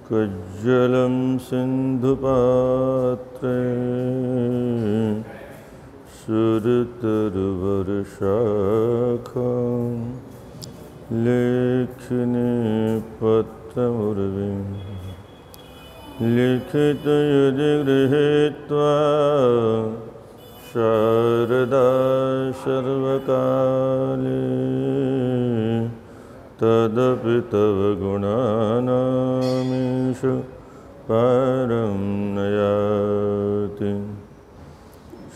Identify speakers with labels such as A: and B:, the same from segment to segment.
A: कज्जलं सिन्धुपात्रे सुरतरुवर्षाखां लेखिने पत्रमुर्विं लिखितयदि गृहीत्वा शारदा सर्वकाले तदपि तव गुणानामीश पारं न याति।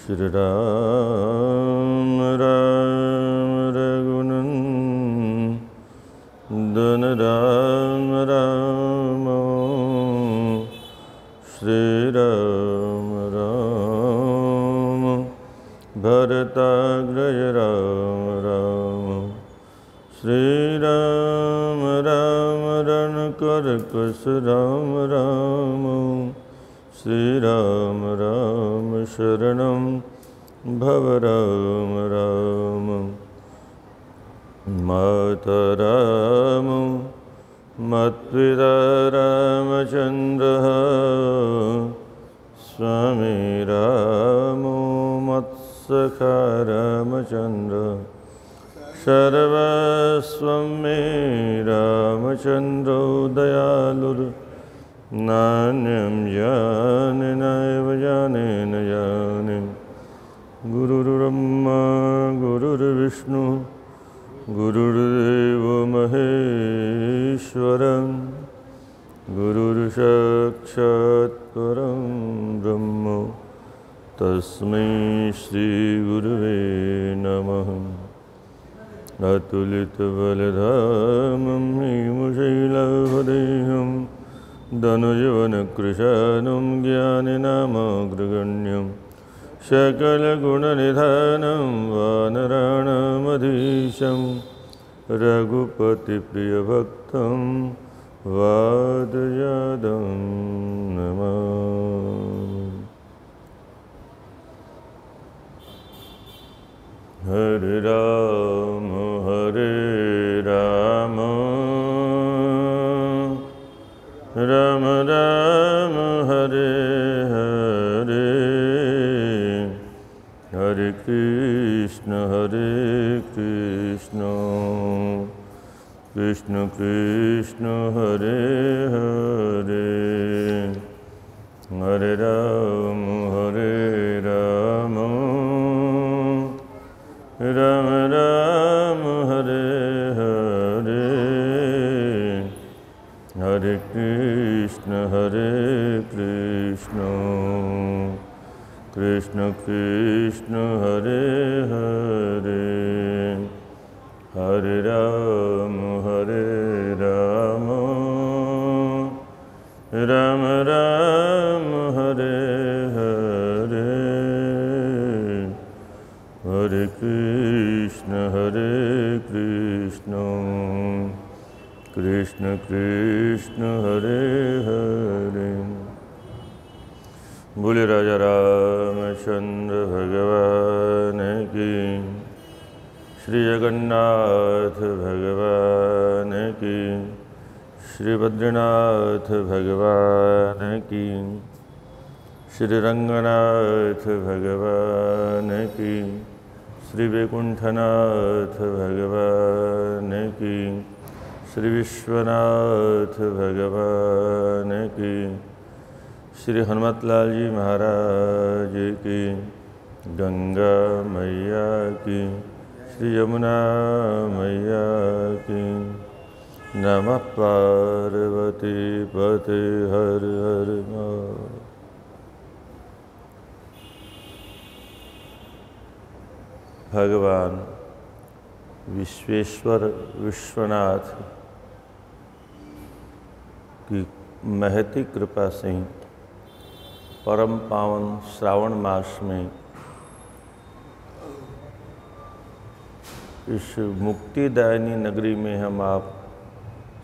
A: श्रीराम राम रघुनन्दन राम राम श्रीराम राम भरताग्रज राम राम श्रीराम राम रणकरकस राम राम श्रीराम राम शरणं भव राम राम। माता राम मत्पिता रामचन्द्रः स्वामी रामो मत्सखा रामचन्द्रः सर्वस्वं मे रामचन्द्रो दयालुर्नान्यं जाने नैव जाने न जाने। गुरुर्ब्रह्मा गुरुर्विष्णु गुरुर्देवो महेश्वरं गुरुर्साक्षात् परं ब्रह्म तस्मै श्रीगुरुवे नमः। अतुलितबलधामं हिमशैलभदेहं धनुजवनकृशानं ज्ञानिनामग्रगण्यं सकलगुणनिधानं वानराणामधीशं रघुपतिप्रियभक्तं वादजातं नमामि। हरे राम राम राम हरे हरे हरे कृष्ण कृष्ण कृष्ण हरे हरे हरे राम राम राम हरे हरे हरे कृष्ण कृष्ण कृष्ण हरे हरे हरे राम राम राम हरे हरे हरे कृष्ण कृष्ण कृष्ण हरे हरे। बोले राजा रामचंद्र भगवान की, श्री जगन्नाथ भगवान की, श्री बद्रीनाथ भगवान की, श्री रंगनाथ भगवान की, श्री वैकुंठनाथ भगवान की, श्री विश्वनाथ भगवान की, श्री हनुमतलाल जी महाराज की, गंगा मैया की, श्री यमुना मैया की। नमः पार्वती पते हर हर महादेव। भगवान विश्वेश्वर विश्वनाथ की महती कृपा से परम पावन श्रावण मास में इस मुक्तिदायिनी नगरी में हम आप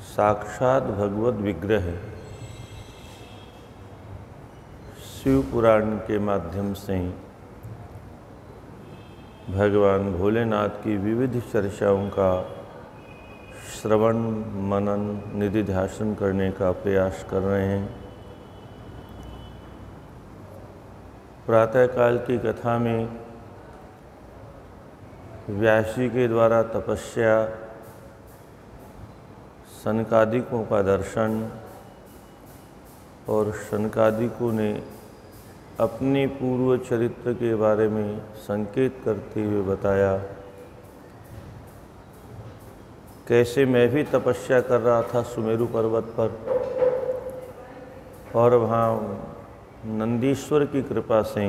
A: साक्षात भगवत विग्रह शिव पुराण के माध्यम से भगवान भोलेनाथ की विविध चर्चाओं का श्रवण मनन निधिध्यासन करने का प्रयास कर रहे हैं। प्रातःकाल की कथा में व्यास जी के द्वारा तपस्या, सनकादिकों का दर्शन और सनकादिकों ने अपने पूर्व चरित्र के बारे में संकेत करते हुए बताया कैसे मैं भी तपस्या कर रहा था सुमेरु पर्वत पर, और वहाँ नंदीश्वर की कृपा से,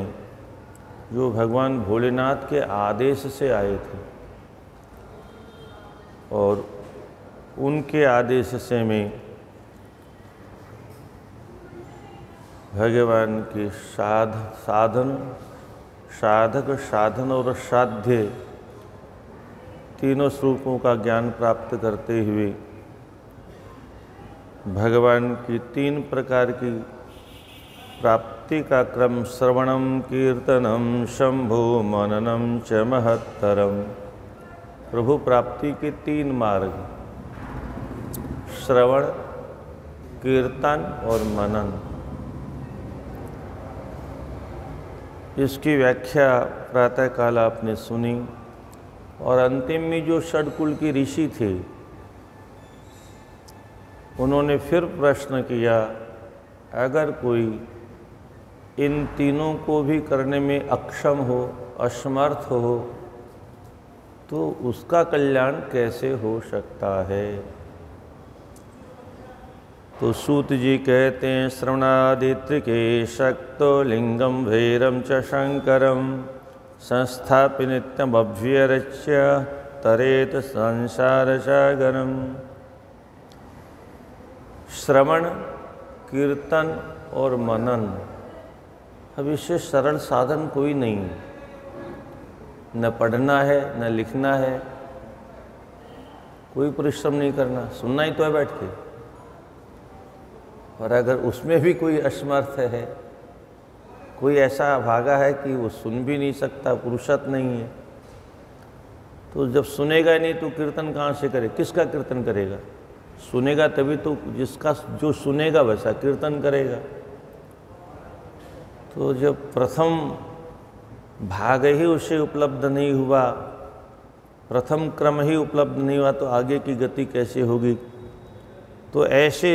A: जो भगवान भोलेनाथ के आदेश से आए थे, और उनके आदेश से मैं भगवान के साधक साधन और साध्य तीनों स्वरूपों का ज्ञान प्राप्त करते हुए भगवान की 3 प्रकार की प्राप्ति का क्रम श्रवणम कीर्तनम शंभो मननम च महत्तरम। प्रभु प्राप्ति के 3 मार्ग, श्रवण, कीर्तन और मनन। इसकी व्याख्या प्रातःकाल आपने सुनी, और अंतिम में जो षडकुल की ऋषि थे उन्होंने फिर प्रश्न किया, अगर कोई इन तीनों को भी करने में अक्षम हो, असमर्थ हो, तो उसका कल्याण कैसे हो सकता है। तो सूत जी कहते हैं, श्रवणादित्र के शक्तो लिंगम भैरम च शंकरम संस्थापि नित्यम अभ्यर्च्य तरेत संसार सागरम। श्रवण, कीर्तन और मनन, अब इससे सरल साधन कोई नहीं। न पढ़ना है, न लिखना है, कोई परिश्रम नहीं करना, सुनना ही तो है बैठ के। और अगर उसमें भी कोई असमर्थ है, कोई ऐसा भागा है कि वो सुन भी नहीं सकता, पुरुषत्व नहीं है, तो जब सुनेगा नहीं तो कीर्तन कहाँ से करे, किसका कीर्तन करेगा। सुनेगा तभी तो जिसका जो सुनेगा वैसा कीर्तन करेगा। तो जब प्रथम भाग ही उसे उपलब्ध नहीं हुआ, प्रथम क्रम ही उपलब्ध नहीं हुआ, तो आगे की गति कैसे होगी। तो ऐसे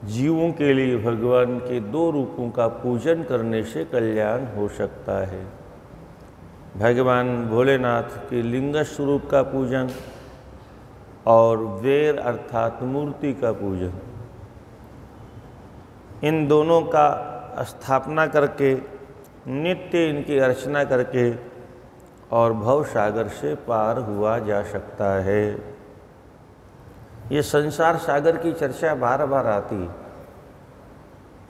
A: जीवों के लिए भगवान के 2 रूपों का पूजन करने से कल्याण हो सकता है। भगवान भोलेनाथ के लिंग स्वरूप का पूजन और वेर अर्थात मूर्ति का पूजन, इन दोनों का स्थापना करके नित्य इनकी अर्चना करके और भव सागर से पार हुआ जा सकता है। ये संसार सागर की चर्चा बार बार आती है,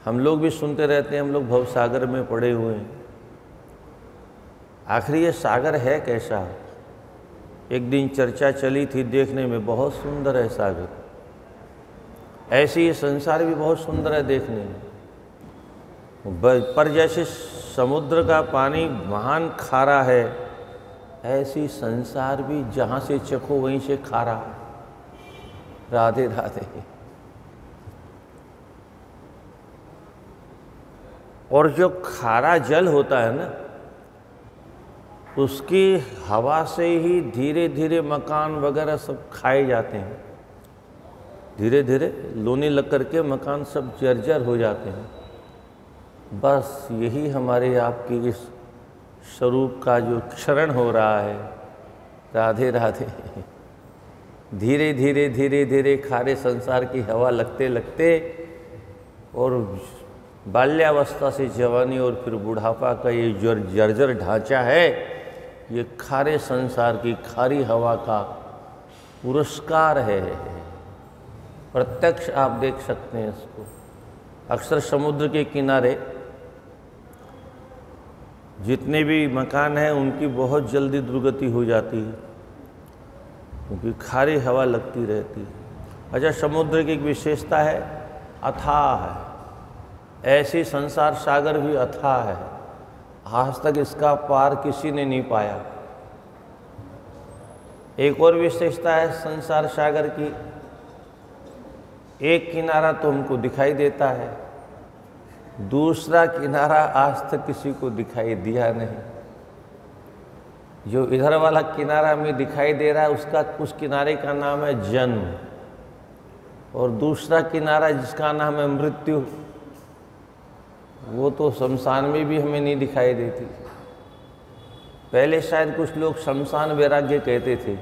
A: हम लोग भी सुनते रहते हैं, हम लोग भव सागर में पड़े हुए हैं। आखिर ये सागर है कैसा। एक दिन चर्चा चली थी, देखने में बहुत सुंदर है सागर, ऐसे ये संसार भी बहुत सुंदर है देखने में। पर जैसे समुद्र का पानी महान खारा है, ऐसी संसार भी जहाँ से चखो वहीं से खारा है। राधे राधे। और जो खारा जल होता है ना, उसकी हवा से ही धीरे धीरे मकान वगैरह सब खाए जाते हैं, धीरे धीरे लोने लग करके मकान सब जर्जर हो जाते हैं। बस यही हमारे आपके इस स्वरूप का जो क्षरण हो रहा है। राधे राधे। धीरे धीरे धीरे धीरे खारे संसार की हवा लगते लगते और बाल्यावस्था से जवानी और फिर बुढ़ापा का ये जर्जर ढांचा है, ये खारे संसार की खारी हवा का पुरस्कार है। प्रत्यक्ष आप देख सकते हैं इसको। अक्सर समुद्र के किनारे जितने भी मकान हैं उनकी बहुत जल्दी दुर्गति हो जाती है, क्योंकि खारी हवा लगती रहती है। अच्छा, समुद्र की एक विशेषता है, अथाह है। ऐसी संसार सागर भी अथाह है, आज तक इसका पार किसी ने नहीं पाया। एक और विशेषता है संसार सागर की, एक किनारा तो हमको दिखाई देता है, दूसरा किनारा आज तक किसी को दिखाई दिया नहीं। जो इधर वाला किनारा हमें दिखाई दे रहा है उसका, उस किनारे का नाम है जन्म, और दूसरा किनारा जिसका नाम है मृत्यु, वो तो शमशान में भी हमें नहीं दिखाई देती। पहले शायद कुछ लोग शमशान वैराग्य कहते थे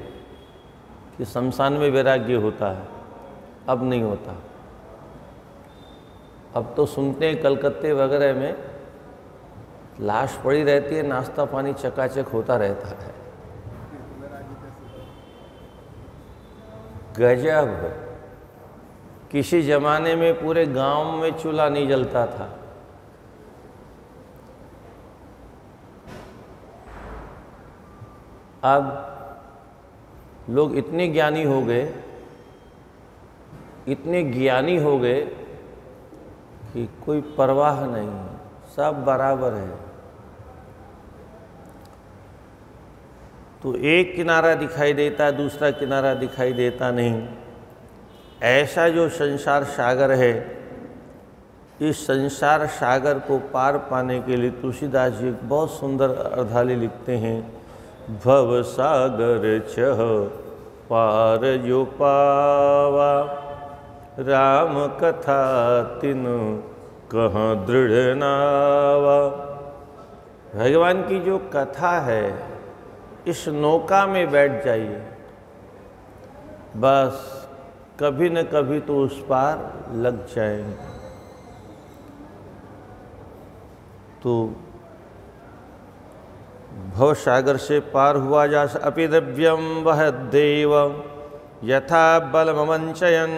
A: कि शमशान में वैराग्य होता है, अब नहीं होता। अब तो सुनते हैं कलकत्ते वगैरह में लाश पड़ी रहती है, नाश्ता पानी चकाचक होता रहता है। गजब। किसी जमाने में पूरे गांव में चूल्हा नहीं जलता था, अब लोग इतने ज्ञानी हो गए, इतने ज्ञानी हो गए कि कोई परवाह नहीं, सब बराबर है। तो एक किनारा दिखाई देता है, दूसरा किनारा दिखाई देता नहीं। ऐसा जो संसार सागर है, इस संसार सागर को पार पाने के लिए तुलसीदास जी बहुत सुंदर अर्धाली लिखते हैं। भव सागर छह पार जो पावा, राम कथा तिन कहाँ दृढ़ नावा। भगवान की जो कथा है, इस नौका में बैठ जाइए, बस कभी न कभी तो उस पार लग जाएंगे। तो भव सागर से पार हुआ जा। अपि द्रव्यम वह देव यथा बलमवंचयन,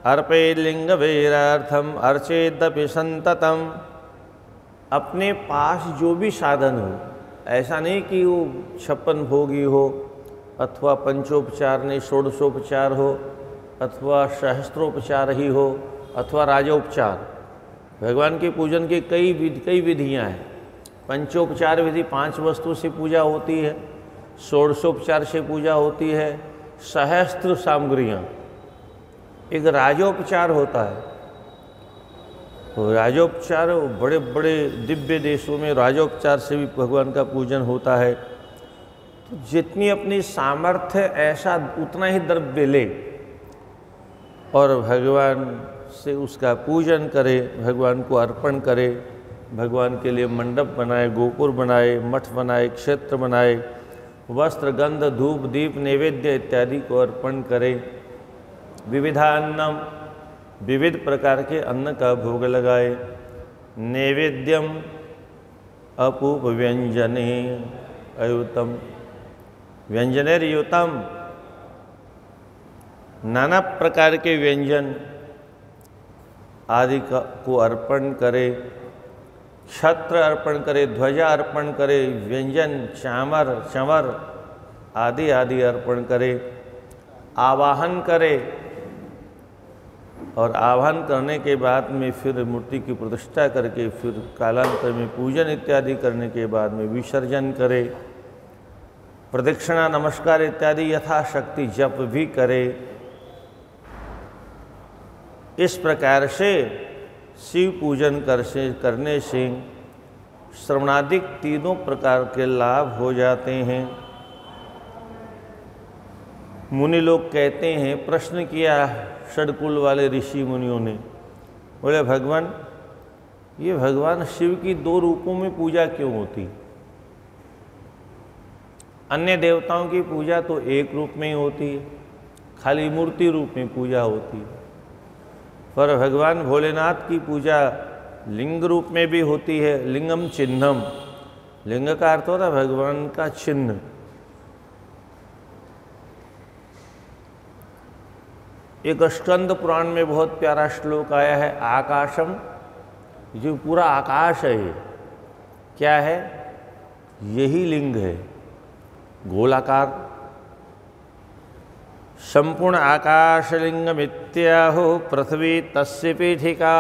A: अर्पे लिंग वैरार्थम अर्चेदपि संततम। अपने पास जो भी साधन हो, ऐसा नहीं कि वो 56 भोगी हो, अथवा पंचोपचार नहीं षोडशोपचार हो, अथवा सहस्त्रोपचार ही हो, अथवा राजोपचार। भगवान के पूजन की कई विधियाँ हैं। पंचोपचार विधि 5 वस्तु से पूजा होती है, षोडशोपचार से पूजा होती है, सहस्त्र सामग्रियाँ। एक राजोपचार होता है, तो राजोपचार बड़े बड़े दिव्य देशों में राजोपचार से भी भगवान का पूजन होता है। तो जितनी अपनी सामर्थ्य ऐसा उतना ही द्रव्य ले और भगवान से उसका पूजन करे, भगवान को अर्पण करे। भगवान के लिए मंडप बनाए, गोपुर बनाए, मठ बनाए, क्षेत्र बनाए, वस्त्र गंध धूप दीप नैवेद्य इत्यादि को अर्पण करे। विविधान्नम, विविध प्रकार के अन्न का भोग लगाए। नैवेद्यम अपूप व्यंजने अयुतम, व्यंजनेर्युतम, नाना प्रकार के व्यंजन आदि को अर्पण करे। छत्र अर्पण करे, ध्वजा अर्पण करे, व्यंजन चामर चंवर आदि आदि अर्पण करे। आवाहन करे, और आवाहन करने के बाद में फिर मूर्ति की प्रतिष्ठा करके फिर कालांतर में पूजन इत्यादि करने के बाद में विसर्जन करे। प्रदक्षिणा नमस्कार इत्यादि यथाशक्ति जप भी करे। इस प्रकार से शिव पूजन करने से श्रवणादिक तीनों प्रकार के लाभ हो जाते हैं। मुनि लोग कहते हैं, प्रश्न किया षडकुल वाले ऋषि मुनियों ने, बोले भगवान, ये भगवान शिव की 2 रूपों में पूजा क्यों होती? अन्य देवताओं की पूजा तो एक रूप में ही होती है, खाली मूर्ति रूप में पूजा होती है। पर भगवान भोलेनाथ की पूजा लिंग रूप में भी होती है। लिंगम चिन्हम, लिंग का अर्थ होता है भगवान का चिन्ह। एक स्कंद पुराण में बहुत प्यारा श्लोक आया है, आकाशम, जो पूरा आकाश है ये क्या है? यही लिंग है, गोलाकार। संपूर्ण आकाशलिंगमित्याहो पृथ्वी तस्य पीठिका।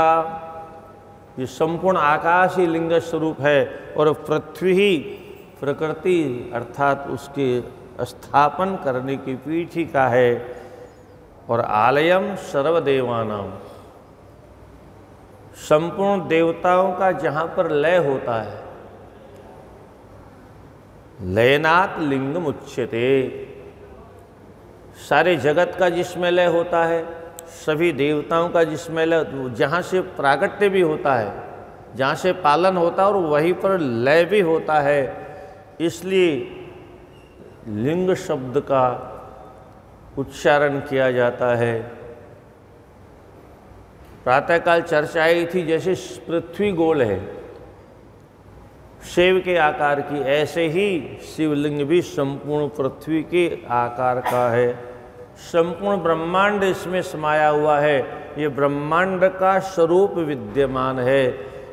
A: ये संपूर्ण आकाश ही लिंग स्वरूप है और पृथ्वी ही प्रकृति अर्थात उसके स्थापन करने की पीठिका है। और आलयम सर्वदेवानाम, संपूर्ण देवताओं का जहाँ पर लय होता है, लयनात् लिंगम उच्यते, सारे जगत का जिसमें लय होता है, सभी देवताओं का जिसमें लय, जहाँ से प्रागट्य भी होता है, जहाँ से पालन होता है और वहीं पर लय भी होता है, इसलिए लिंग शब्द का उच्चारण किया जाता है। प्रातःकाल चर्चा आई थी, जैसे पृथ्वी गोल है सेव के आकार की, ऐसे ही शिवलिंग भी संपूर्ण पृथ्वी के आकार का है। संपूर्ण ब्रह्मांड इसमें समाया हुआ है। ये ब्रह्मांड का स्वरूप विद्यमान है,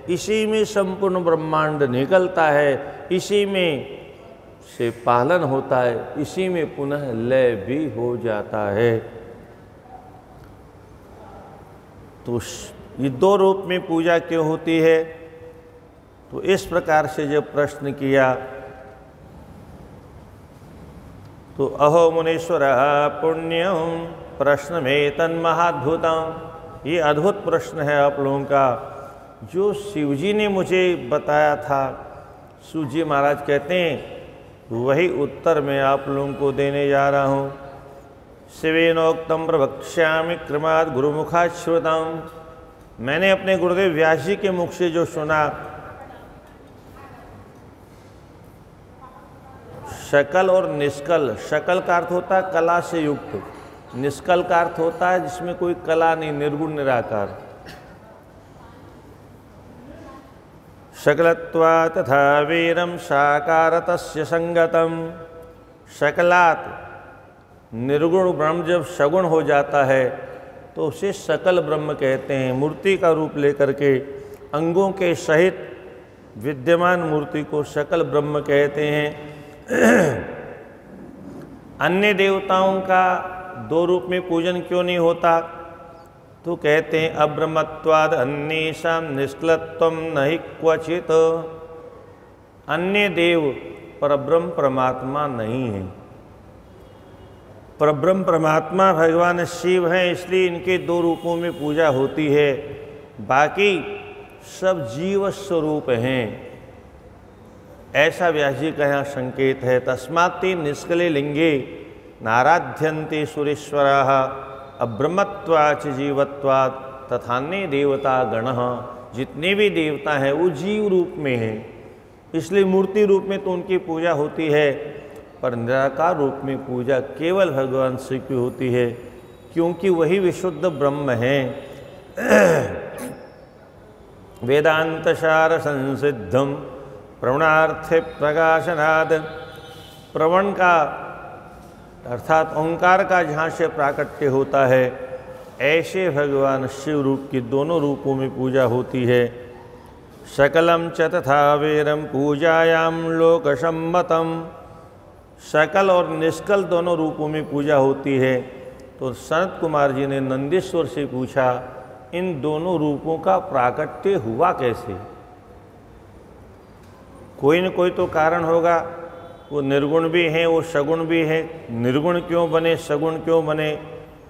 A: इसी में संपूर्ण ब्रह्मांड निकलता है, इसी में से पालन होता है, इसी में पुनः लय भी हो जाता है। तो ये दो रूप में पूजा क्यों होती है? तो इस प्रकार से जब प्रश्न किया तो अहो मुनीश्वर पुण्यम प्रश्न में तन्महाद्भुतम, ये अद्भुत प्रश्न है आप लोगों का, जो शिवजी ने मुझे बताया था। शिवजी महाराज कहते हैं वही उत्तर मैं आप लोगों को देने जा रहा हूँ। शिवेनोक्तम प्रवक्ष्यामि क्रमात् गुरुमुखात् श्रुतम, मैंने अपने गुरुदेव व्यास जी के मुख से जो सुना, शकल और निष्कल, शकल का अर्थ होता है कला से युक्त, निष्कल का अर्थ होता है जिसमें कोई कला नहीं, निर्गुण निराकार। शकलत्वा तथा वीरम साकारतस्य संगतम, शकलात् निर्गुण ब्रह्म जब सगुण हो जाता है तो उसे सकल ब्रह्म कहते हैं। मूर्ति का रूप लेकर के अंगों के सहित विद्यमान मूर्ति को सकल ब्रह्म कहते हैं। अन्य देवताओं का दो रूप में पूजन क्यों नहीं होता? तो कहते हैं अब्रह्मत्वाद अन्येषां निष्कलत्वं नहि क्वचित्, अन्य देव परब्रह्म परमात्मा नहीं है। परब्रह्म परमात्मा भगवान शिव हैं, इसलिए इनके दो रूपों में पूजा होती है, बाकी सब जीव स्वरूप हैं, ऐसा व्यास जी का यहाँ संकेत है। तस्मात्ते निष्कले लिंगे नाराध्यन्ते सुरेश्वराः अब्रह्मत्वाच जीवत्वात् तथान्य देवता गणः, जितने भी देवता हैं वो जीव रूप में हैं, इसलिए मूर्ति रूप में तो उनकी पूजा होती है, पर निराकार रूप में पूजा केवल भगवान शिव की होती है, क्योंकि वही विशुद्ध ब्रह्म हैं। वेदांत सार संसिद्धम प्रवणार्थ प्रकाशनाद, प्रवण का अर्थात ओंकार का जहाँ से प्राकट्य होता है, ऐसे भगवान शिव रूप की दोनों रूपों में पूजा होती है। सकलम च तथा वीरम पूजायाम लोकसम्मतम, सकल और निष्कल दोनों रूपों में पूजा होती है। तो सनत कुमार जी ने नंदीश्वर से पूछा, इन दोनों रूपों का प्राकट्य हुआ कैसे? कोई न कोई तो कारण होगा, वो निर्गुण भी हैं, वो सगुण भी हैं, निर्गुण क्यों बने, सगुण क्यों बने,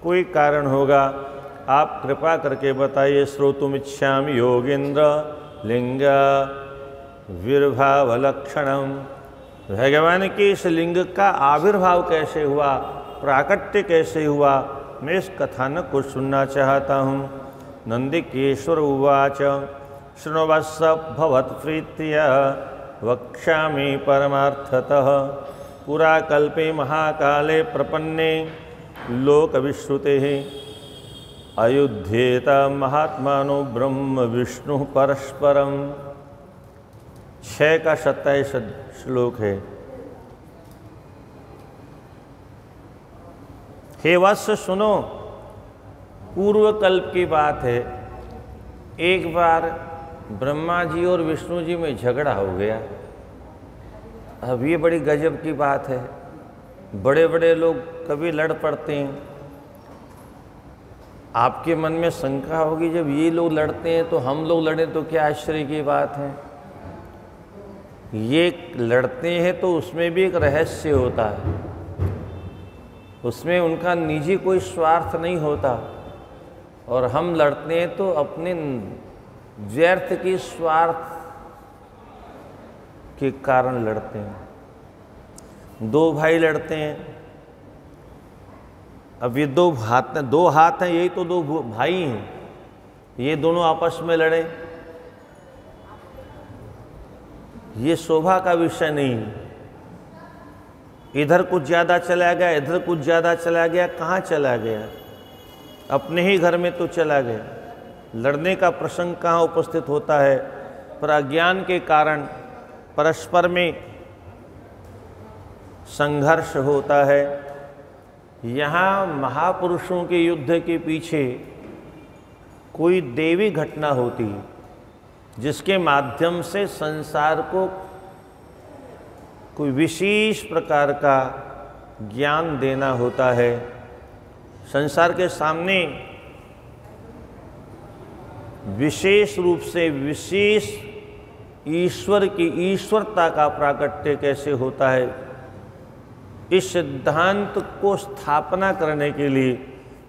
A: कोई कारण होगा। आप कृपा करके बताइए। श्रोतुमिच्छामि योगेंद्र लिंग विर्भाव लक्षणम, भगवान के इस लिंग का आविर्भाव कैसे हुआ, प्राकट्य कैसे हुआ, मैं इस कथानक को सुनना चाहता हूँ। नंदिकेश्वर उवाच शृण्वस्स भवत्प्रीत्या वक्ष्यामि परमार्थतः, पुरा कल्पे महाकाले प्रपन्ने लोकविश्रुतेः, अयुध्येत महात्मानो ब्रह्म विष्णु परस्परम। 6 का 27 श्लोक है। हे वत्स सुनो, पूर्व कल्प की बात है। एक बार ब्रह्मा जी और विष्णु जी में झगड़ा हो गया। अब ये बड़ी गजब की बात है, बड़े बड़े लोग कभी लड़ पड़ते हैं। आपके मन में शंका होगी, जब ये लोग लड़ते हैं तो हम लोग लड़ें तो क्या आश्चर्य की बात है। ये लड़ते हैं तो उसमें भी एक रहस्य होता है। उसमें उनका निजी कोई स्वार्थ नहीं होता, और हम लड़ते हैं तो अपने व्यर्थ की स्वार्थ के कारण लड़ते हैं। दो भाई लड़ते हैं, अब ये दो हाथ हैं, यही तो दो भाई हैं, ये दोनों आपस में लड़े, ये शोभा का विषय नहीं है। इधर कुछ ज़्यादा चला गया, इधर कुछ ज़्यादा चला गया, कहाँ चला गया? अपने ही घर में तो चला गया। लड़ने का प्रसंग कहाँ उपस्थित होता है? पर अज्ञान के कारण परस्पर में संघर्ष होता है। यहाँ महापुरुषों के युद्ध के पीछे कोई देवी घटना होती है, जिसके माध्यम से संसार को कोई विशेष प्रकार का ज्ञान देना होता है। संसार के सामने विशेष रूप से विशेष ईश्वर की ईश्वरता का प्राकट्य कैसे होता है, इस सिद्धांत को स्थापना करने के लिए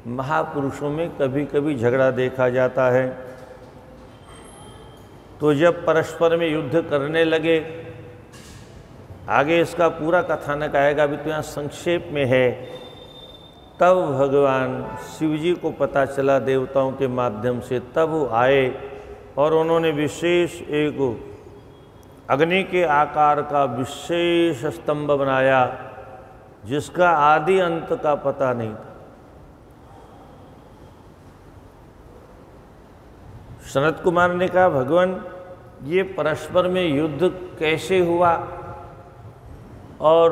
A: महापुरुषों में कभी कभी झगड़ा देखा जाता है। तो जब परस्पर में युद्ध करने लगे, आगे इसका पूरा कथानक आएगा, अभी तो यहाँ संक्षेप में है, तब भगवान शिव जी को पता चला देवताओं के माध्यम से, तब वो आए और उन्होंने विशेष एक अग्नि के आकार का विशेष स्तंभ बनाया, जिसका आदि अंत का पता नहीं था। सनत कुमार ने कहा, भगवान ये परस्पर में युद्ध कैसे हुआ और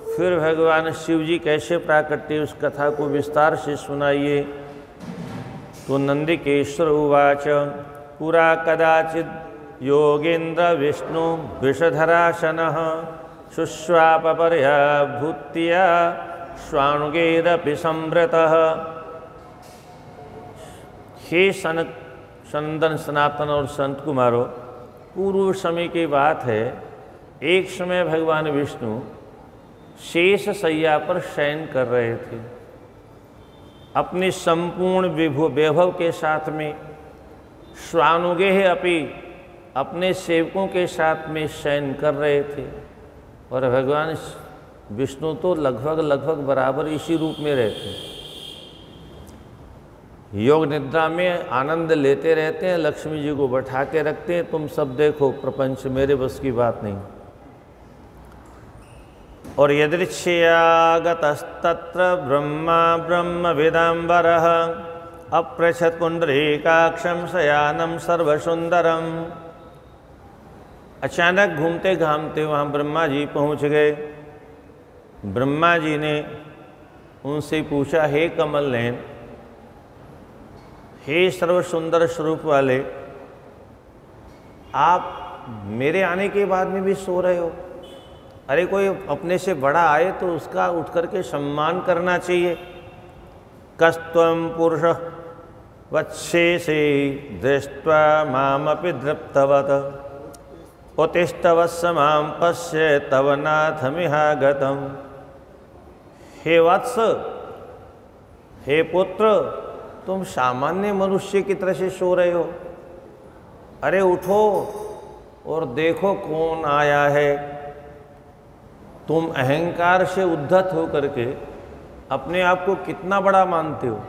A: फिर भगवान शिव जी कैसे प्राकट्य, उस कथा को विस्तार से सुनाइए। तो नंदिकेश्वर उवाच पुरा कदाचित् योगेन्द्र विष्णु विषधराशनः शुश्वापपर्या भूत्या श्वानुगैरपि संवृतः। हे सनंदन सनातन और संत कुमारों, पूर्व समय की बात है, एक समय भगवान विष्णु शेष शैया पर शयन कर रहे थे, अपने संपूर्ण वैभव के साथ में, श्वानुगेह अपि अपने सेवकों के साथ में शयन कर रहे थे। और भगवान विष्णु तो लगभग बराबर इसी रूप में रहते हैं, योग निद्रा में आनंद लेते रहते हैं, लक्ष्मी जी को बैठा के रखते हैं, तुम सब देखो, प्रपंच मेरे बस की बात नहीं। और यदृच्छयागतस्तत्र ब्रह्मा ब्रह्मविदाम्बरः अपृच्छत् पुण्डरीकाक्षं शयानं सर्वसुंदरम। अचानक घूमते घामते वहाँ ब्रह्मा जी पहुँच गए। ब्रह्मा जी ने उनसे पूछा, हे कमल नयन, हे सर्व सुंदर स्वरूप वाले, आप मेरे आने के बाद में भी सो रहे हो? अरे कोई अपने से बड़ा आए तो उसका उठ करके सम्मान करना चाहिए। कस्त्वं पुरुष वत्सेसे दृष्ट्वा मामपि दृप्तवत् उत्तिष्ठवत्स मां पश्य तव नाथमिहागतम्। हे वत्स, हे पुत्र, तुम सामान्य मनुष्य की तरह से सो रहे हो? अरे उठो और देखो कौन आया है। तुम अहंकार से उद्धत हो करके अपने आप को कितना बड़ा मानते हो,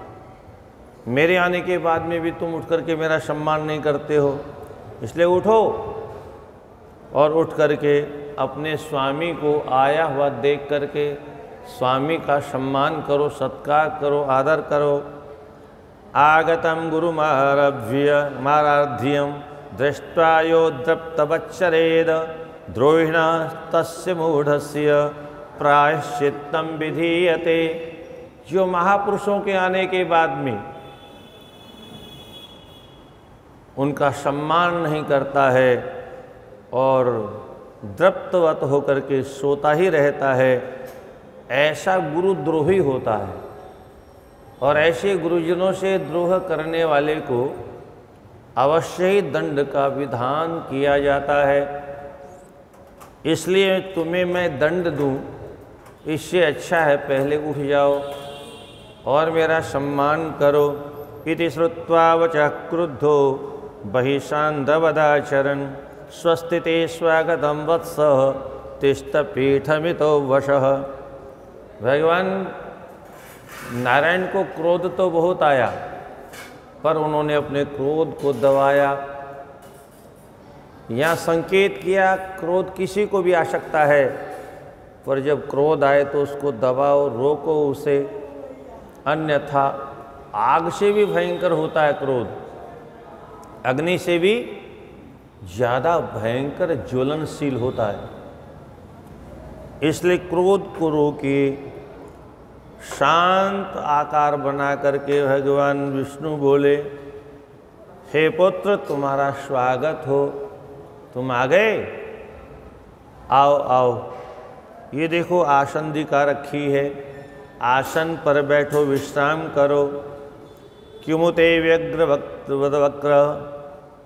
A: मेरे आने के बाद में भी तुम उठ करके मेरा सम्मान नहीं करते हो। इसलिए उठो और उठ करके अपने स्वामी को आया हुआ देख करके स्वामी का सम्मान करो, सत्कार करो, आदर करो। आगतम गुरु माराध्यम दृष्ट्वा यो द्रप्तवच्चरेद द्रोहिण तस्य मूढ़स्य प्रायश्चित्तम विधीयते। जो महापुरुषों के आने के बाद में उनका सम्मान नहीं करता है और द्रप्तवत होकर के सोता ही रहता है, ऐसा गुरुद्रोही होता है। और ऐसे गुरुजनों से द्रोह करने वाले को अवश्य ही दंड का विधान किया जाता है। इसलिए तुम्हें मैं दंड दूं इससे अच्छा है पहले उठ जाओ और मेरा सम्मान करो। इति श्रुत्वा वचः क्रुद्धो बहिषान्दवदाचरन् स्वस्ति ते स्वागतं वत्स तिष्ठ पीठमितो वशः। भगवान नारायण को क्रोध तो बहुत आया, पर उन्होंने अपने क्रोध को दबाया। यहाँ संकेत किया क्रोध किसी को भी आ सकता है, पर जब क्रोध आए तो उसको दबाओ, रोको उसे, अन्यथा आग से भी भयंकर होता है क्रोध, अग्नि से भी ज़्यादा भयंकर ज्वलनशील होता है। इसलिए क्रोध को रोकिए। शांत आकार बना करके भगवान विष्णु बोले, हे पुत्र तुम्हारा स्वागत हो, तुम आ गए, आओ आओ। ये देखो आसन दिखा रखी है, आसन पर बैठो, विश्राम करो। किमुते व्यग्र वक्र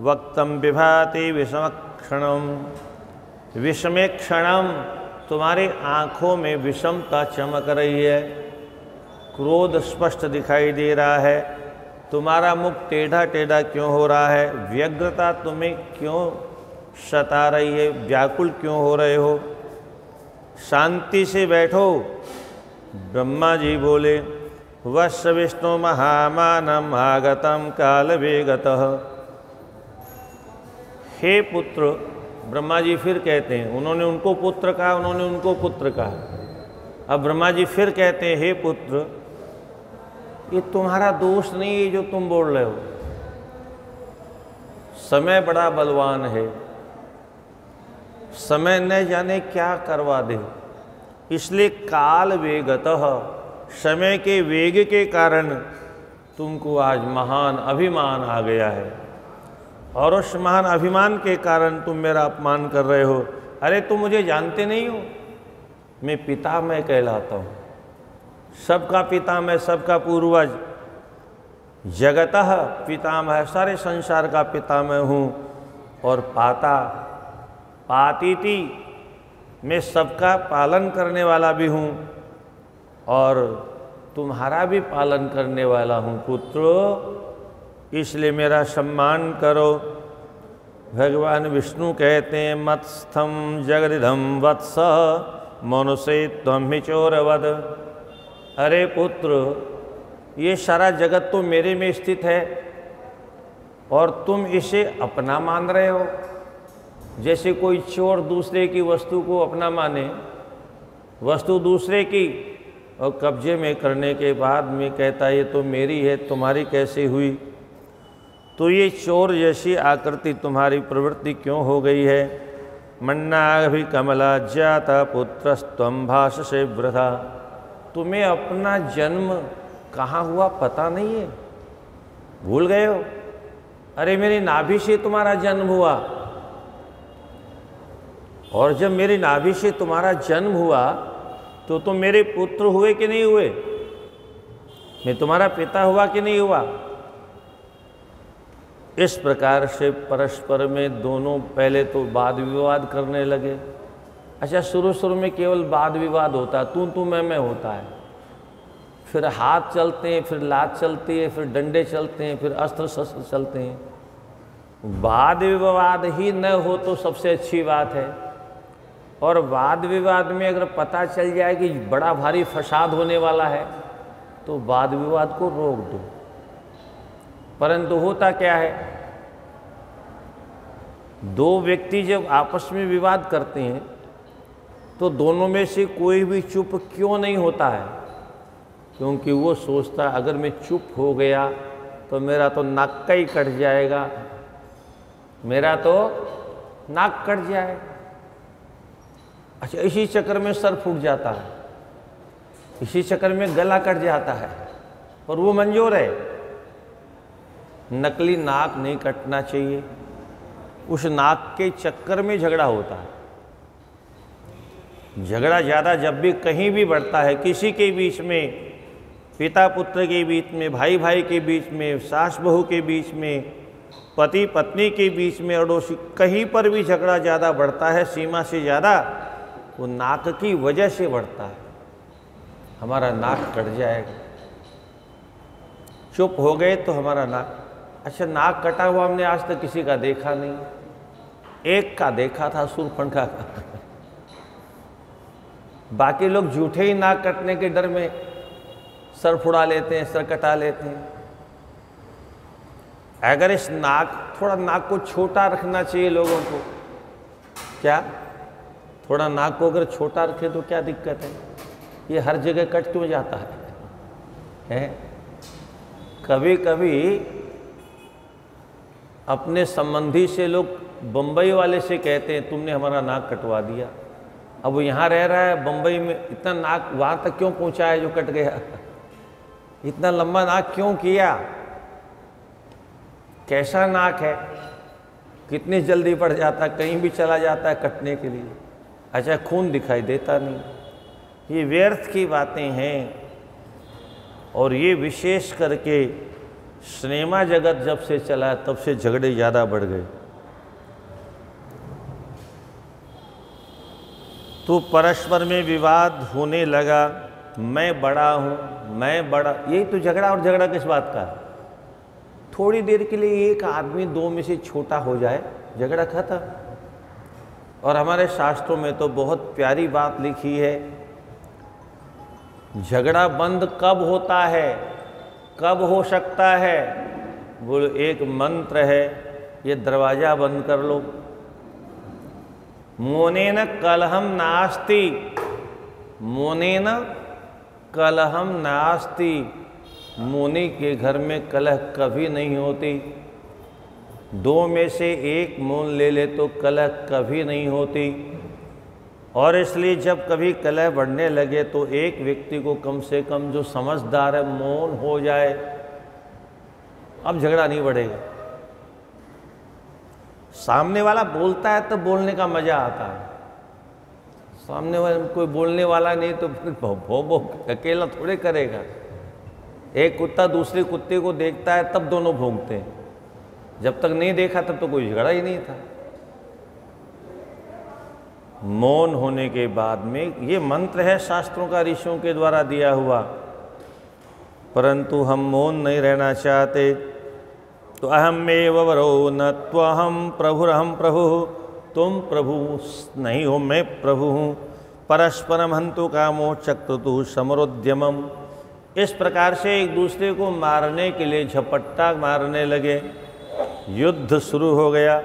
A: वक्तम विभाति विषमक्षणम। विषमे क्षणम, तुम्हारी आँखों में विषमता चमक रही है, क्रोध स्पष्ट दिखाई दे रहा है। तुम्हारा मुख टेढ़ा टेढ़ा क्यों हो रहा है? व्यग्रता तुम्हें क्यों सता रही है? व्याकुल क्यों हो रहे हो? शांति से बैठो। ब्रह्मा जी बोले, वश्य विष्णु महामानम आगतम काल वेगतः। हे पुत्र, ब्रह्मा जी फिर कहते हैं, उन्होंने उनको पुत्र कहा, उन्होंने उनको पुत्र कहा। अब ब्रह्मा जी फिर कहते हैं, हे पुत्र, ये तुम्हारा दोष नहीं है जो तुम बोल रहे हो। समय बड़ा बलवान है, समय न जाने क्या करवा दे, इसलिए काल वेगतः, समय के वेग के कारण तुमको आज महान अभिमान आ गया है, और उस महान अभिमान के कारण तुम मेरा अपमान कर रहे हो। अरे तुम मुझे जानते नहीं हो, मैं पिता मैं कहलाता हूँ, सबका पिता मैं, सबका पूर्वज, जगतः पितामह, सारे संसार का पिता मैं हूँ। और पाता पातीति, मैं सबका पालन करने वाला भी हूँ और तुम्हारा भी पालन करने वाला हूँ पुत्रो, इसलिए मेरा सम्मान करो। भगवान विष्णु कहते हैं, मत्स्थम जगदिदं वत्स मनुष्य त्वं हि चोरवद। अरे पुत्र, ये सारा जगत तो मेरे में स्थित है और तुम इसे अपना मान रहे हो, जैसे कोई चोर दूसरे की वस्तु को अपना माने। वस्तु दूसरे की और कब्जे में करने के बाद में कहता है ये तो मेरी है, तुम्हारी कैसे हुई? तो ये चोर जैसी आकृति तुम्हारी प्रवृत्ति क्यों हो गई है? मन्नाभि कमला जाता पुत्रस्त्वं भाषसे वृथा। तुम्हें अपना जन्म कहाँ हुआ पता नहीं है, भूल गए हो? अरे मेरी नाभि से तुम्हारा जन्म हुआ, और जब मेरी नाभि से तुम्हारा जन्म हुआ तो तुम मेरे पुत्र हुए कि नहीं हुए? मैं तुम्हारा पिता हुआ कि नहीं हुआ? इस प्रकार से परस्पर में दोनों पहले तो वाद विवाद करने लगे। अच्छा, शुरू में केवल वाद विवाद होता है, तू मैं होता है, फिर हाथ चलते हैं, फिर लात चलती है, फिर डंडे चलते हैं, फिर अस्त्र शस्त्र चलते हैं। वाद विवाद ही न हो तो सबसे अच्छी बात है। और वाद विवाद में अगर पता चल जाए कि बड़ा भारी फसाद होने वाला है तो वाद विवाद को रोक दो। परंतु होता क्या है, दो व्यक्ति जब आपस में विवाद करते हैं तो दोनों में से कोई भी चुप क्यों नहीं होता है? क्योंकि वो सोचता अगर मैं चुप हो गया तो मेरा तो नाक का ही कट जाएगा, मेरा तो नाक कट जाएगा। अच्छा, इसी चक्कर में सर फूट जाता है, इसी चक्कर में गला कट जाता है, और वो मंजूर है। नकली नाक नहीं कटना चाहिए, उस नाक के चक्कर में झगड़ा होता है। झगड़ा ज़्यादा जब भी कहीं भी बढ़ता है, किसी के बीच में, पिता पुत्र के बीच में, भाई भाई के बीच में, सास बहू के बीच में, पति पत्नी के बीच में, अड़ोसी, कहीं पर भी झगड़ा ज़्यादा बढ़ता है, सीमा से ज़्यादा, वो नाक की वजह से बढ़ता है। हमारा नाक कट जाएगा। चुप हो गए तो हमारा नाक, अच्छा नाक कटा हुआ हमने आज तक किसी का देखा नहीं, एक का देखा था शूर्पणखा का। बाकी लोग झूठे ही नाक कटने के डर में सर फुड़ा लेते हैं, सर कटा लेते हैं। अगर इस थोड़ा नाक को छोटा रखना चाहिए लोगों को। क्या थोड़ा नाक को अगर छोटा रखे तो क्या दिक्कत है? ये हर जगह कट क्यों जाता है? कभी कभी अपने संबंधी से लोग बम्बई वाले से कहते हैं तुमने हमारा नाक कटवा दिया। अब वो यहाँ रह रहा है बम्बई में, इतना नाक वहाँ तक क्यों पहुँचा है जो कट गया? इतना लंबा नाक क्यों किया? कैसा नाक है? कितनी जल्दी बढ़ जाता है, कहीं भी चला जाता है कटने के लिए। अच्छा खून दिखाई देता नहीं। ये व्यर्थ की बातें हैं। और ये विशेष करके सिनेमा जगत जब से चला तब से झगड़े ज़्यादा बढ़ गए। तो परस्पर में विवाद होने लगा, मैं बड़ा हूँ, मैं बड़ा, यही तो झगड़ा। और झगड़ा किस बात का? थोड़ी देर के लिए एक आदमी दो में से छोटा हो जाए, झगड़ा खत्म। और हमारे शास्त्रों में तो बहुत प्यारी बात लिखी है, झगड़ा बंद कब होता है, कब हो सकता है? बोलो एक मंत्र है, ये दरवाज़ा बंद कर लो। मोनेन कलहम नास्ति, मोनेन कलहम नास्ति। मुनि के घर में कलह कभी नहीं होती। दो में से एक मौन ले ले तो कलह कभी नहीं होती। और इसलिए जब कभी कलह बढ़ने लगे तो एक व्यक्ति को कम से कम जो समझदार है मौन हो जाए, अब झगड़ा नहीं बढ़ेगा। सामने वाला बोलता है तब बोलने का मजा आता है। सामने वाला कोई बोलने वाला नहीं तो भो भो अकेला थोड़े करेगा। एक कुत्ता दूसरे कुत्ते को देखता है तब दोनों भौंकते हैं। जब तक नहीं देखा तब तो कोई झगड़ा ही नहीं था। मौन होने के बाद में, ये मंत्र है शास्त्रों का, ऋषियों के द्वारा दिया हुआ, परंतु हम मौन नहीं रहना चाहते। तो अहमेव वरो न त्वहम प्रभुरहम प्रभु, तुम प्रभु नहीं हो मैं प्रभु हूँ। परस्परम हंतु कामो चक्रतु समरोद्यमम। इस प्रकार से एक दूसरे को मारने के लिए झपट्टा मारने लगे, युद्ध शुरू हो गया।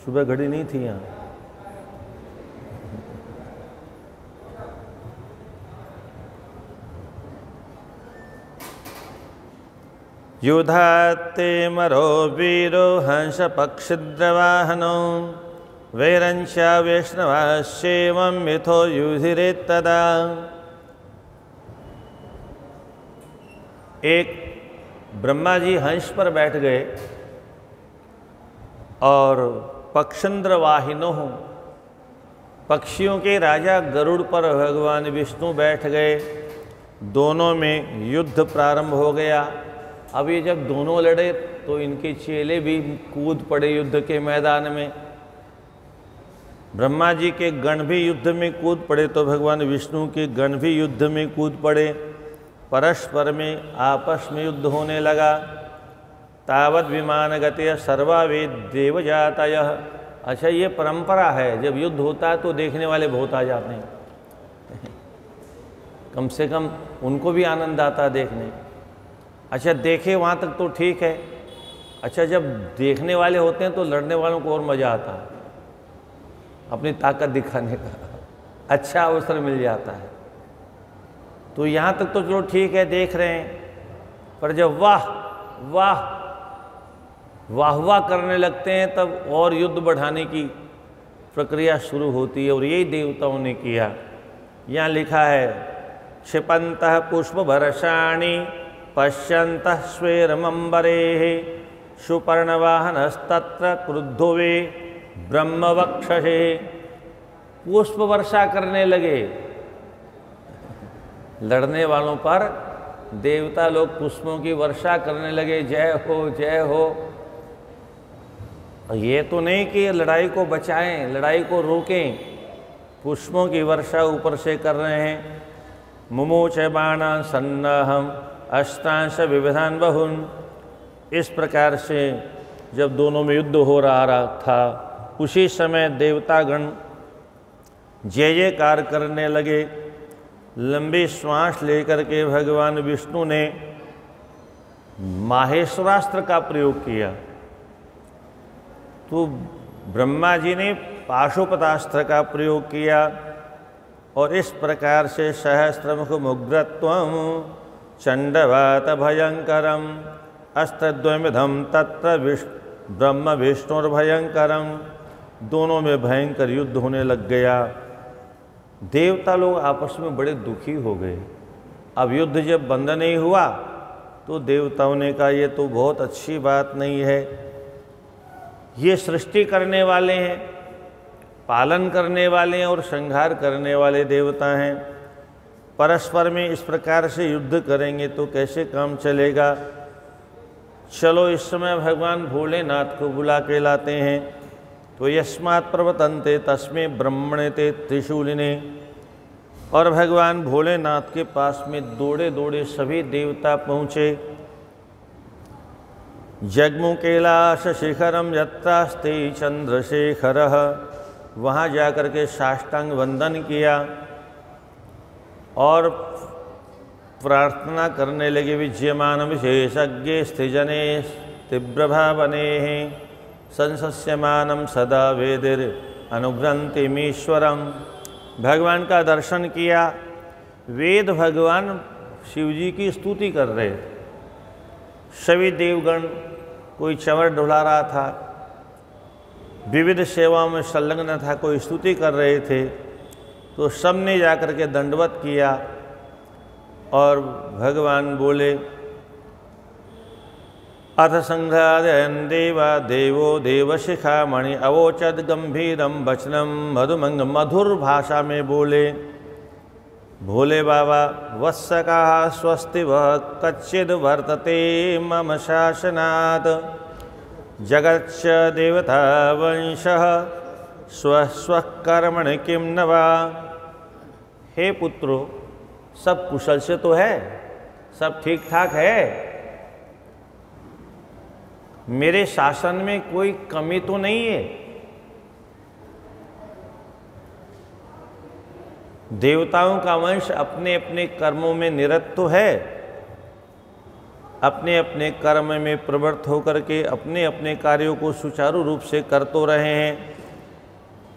A: सुबह घड़ी नहीं थी यहाँ। युधाते मरो वीरो हंस पक्षिद्रवाहनो, वैरंच वैष्णवास्येवं मिथो युधिरे तदा। एक ब्रह्मा जी हंस पर बैठ गए और पक्षिंद्र वाहिनो, पक्षियों के राजा गरुड़ पर भगवान विष्णु बैठ गए। दोनों में युद्ध प्रारंभ हो गया। अब ये जब दोनों लड़े तो इनके चेले भी कूद पड़े युद्ध के मैदान में। ब्रह्मा जी के गण भी युद्ध में कूद पड़े तो भगवान विष्णु के गण भी युद्ध में कूद पड़े। परस्पर में आपस में युद्ध होने लगा। तावत विमान गति सर्वावेद देव जातय। अच्छा ये परंपरा है, जब युद्ध होता है तो देखने वाले बहुत आ जाते हैं। कम से कम उनको भी आनंद आता है देखने। अच्छा देखे वहाँ तक तो ठीक है। अच्छा जब देखने वाले होते हैं तो लड़ने वालों को और मज़ा आता है, अपनी ताकत दिखाने का अच्छा अवसर मिल जाता है। तो यहाँ तक तो चलो ठीक है, देख रहे हैं। पर जब वाह वाह वाह वाह करने लगते हैं तब और युद्ध बढ़ाने की प्रक्रिया शुरू होती है। और यही देवताओं ने किया। यहाँ लिखा है, क्षिपन्तः पुष्पवर्षाणि पश्यन्तः स्वेरमंबरेः, सुपर्णवाहनस्तत्र क्रुद्धो वे ब्रह्मवक्षसे। पुष्प वर्षा करने लगे लड़ने वालों पर। देवता लोग पुष्पों की वर्षा करने लगे, जय हो जय हो। ये तो नहीं कि लड़ाई को बचाएं, लड़ाई को रोकें, पुष्पों की वर्षा ऊपर से कर रहे हैं। मुमोच बाणान सन्नाहम अस्त्रांश विविधान बहुन। इस प्रकार से जब दोनों में युद्ध हो रहा था, उसी समय देवतागण जय जयकार करने लगे। लंबी श्वास लेकर के भगवान विष्णु ने माहेश्वरास्त्र का प्रयोग किया, तो ब्रह्मा जी ने पाशुपतास्त्र का प्रयोग किया और इस प्रकार से सहस्रमुख मुग्रत्वम चंडवात भयंकरम अस्त्रद्वयमिधम तत्र ब्रह्म विष्णुर्भयंकरम। दोनों में भयंकर युद्ध होने लग गया। देवता लोग आपस में बड़े दुखी हो गए। अब युद्ध जब बंद नहीं हुआ तो देवताओं ने कहा ये तो बहुत अच्छी बात नहीं है, ये सृष्टि करने वाले हैं, पालन करने वाले हैं और संहार करने वाले देवता हैं, परस्पर में इस प्रकार से युद्ध करेंगे तो कैसे काम चलेगा। चलो इस समय भगवान भोलेनाथ को बुला के लाते हैं। तो यस्मात् प्रवर्तन्ते तस्मै ब्रह्मणे ते त्रिशूलिने। और भगवान भोलेनाथ के पास में दौड़े दौड़े सभी देवता पहुँचे। जगमु कैलाश शिखरम यत्रास्ते चंद्रशेखरः। वहाँ जाकर के साष्टांग वंदन किया और प्रार्थना करने लगे। विज्यमान विशेषज्ञ स्थिजने तीव्रभावने संसस्यमानम सदा वेदिर अनुग्रंथिमीश्वरम। भगवान का दर्शन किया। वेद भगवान शिव जी की स्तुति कर रहे थे। सभी देवगण, कोई चंवर डुला रहा था, विविध सेवाओं में संलग्न था, कोई स्तुति कर रहे थे। तो सबने जाकर के दंडवत किया और भगवान बोले अथ संघादयन देवा देवो देवशिखामणि अवोचद गंभीरम वचनम मधुमंग। मधुर भाषा में बोले भोले बाबा वत्सका स्वस्ति वः कच्चिद वर्तते मम शासनात् जगच्च देवता वंशः स्वस्वकर्मणि किं न वा। हे पुत्रो, सब कुशल से तो है, सब ठीक ठाक है, मेरे शासन में कोई कमी तो नहीं है। देवताओं का वंश अपने अपने कर्मों में निरत तो है, अपने अपने कर्म में प्रवृत्त होकर के अपने अपने कार्यों को सुचारू रूप से कर तो रहे हैं।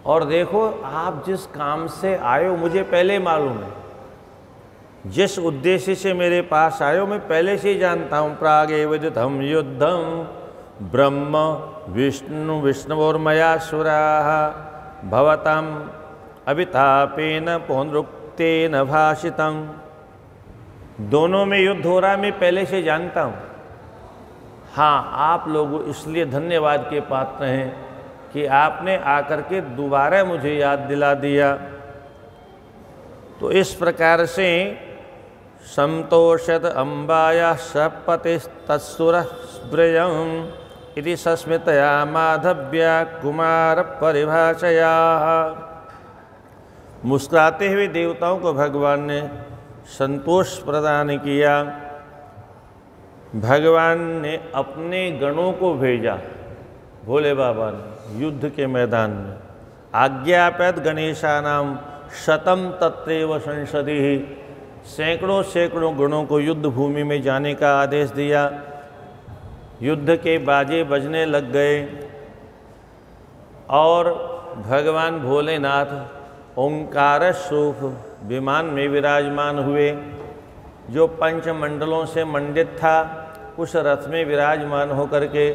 A: और देखो, आप जिस काम से आए हो मुझे पहले मालूम है, जिस उद्देश्य से मेरे पास आए हो मैं पहले से ही जानता हूँ। प्रागेव युद्धम युद्धम ब्रह्म विष्णु विष्णुर्मया सुराः भवताम अभितापेन पौनरुक्तेन भाषितम्। दोनों में युद्ध हो रहा है, मैं पहले से जानता हूँ। हाँ, आप लोग इसलिए धन्यवाद के पात्र हैं कि आपने आकर के दोबारा मुझे याद दिला दिया। तो इस प्रकार से संतोषत अम्बाया सपतिस्तत्सुरः स्मृयम् इति सस्मितया माधव्या कुमार परिभाषया। मुस्कुराते हुए देवताओं को भगवान ने संतोष प्रदान किया। भगवान ने अपने गणों को भेजा भोले बाबा ने युद्ध के मैदान में। आज्ञापयत गणेशानाम शतम तत्रैव संसदि। सैकड़ों सैकड़ों गणों को युद्ध भूमि में जाने का आदेश दिया। युद्ध के बाजे बजने लग गए और भगवान भोलेनाथ ओंकार स्वरूप विमान में विराजमान हुए, जो पंचमंडलों से मंडित था। उस रथ में विराजमान होकर के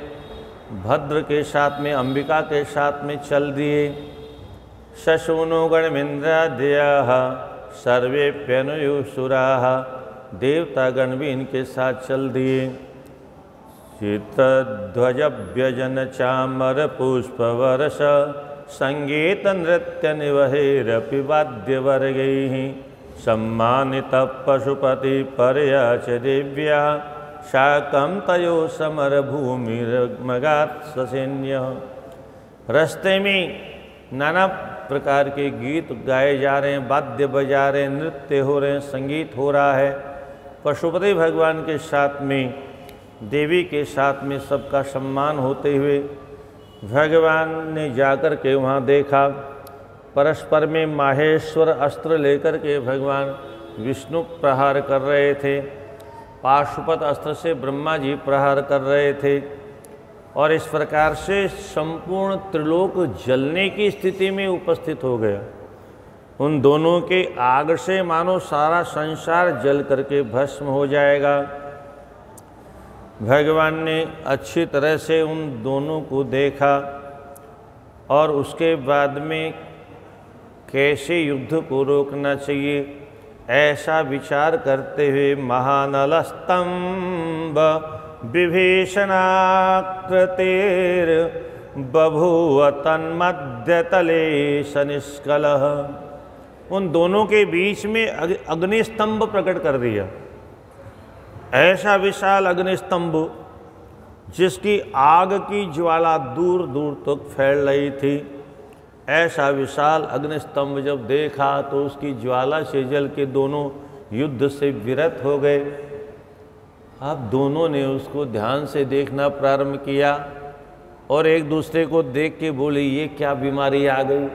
A: भद्र के साथ में, अंबिका के साथ में चल दिए। शशूनो गणमिन्द्राद्याः सर्वेप्यनुयुसुराः। देवतागण भी इनके साथ चल दिए। चित्रध्वज व्यजन चामर पुष्पवर्ष संगीत नृत्य निवहेरपि वाद्यवर्गैः सम्मानित पशुपति पर्याच दिव्या शाकं तयो समर भूमिर्मगात् ससैन्य। रास्ते में नाना प्रकार के गीत गाए जा रहे हैं, वाद्य बजा रहे हैं, नृत्य हो रहे हैं, संगीत हो रहा है। पशुपति भगवान के साथ में, देवी के साथ में सबका सम्मान होते हुए भगवान ने जाकर के वहाँ देखा। परस्पर में माहेश्वर अस्त्र लेकर के भगवान विष्णु प्रहार कर रहे थे, पाशुपत अस्त्र से ब्रह्मा जी प्रहार कर रहे थे, और इस प्रकार से संपूर्ण त्रिलोक जलने की स्थिति में उपस्थित हो गया। उन दोनों के आग से मानो सारा संसार जल करके भस्म हो जाएगा। भगवान ने अच्छी तरह से उन दोनों को देखा और उसके बाद में कैसे युद्ध को रोकना चाहिए ऐसा विचार करते हुए महानल स्तंभ विभीषणाकृतिर बभूव तन्मध्यतले सनिष्कलः, उन दोनों के बीच में अग्निस्तंभ प्रकट कर दिया। ऐसा विशाल अग्निस्तंभ जिसकी आग की ज्वाला दूर दूर तक फैल रही थी, ऐसा विशाल अग्निस्तंभ जब देखा तो उसकी ज्वाला से जल के दोनों युद्ध से विरत हो गए। अब दोनों ने उसको ध्यान से देखना प्रारंभ किया और एक दूसरे को देख के बोले, ये क्या बीमारी आ गई?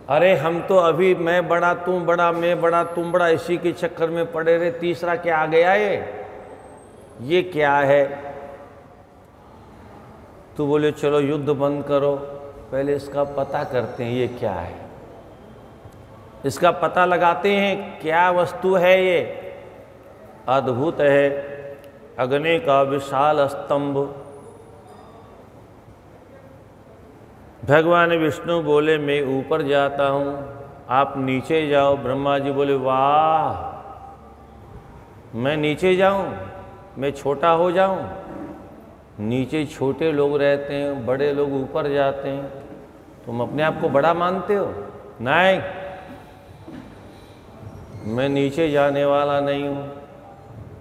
A: अरे हम तो अभी मैं बड़ा तुम बड़ा, मैं बड़ा तुम बड़ा, इसी के चक्कर में पड़े रहे, तीसरा क्या आ गया ये क्या है? तो बोले चलो युद्ध बंद करो, पहले इसका पता करते हैं ये क्या है, इसका पता लगाते हैं क्या वस्तु है ये। अद्भुत है, अग्नि का विशाल स्तंभ। भगवान विष्णु बोले मैं ऊपर जाता हूँ, आप नीचे जाओ। ब्रह्मा जी बोले वाह, मैं नीचे जाऊँ, मैं छोटा हो जाऊँ? नीचे छोटे लोग रहते हैं, बड़े लोग ऊपर जाते हैं, तुम अपने आप को बड़ा मानते हो? नहीं, मैं नीचे जाने वाला नहीं हूँ।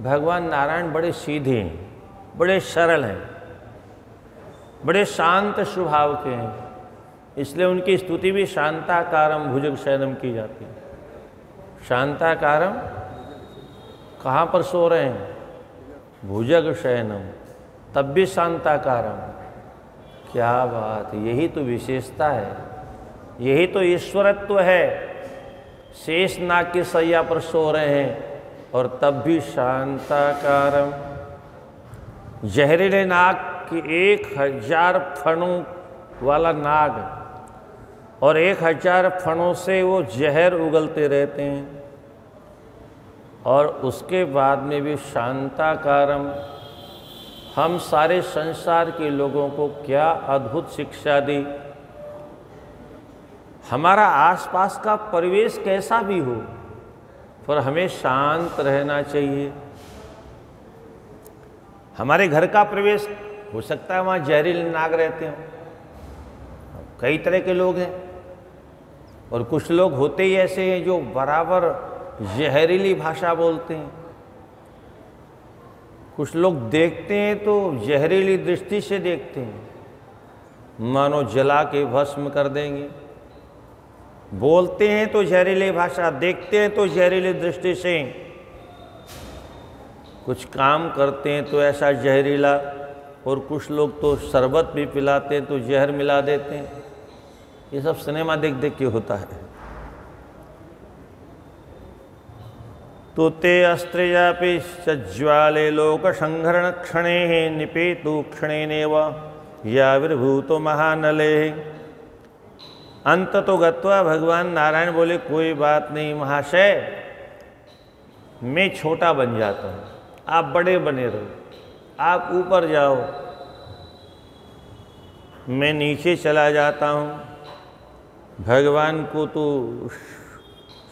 A: भगवान नारायण बड़े सीधे हैं, बड़े सरल हैं, बड़े शांत स्वभाव के हैं, इसलिए उनकी स्तुति भी शांताकारम भुजग शयनम की जाती है। शांताकारम कहाँ पर सो रहे हैं? भुजग शयनम, तब भी शांताकारम। क्या बात, यही तो विशेषता है, यही तो ईश्वरत्व है। शेष नाग की सैया पर सो रहे हैं और तब भी शांताकारम। जहरीले नाग की 1000 फणों वाला नाग और 1000 फणों से वो जहर उगलते रहते हैं और उसके बाद में भी शांताकारम। हम सारे संसार के लोगों को क्या अद्भुत शिक्षा दी। हमारा आसपास का परिवेश कैसा भी हो, पर हमें शांत रहना चाहिए। हमारे घर का परिवेश हो सकता है वहाँ जहरीले नाग रहते हो, कई तरह के लोग हैं, और कुछ लोग होते ही ऐसे हैं जो बराबर जहरीली भाषा बोलते हैं। कुछ लोग देखते हैं तो जहरीली दृष्टि से देखते हैं, मानो जला के भस्म कर देंगे। बोलते हैं तो जहरीली भाषा, देखते हैं तो जहरीली दृष्टि से, कुछ काम करते हैं तो ऐसा जहरीला, और कुछ लोग तो शरबत भी पिलाते हैं तो जहर मिला देते हैं। ये सब सिनेमा देख देख के होता है। तो ते अस्त्रेयापि सज्ज्वाले लोक संहरण क्षणे निपेतु क्षणेनेव याविर्भूतो महानले। अंत तो गत्वा भगवान नारायण बोले कोई बात नहीं महाशय, मैं छोटा बन जाता हूँ, आप बड़े बने रहो, आप ऊपर जाओ, मैं नीचे चला जाता हूँ। भगवान को तो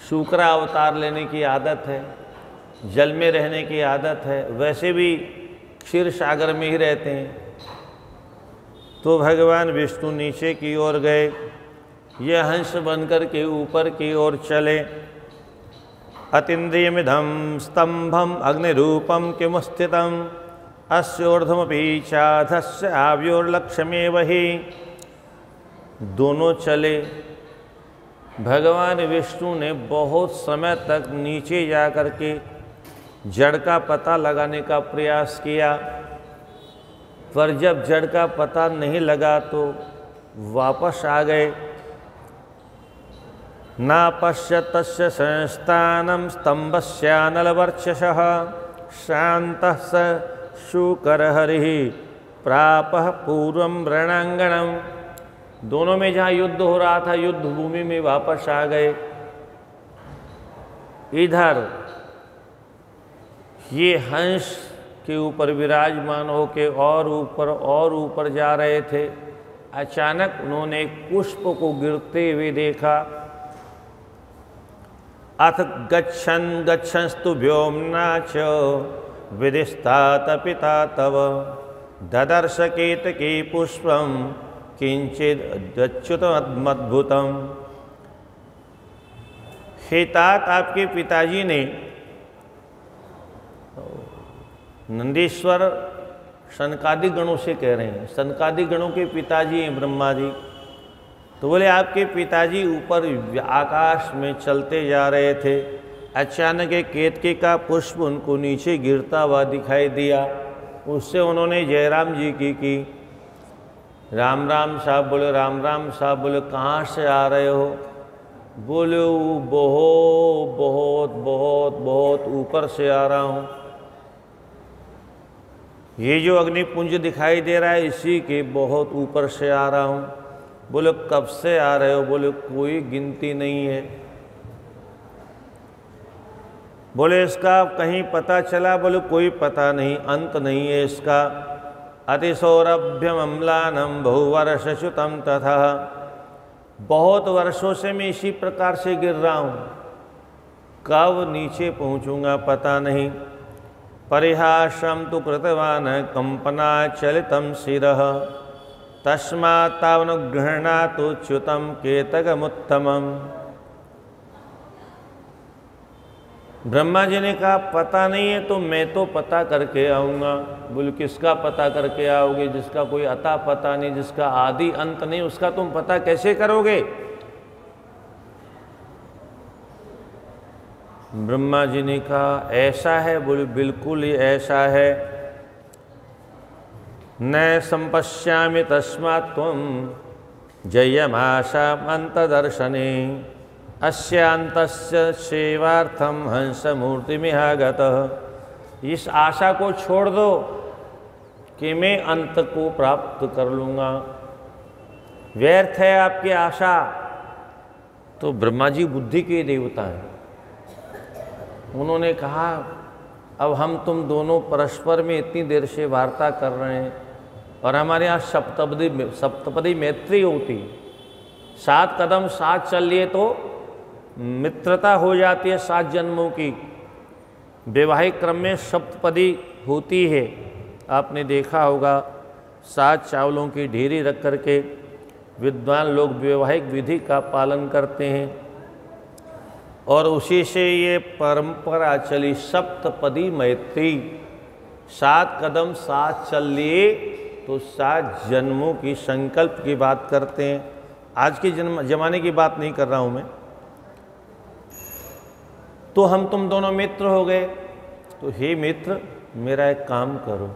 A: शुक्र अवतार लेने की आदत है, जल में रहने की आदत है, वैसे भी क्षीर सागर में ही रहते हैं। तो भगवान विष्णु नीचे की ओर गए, ये हंस बनकर के ऊपर की ओर चले। अतीन्द्रियमिधम स्तंभम अग्निरूपम किमुस्थितम अस्योर्ध्वमपि चाधस्य आव्योर्लक्ष्यमेव हि। दोनों चले। भगवान विष्णु ने बहुत समय तक नीचे जा कर के जड़ का पता लगाने का प्रयास किया, पर जब जड़ का पता नहीं लगा तो वापस आ गए। ना पश्यतस्य संस्थानं स्तंभस्यानलवर्चसः शान्तः स शूकरहरिः प्रापः पूर्वं रणांगणम्। दोनों में जहाँ युद्ध हो रहा था, युद्ध भूमि में वापस आ गए। इधर ये हंस के ऊपर विराजमान होके और ऊपर जा रहे थे। अचानक उन्होंने एक पुष्प को गिरते हुए देखा। अथ गच्छन् गच्छंस्तु व्योम्ना च विदिस्तात पिता तव ददर्श केतकी पुष्पं किंचित अच्युतमद्भुतम। हे तात, आपके पिताजी ने, नंदीश्वर सनकादि गणों से कह रहे हैं, सनकादि गणों के पिताजी हैं ब्रह्मा जी। तो बोले आपके पिताजी ऊपर आकाश में चलते जा रहे थे। अचानक एक केतकी का पुष्प उनको नीचे गिरता हुआ दिखाई दिया। उससे उन्होंने जयराम जी की राम राम साहब। बोले राम राम साहब। बोले कहाँ से आ रहे हो? बोले वो बहुत बहुत बहुत बहुत ऊपर से आ रहा हूँ। ये जो अग्निपुंज दिखाई दे रहा है इसी के बहुत ऊपर से आ रहा हूँ। बोले कब से आ रहे हो? बोले कोई गिनती नहीं है। बोले इसका कहीं पता चला? बोले कोई पता नहीं, अंत नहीं है इसका। अतिसौरभ्यम अम्लानम बहुवर्षच्युतम तथा। बहुत वर्षों से मैं इसी प्रकार से गिर रहा हूँ, कब नीचे पहुँचूँगा पता नहीं। परिहासम तु कृतवान कंपना चलितम शिरः तस्मात् तावनुगृह्णातु च्युतम केतकमुत्तमम्। ब्रह्मा जी ने कहा पता नहीं है तो मैं तो पता करके आऊँगा। बोले किसका पता करके आओगे? जिसका कोई अता पता नहीं, जिसका आदि अंत नहीं, उसका तुम पता कैसे करोगे? ब्रह्मा जी ने कहा ऐसा है? बोले बिल्कुल ही ऐसा है। न संपश्यामि तस्मात् त्वं जयमाशामन्तदर्शने अस्यांतस्य सेवार्थम हंसमूर्तिमिहागतः। इस आशा को छोड़ दो कि मैं अंत को प्राप्त कर लूँगा, व्यर्थ है आपकी आशा। तो ब्रह्मा जी बुद्धि के देवता हैं। उन्होंने कहा अब हम तुम दोनों परस्पर में इतनी देर से वार्ता कर रहे हैं और हमारे यहाँ सप्तपदी मैत्री होती, 7 कदम साथ चल लिए तो मित्रता हो जाती है 7 जन्मों की। वैवाहिक क्रम में सप्तपदी होती है। आपने देखा होगा 7 चावलों की ढेरी रख करके विद्वान लोग वैवाहिक विधि का पालन करते हैं और उसी से ये परंपरा चली सप्तपदी मैत्री। 7 कदम साथ चल लिए तो 7 जन्मों की संकल्प की बात करते हैं। आज के जमाने की बात नहीं कर रहा हूँ मैं। तो हम तुम दोनों मित्र हो गए। तो हे मित्र, मेरा एक काम करो,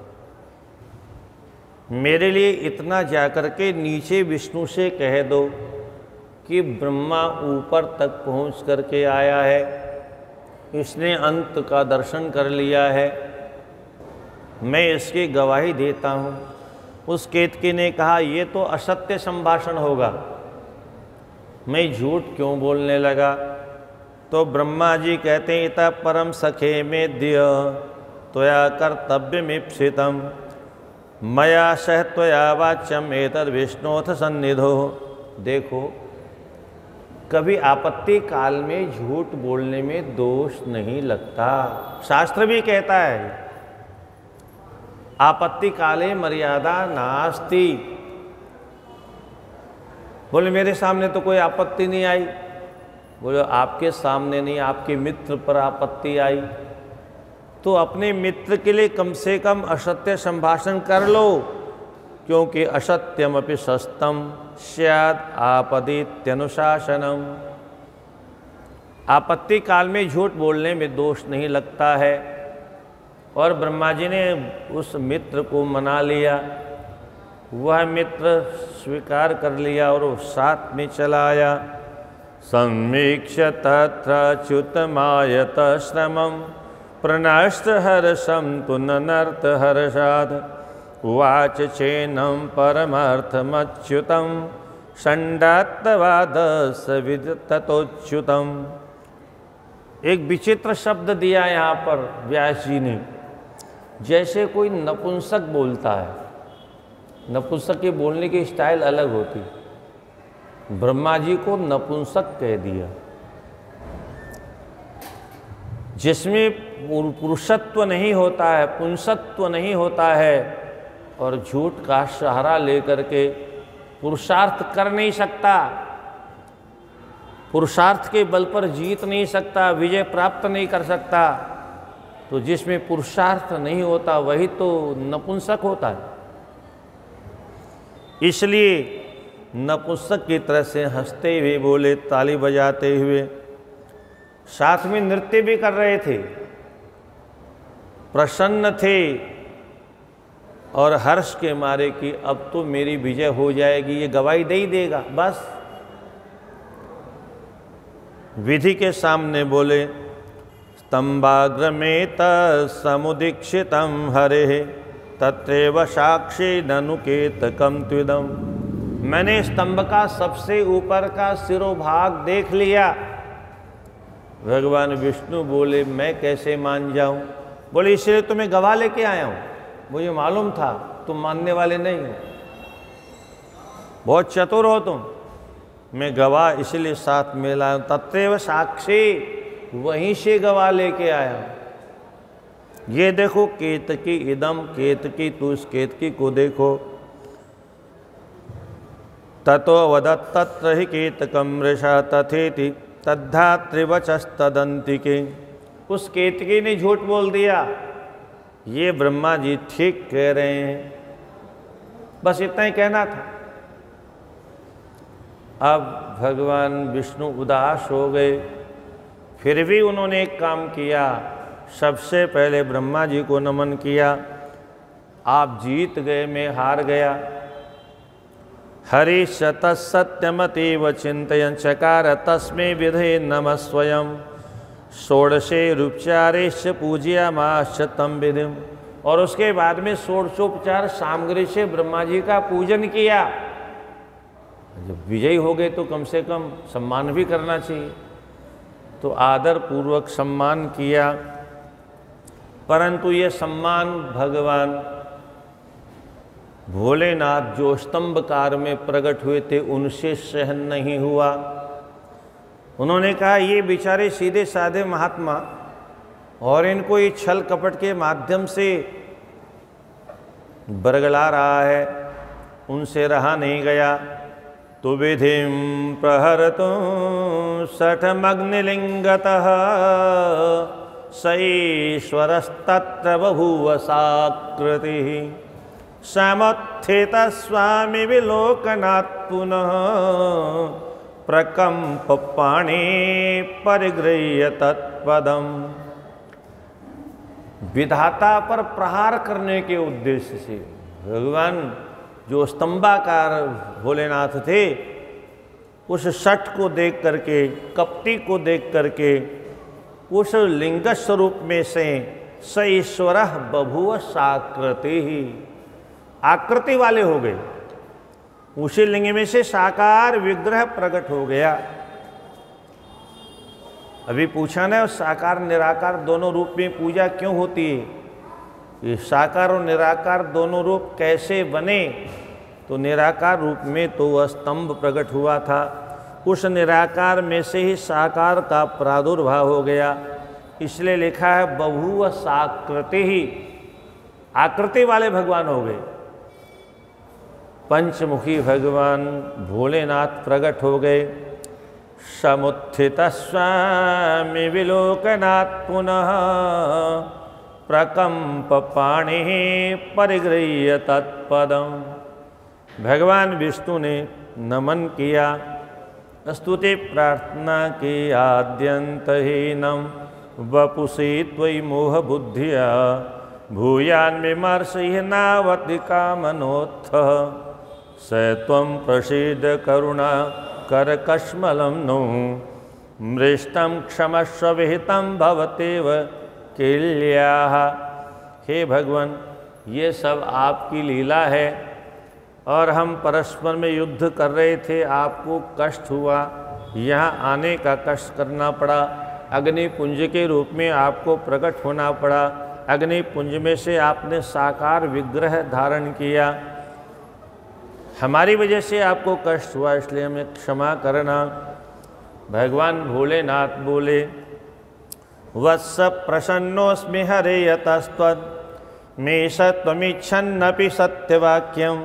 A: मेरे लिए इतना जाकर के नीचे विष्णु से कह दो कि ब्रह्मा ऊपर तक पहुंच करके आया है, इसने अंत का दर्शन कर लिया है, मैं इसकी गवाही देता हूँ। उस केतकी ने कहा ये तो असत्य संभाषण होगा, मैं झूठ क्यों बोलने लगा। तो ब्रह्मा जी कहते हैं इतः परम सखे मेद्य त्वया कर्तव्यमीप्सितम् मया सह त्वया वाच्यम एतद् विष्णोऽथ सन्निधो। देखो, कभी आपत्ति काल में झूठ बोलने में दोष नहीं लगता। शास्त्र भी कहता है आपत्ति काले मर्यादा नास्ति। बोले मेरे सामने तो कोई आपत्ति नहीं आई। बोले आपके सामने नहीं, आपके मित्र पर आपत्ति आई। तो अपने मित्र के लिए कम से कम असत्य संभाषण कर लो, क्योंकि असत्यमपि सस्तम स्याद आपदित्यनुशासनम। आपत्ति काल में झूठ बोलने में दोष नहीं लगता है। और ब्रह्मा जी ने उस मित्र को मना लिया, वह मित्र स्वीकार कर लिया और वो साथ में चला आया। समीक्ष्य तत्र च्युतमायत श्रमं प्रनष्ट हर्षं तु ननर्त हर्षात् उवाच चेनं परमार्थमच्युतं षण्डात्तवादस्य विदिततोच्युतम्। एक विचित्र शब्द दिया यहाँ पर व्यास जी ने, जैसे कोई नपुंसक बोलता है। नपुंसक के बोलने की स्टाइल अलग होती, ब्रह्मा जी को नपुंसक कह दिया, जिसमें पुरुषत्व नहीं होता है, पुंसत्व नहीं होता है, और झूठ का सहारा लेकर के पुरुषार्थ कर नहीं सकता, पुरुषार्थ के बल पर जीत नहीं सकता, विजय प्राप्त नहीं कर सकता। तो जिसमें पुरुषार्थ नहीं होता वही तो नपुंसक होता है। इसलिए नपुंसक की तरह से हंसते हुए बोले, ताली बजाते हुए, साथ में नृत्य भी कर रहे थे, प्रसन्न थे और हर्ष के मारे कि अब तो मेरी विजय हो जाएगी, ये गवाही दे ही देगा। बस विधि के सामने बोले, स्तंभाग्रमेत समुदीक्षितं हरे तत्रैव साक्षी ननुकेतकं त्विदम्। मैंने स्तंभ का सबसे ऊपर का सिरोभाग देख लिया। भगवान विष्णु बोले, मैं कैसे मान जाऊं? बोले, इसलिए तुम्हें गवाह लेके आया हूं, मुझे मालूम था तुम मानने वाले नहीं हो, बहुत चतुर हो तुम, मैं गवाह इसलिए साथ में लाया हूं। तत्रैव साक्षी, वहीं से गवाह लेके आया हूं। ये देखो केतकी इदम, केतकी, तू इस केतकी को देखो। ततो वदत् तत्र हि केतकं मृषा तथेति तद्धात्रिवचस्तदन्तिके। उस केतकी ने झूठ बोल दिया, ये ब्रह्मा जी ठीक कह रहे हैं। बस इतना ही कहना था। अब भगवान विष्णु उदास हो गए, फिर भी उन्होंने एक काम किया, सबसे पहले ब्रह्मा जी को नमन किया। आप जीत गए, मैं हार गया। हरिशत सत्यमतीव चिंतयन् चकार तस्मै विधे नमः स्वयं षोडशे रूपचारेश्च पूजयामाश्च तं विधिम्। और उसके बाद में षोडशोपचार सामग्री से ब्रह्मा जी का पूजन किया। जब विजयी हो गए तो कम से कम सम्मान भी करना चाहिए, तो आदर पूर्वक सम्मान किया। परंतु ये सम्मान भगवान भोलेनाथ जो स्तंभकार में प्रकट हुए थे उनसे सहन नहीं हुआ। उन्होंने कहा, ये बेचारे सीधे साधे महात्मा और इनको ये छल कपट के माध्यम से बरगला रहा है, उनसे रहा नहीं गया। तो विधिं प्रहरतु शठमग्निलिंगतः स ईश्वरस्तत्र बभूव साकृतिः समुत्थितः स्वामी विलोकनात् पुनः प्रकंप पाणि परिगृह्य तत्पदम्। विधाता पर प्रहार करने के उद्देश्य से भगवान जो स्तंभाकार भोलेनाथ थे, उस शठ को देख करके, कपटी को देख करके, उस लिंग स्वरूप में से स ईश्वरः बभूव साकृति ही, आकृति वाले हो गए। उसी लिंग में से साकार विग्रह प्रकट हो गया। अभी पूछा ना, साकार निराकार दोनों रूप में पूजा क्यों होती है? ये साकार और निराकार दोनों रूप कैसे बने? तो निराकार रूप में तो वह स्तंभ प्रकट हुआ था, उस निराकार में से ही साकार का प्रादुर्भाव हो गया। इसलिए लिखा है बभूव साकृति ही, आकृति वाले भगवान हो गए। पंचमुखी भगवान भोलेनाथ प्रकट हो गए। समुत्थित स्वामी विलोकनाथ पुनः प्रकंप पाणि परिगृह्य तत्पदम। भगवान विष्णु ने नमन किया, स्तुति प्रार्थना की। आद्यंतहीनम वपुषि त्वयि मोह बुद्धिया भूयान विमर्शि नावति कामनोत्थ। स त्वं प्रसीद करुणा कर कश्मलं नो मृष्टं क्षमस्व विहितं भवतेव किल्याः। हे भगवान, ये सब आपकी लीला है और हम परस्पर में युद्ध कर रहे थे, आपको कष्ट हुआ, यहाँ आने का कष्ट करना पड़ा, अग्निपुंज के रूप में आपको प्रकट होना पड़ा, अग्निपुंज में से आपने साकार विग्रह धारण किया, हमारी वजह से आपको कष्ट हुआ, इसलिए हमें क्षमा करना। भगवान भोलेनाथ बोले, वत्स प्रसन्नोस्मि हरे यतस्त्वद् मे सत्वमिच्छन्नपि सत्यवाक्यं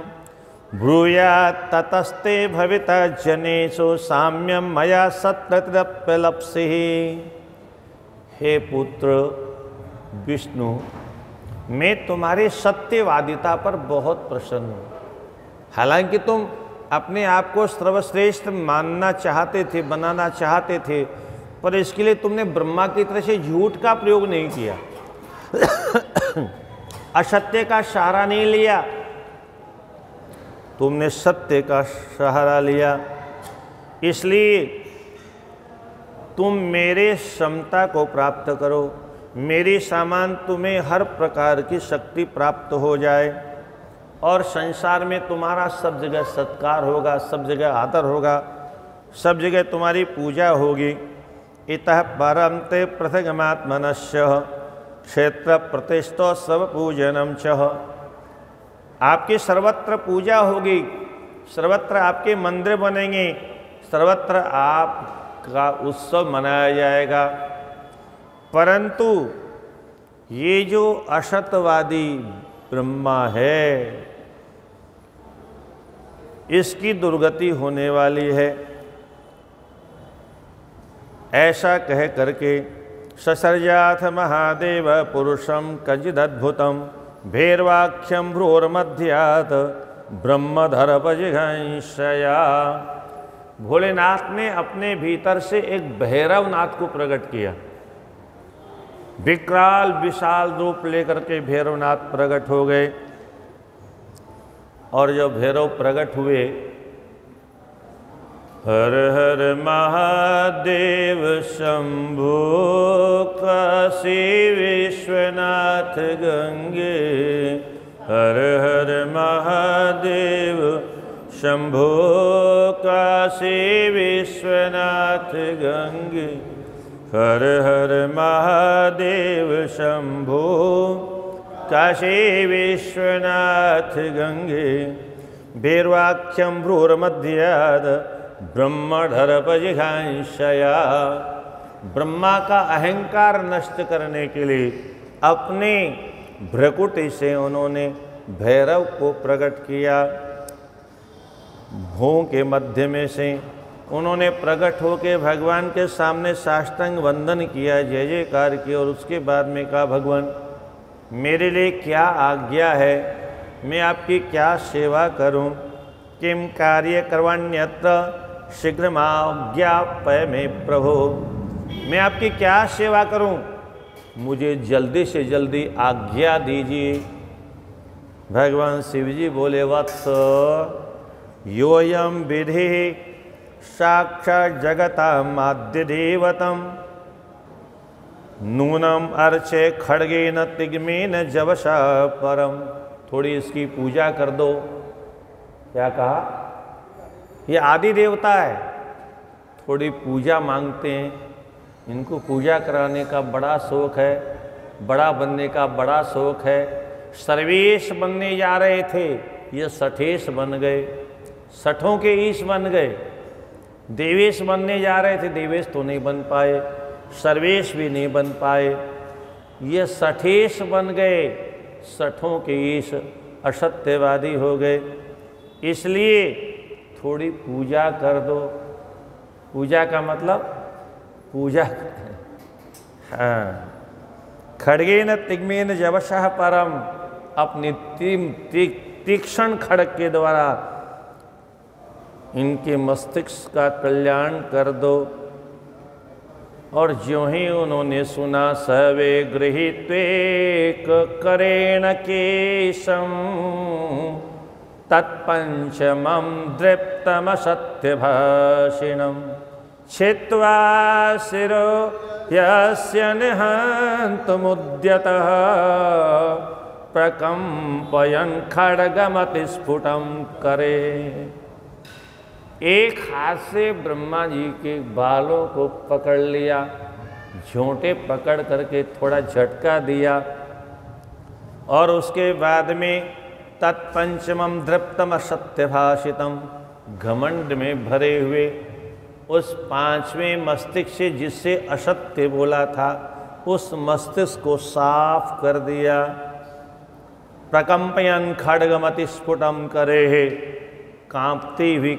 A: ब्रूयात् ततस्ते भविता जनेषु साम्यं मया सत्प्रतिरप्यलप्सिः। हे पुत्र विष्णु, मैं तुम्हारी सत्यवादिता पर बहुत प्रसन्न हूँ। हालांकि तुम अपने आप को सर्वश्रेष्ठ मानना चाहते थे, बनाना चाहते थे, पर इसके लिए तुमने ब्रह्मा की तरह से झूठ का प्रयोग नहीं किया, असत्य का सहारा नहीं लिया, तुमने सत्य का सहारा लिया। इसलिए तुम मेरे क्षमता को प्राप्त करो, मेरी सामान तुम्हें हर प्रकार की शक्ति प्राप्त हो जाए और संसार में तुम्हारा सब जगह सत्कार होगा, सब जगह आदर होगा, सब जगह तुम्हारी पूजा होगी। इतः परं ते पृथगमात्मनस्य क्षेत्र प्रतिष्ठो सब पूजनम च। आपकी सर्वत्र पूजा होगी, सर्वत्र आपके मंदिर बनेंगे, सर्वत्र आपका उत्सव मनाया जाएगा। परंतु ये जो असत्यवादी ब्रह्मा है, इसकी दुर्गति होने वाली है। ऐसा कह करके ससर्जाथ महादेव पुरुषम कचिदद्भुतम भैरवाख्यम भ्रूर्मध्यात् ब्रह्मधरपजिघंसया। भोलेनाथ ने अपने भीतर से एक भैरवनाथ को प्रकट किया। विकराल विशाल रूप लेकर के भैरवनाथ प्रकट हो गए और जब भैरव प्रकट हुए, हर हर महादेव शंभो काशी विश्वनाथ गंगे। हर हर महादेव शंभो काशी विश्वनाथ गंगे। हर हर महादेव शंभो काशी विश्वनाथ गंगे। भैरवाख्यम भ्रूर्मध्यात् ब्रह्मधरपजिघांसया। ब्रह्मा का अहंकार नष्ट करने के लिए अपने भ्रकुटी से उन्होंने भैरव को प्रकट किया। भों के मध्य में से उन्होंने प्रकट होकर भगवान के सामने साष्टांग वंदन किया, जय जयकार किया और उसके बाद में कहा, भगवान मेरे लिए क्या आज्ञा है, मैं आपकी क्या सेवा करूं? किम कार्य कर्वण्यत्र शीघ्रमाज्ञापय में प्रभो। मैं आपकी क्या सेवा करूं? मुझे जल्दी से जल्दी आज्ञा दीजिए। भगवान शिव जी बोले, वत्स योऽयं विधि साक्षात् जगतामाद्य देवतम नूनम अर्चे खड्गेन तिग्मेन जवसा परम। थोड़ी इसकी पूजा कर दो। क्या कहा? ये आदि देवता है, थोड़ी पूजा मांगते हैं, इनको पूजा कराने का बड़ा शौक है, बड़ा बनने का बड़ा शौक है। सर्वेश बनने जा रहे थे, ये सठेश बन गए, सठों के ईश बन गए। देवेश बनने जा रहे थे, देवेश तो नहीं बन पाए, सर्वेश भी नहीं बन पाए, ये सठेश बन गए, सठों के ईश असत्यवादी हो गए। इसलिए थोड़ी पूजा कर दो। पूजा का मतलब पूजा, हाँ, खड्गेन तिग्मेन जवशः परम, अपनी तीक्ष्ण खड्ग के द्वारा इनके मस्तिष्क का कल्याण कर दो। और ज्यों ही उन्होंने सुना, सवे गृहीत्वेक करेण केशम तत्पंचमं दृप्तमसत्यभाषिणं छित्त्वा शिरो यस्य निहन्तुमुद्यतः प्रकम्पयन् खड्गमतिस्फुटं करे। एक हाथ से ब्रह्मा जी के बालों को पकड़ लिया, झोंटे पकड़ करके थोड़ा झटका दिया, और उसके बाद में तत्पंचमम दृप्तम असत्यभाषितम, घमंड में भरे हुए उस पांचवें मस्तिष्क से जिससे असत्य बोला था, उस मस्तिष्क को साफ कर दिया। प्रकंपयन खड्गमति स्फुटम करे, कांपती हुई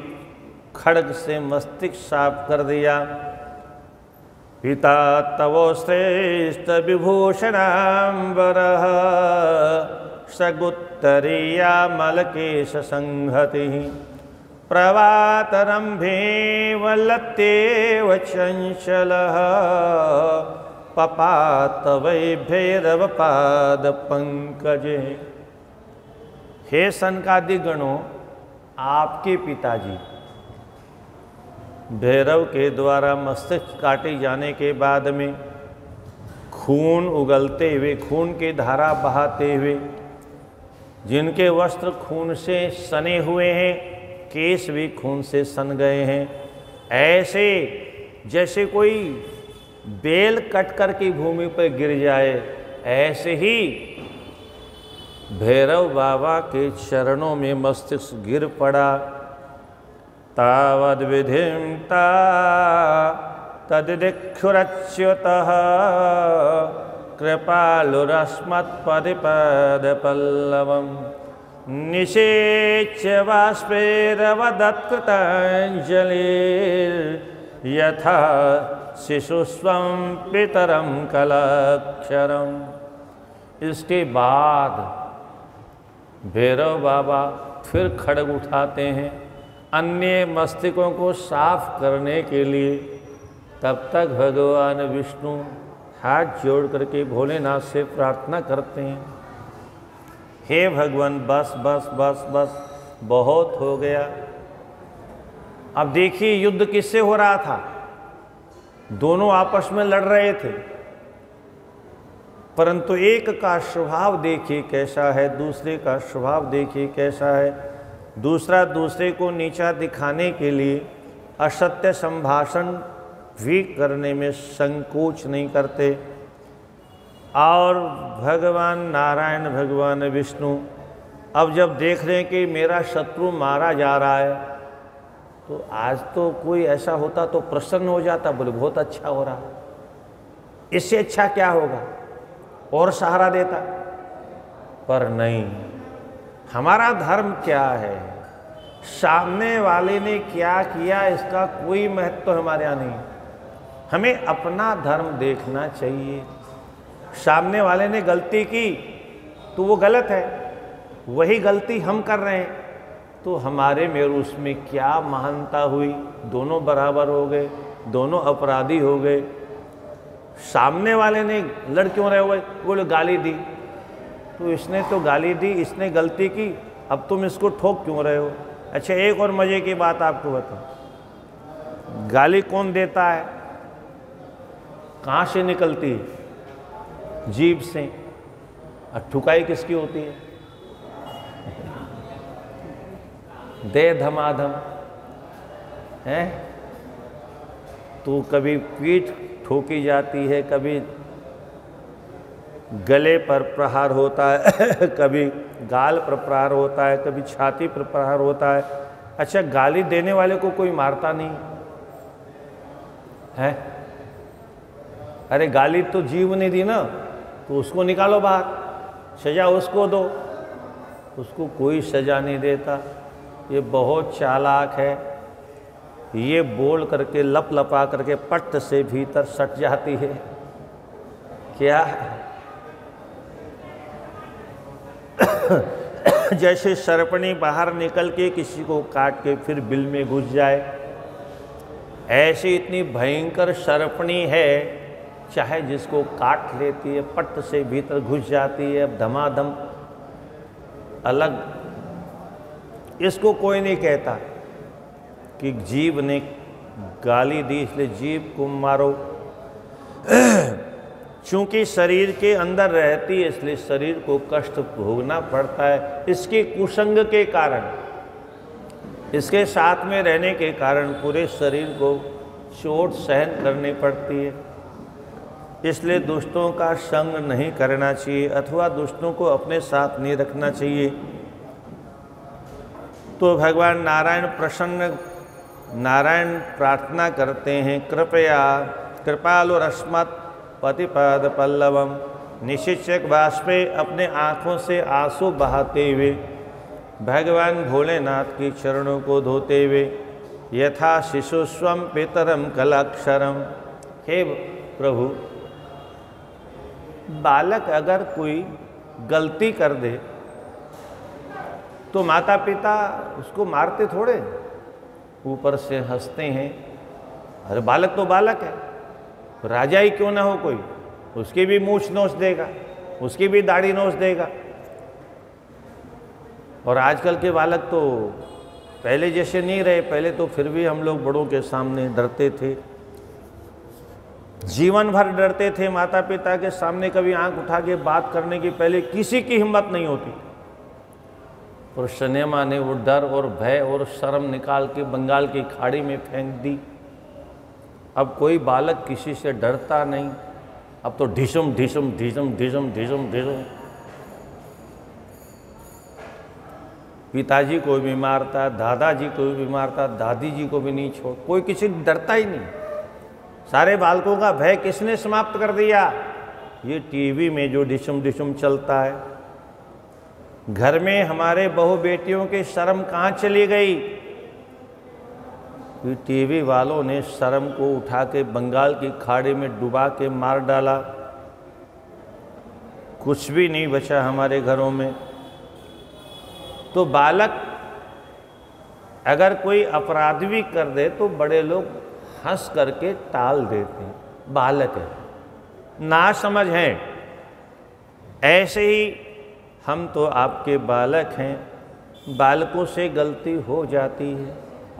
A: खड्ग से मस्तिष्क साफ कर दिया। पिता तवो श्रेष्ठ विभूषणांबरः सगुत्तरीया मलकेश संहति प्रवातरंभेव लत्येव चंचलः पपात वै भैरव पाद पंकजे। हे सनकादि गणों, आपके पिताजी भैरव के द्वारा मस्तिष्क काटे जाने के बाद में खून उगलते हुए, खून की धारा बहाते हुए, जिनके वस्त्र खून से सने हुए हैं, केश भी खून से सन गए हैं, ऐसे जैसे कोई बेल कटकर की भूमि पर गिर जाए, ऐसे ही भैरव बाबा के चरणों में मस्तिष्क गिर पड़ा। तावद विधिं ता तदिक्षुरच्युतः कृपालुरस्मत्पदिपदपल्लवं निषेच्य बाष्पैरवदत्कृताञ्जलिर्यथा शिशुस्वं पितरं कलाक्षरम्। इसके बाद भैरव बाबा फिर खड्ग उठाते हैं अन्य मस्तिष्कों को साफ करने के लिए। तब तक भगवान विष्णु हाथ जोड़ करके भोलेनाथ से प्रार्थना करते हैं, हे भगवान बस बस बस बस, बहुत हो गया। अब देखिए युद्ध किससे हो रहा था, दोनों आपस में लड़ रहे थे, परंतु एक का स्वभाव देखिए कैसा है, दूसरे का स्वभाव देखिए कैसा है। दूसरा दूसरे को नीचा दिखाने के लिए असत्य संभाषण भी करने में संकोच नहीं करते। और भगवान नारायण, भगवान विष्णु अब जब देख रहे हैं कि मेरा शत्रु मारा जा रहा है, तो आज तो कोई ऐसा होता तो प्रसन्न हो जाता, बोले बहुत अच्छा हो रहा, इससे अच्छा क्या होगा, और सहारा देता। पर नहीं, हमारा धर्म क्या है, सामने वाले ने क्या किया इसका कोई महत्व हमारे यहाँ नहीं। हमें अपना धर्म देखना चाहिए। सामने वाले ने गलती की तो वो गलत है, वही गलती हम कर रहे हैं तो हमारे में उसमें क्या महानता हुई, दोनों बराबर हो गए, दोनों अपराधी हो गए। सामने वाले ने लड़ क्यों रहे हुए, बोले गाली दी, तो इसने तो गाली दी, इसने गलती की, अब तुम इसको ठोक क्यों रहे हो। अच्छा एक और मजे की बात आपको बताऊं, गाली कौन देता है, कहाँ से निकलती है, जीभ से, और ठुकाई किसकी होती है, दे धमाधम है। तो कभी पीठ ठोकी जाती है, कभी गले पर प्रहार होता है कभी गाल पर प्रहार होता है, कभी छाती पर प्रहार होता है। अच्छा गाली देने वाले को कोई मारता नहीं है, अरे गाली तो जीव ने दी ना, तो उसको निकालो बाहर, सजा उसको दो, उसको कोई सजा नहीं देता। ये बहुत चालाक है, ये बोल करके लप लपा करके पट से भीतर सट जाती है। क्या जैसे सर्पणी बाहर निकल के किसी को काट के फिर बिल में घुस जाए, ऐसी इतनी भयंकर सर्पणी है, चाहे जिसको काट लेती है पट से भीतर घुस जाती है, अब धमाधम अलग। इसको कोई नहीं कहता कि जीव ने गाली दी इसलिए जीव को मारो। चूंकि शरीर के अंदर रहती है इसलिए शरीर को कष्ट भोगना पड़ता है, इसके कुसंग के कारण, इसके साथ में रहने के कारण पूरे शरीर को चोट सहन करनी पड़ती है। इसलिए दुष्टों का संग नहीं करना चाहिए अथवा दुष्टों को अपने साथ नहीं रखना चाहिए। तो भगवान नारायण प्रार्थना करते हैं, कृपया कृपालु रश्मत पतिपाद पल्लवम, निशिचक बाष्पे अपने आँखों से आंसू बहाते हुए भगवान भोलेनाथ की चरणों को धोते हुए, यथा शिशुस्वम पितरम कलाक्षरम। हे प्रभु, बालक अगर कोई गलती कर दे तो माता पिता उसको मारते थोड़े, ऊपर से हंसते हैं, अरे बालक तो बालक है, राजा ही क्यों ना हो कोई, उसकी भी मूछ नोच देगा, उसकी भी दाढ़ी नोच देगा। और आजकल के बालक तो पहले जैसे नहीं रहे, पहले तो फिर भी हम लोग बड़ों के सामने डरते थे, जीवन भर डरते थे। माता पिता के सामने कभी आंख उठा के बात करने की पहले किसी की हिम्मत नहीं होती। और सिनेमा ने वो डर और भय और शर्म निकाल के बंगाल की खाड़ी में फेंक दी। अब कोई बालक किसी से डरता नहीं, अब तो ढिसम ढिसम ढिसम ढिसम ढिसम ढिसम। पिताजी को भी मारता, दादाजी को भी मारता, दादी जी को भी नहीं छोड़, कोई किसी डरता ही नहीं। सारे बालकों का भय किसने समाप्त कर दिया? ये टीवी में जो ढिसम ढिसम चलता है। घर में हमारे बहू बेटियों की शर्म कहाँ चली गई? टीवी वालों ने शर्म को उठा के बंगाल की खाड़ी में डुबा के मार डाला। कुछ भी नहीं बचा हमारे घरों में। तो बालक अगर कोई अपराध भी कर दे तो बड़े लोग हंस करके टाल देते हैं, बालक है, ना समझ हैं। ऐसे ही हम तो आपके बालक हैं, बालकों से गलती हो जाती है।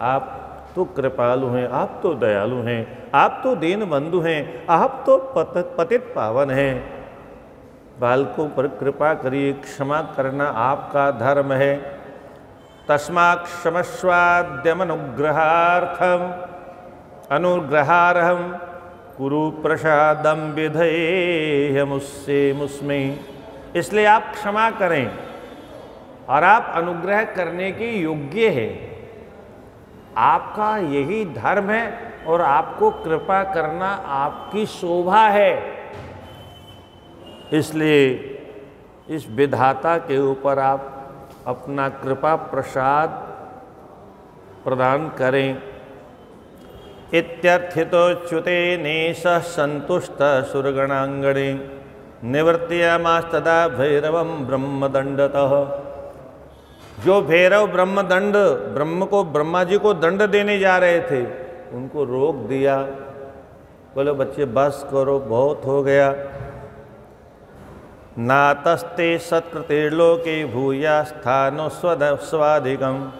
A: आप तो कृपालु हैं, आप तो दयालु हैं, आप तो दीन बंधु हैं, आप तो पतित पावन हैं। बालकों पर कृपा करिए, क्षमा करना आपका धर्म है। तस्मात् क्षमस्वाद्यम अनुग्रहार्हम कुरु प्रसादम विधेयमुस्से मुस्मे। इसलिए आप क्षमा करें और आप अनुग्रह करने के योग्य है। आपका यही धर्म है और आपको कृपा करना आपकी शोभा है। इसलिए इस विधाता के ऊपर आप अपना कृपा प्रसाद प्रदान करें। इत्यर्थितो च्युतेनेश संतुष्ट सुरगणांगणे निवर्त्यामास्तदा भैरवं ब्रह्मदंडतः। जो भैरव ब्रह्मदंड, ब्रह्म को, ब्रह्मा जी को दंड देने जा रहे थे, उनको रोक दिया। बोले बच्चे बस करो, बहुत हो गया। नातस्ते सत्कृतिर्लोके भूया स्थानो स्वाधिकम।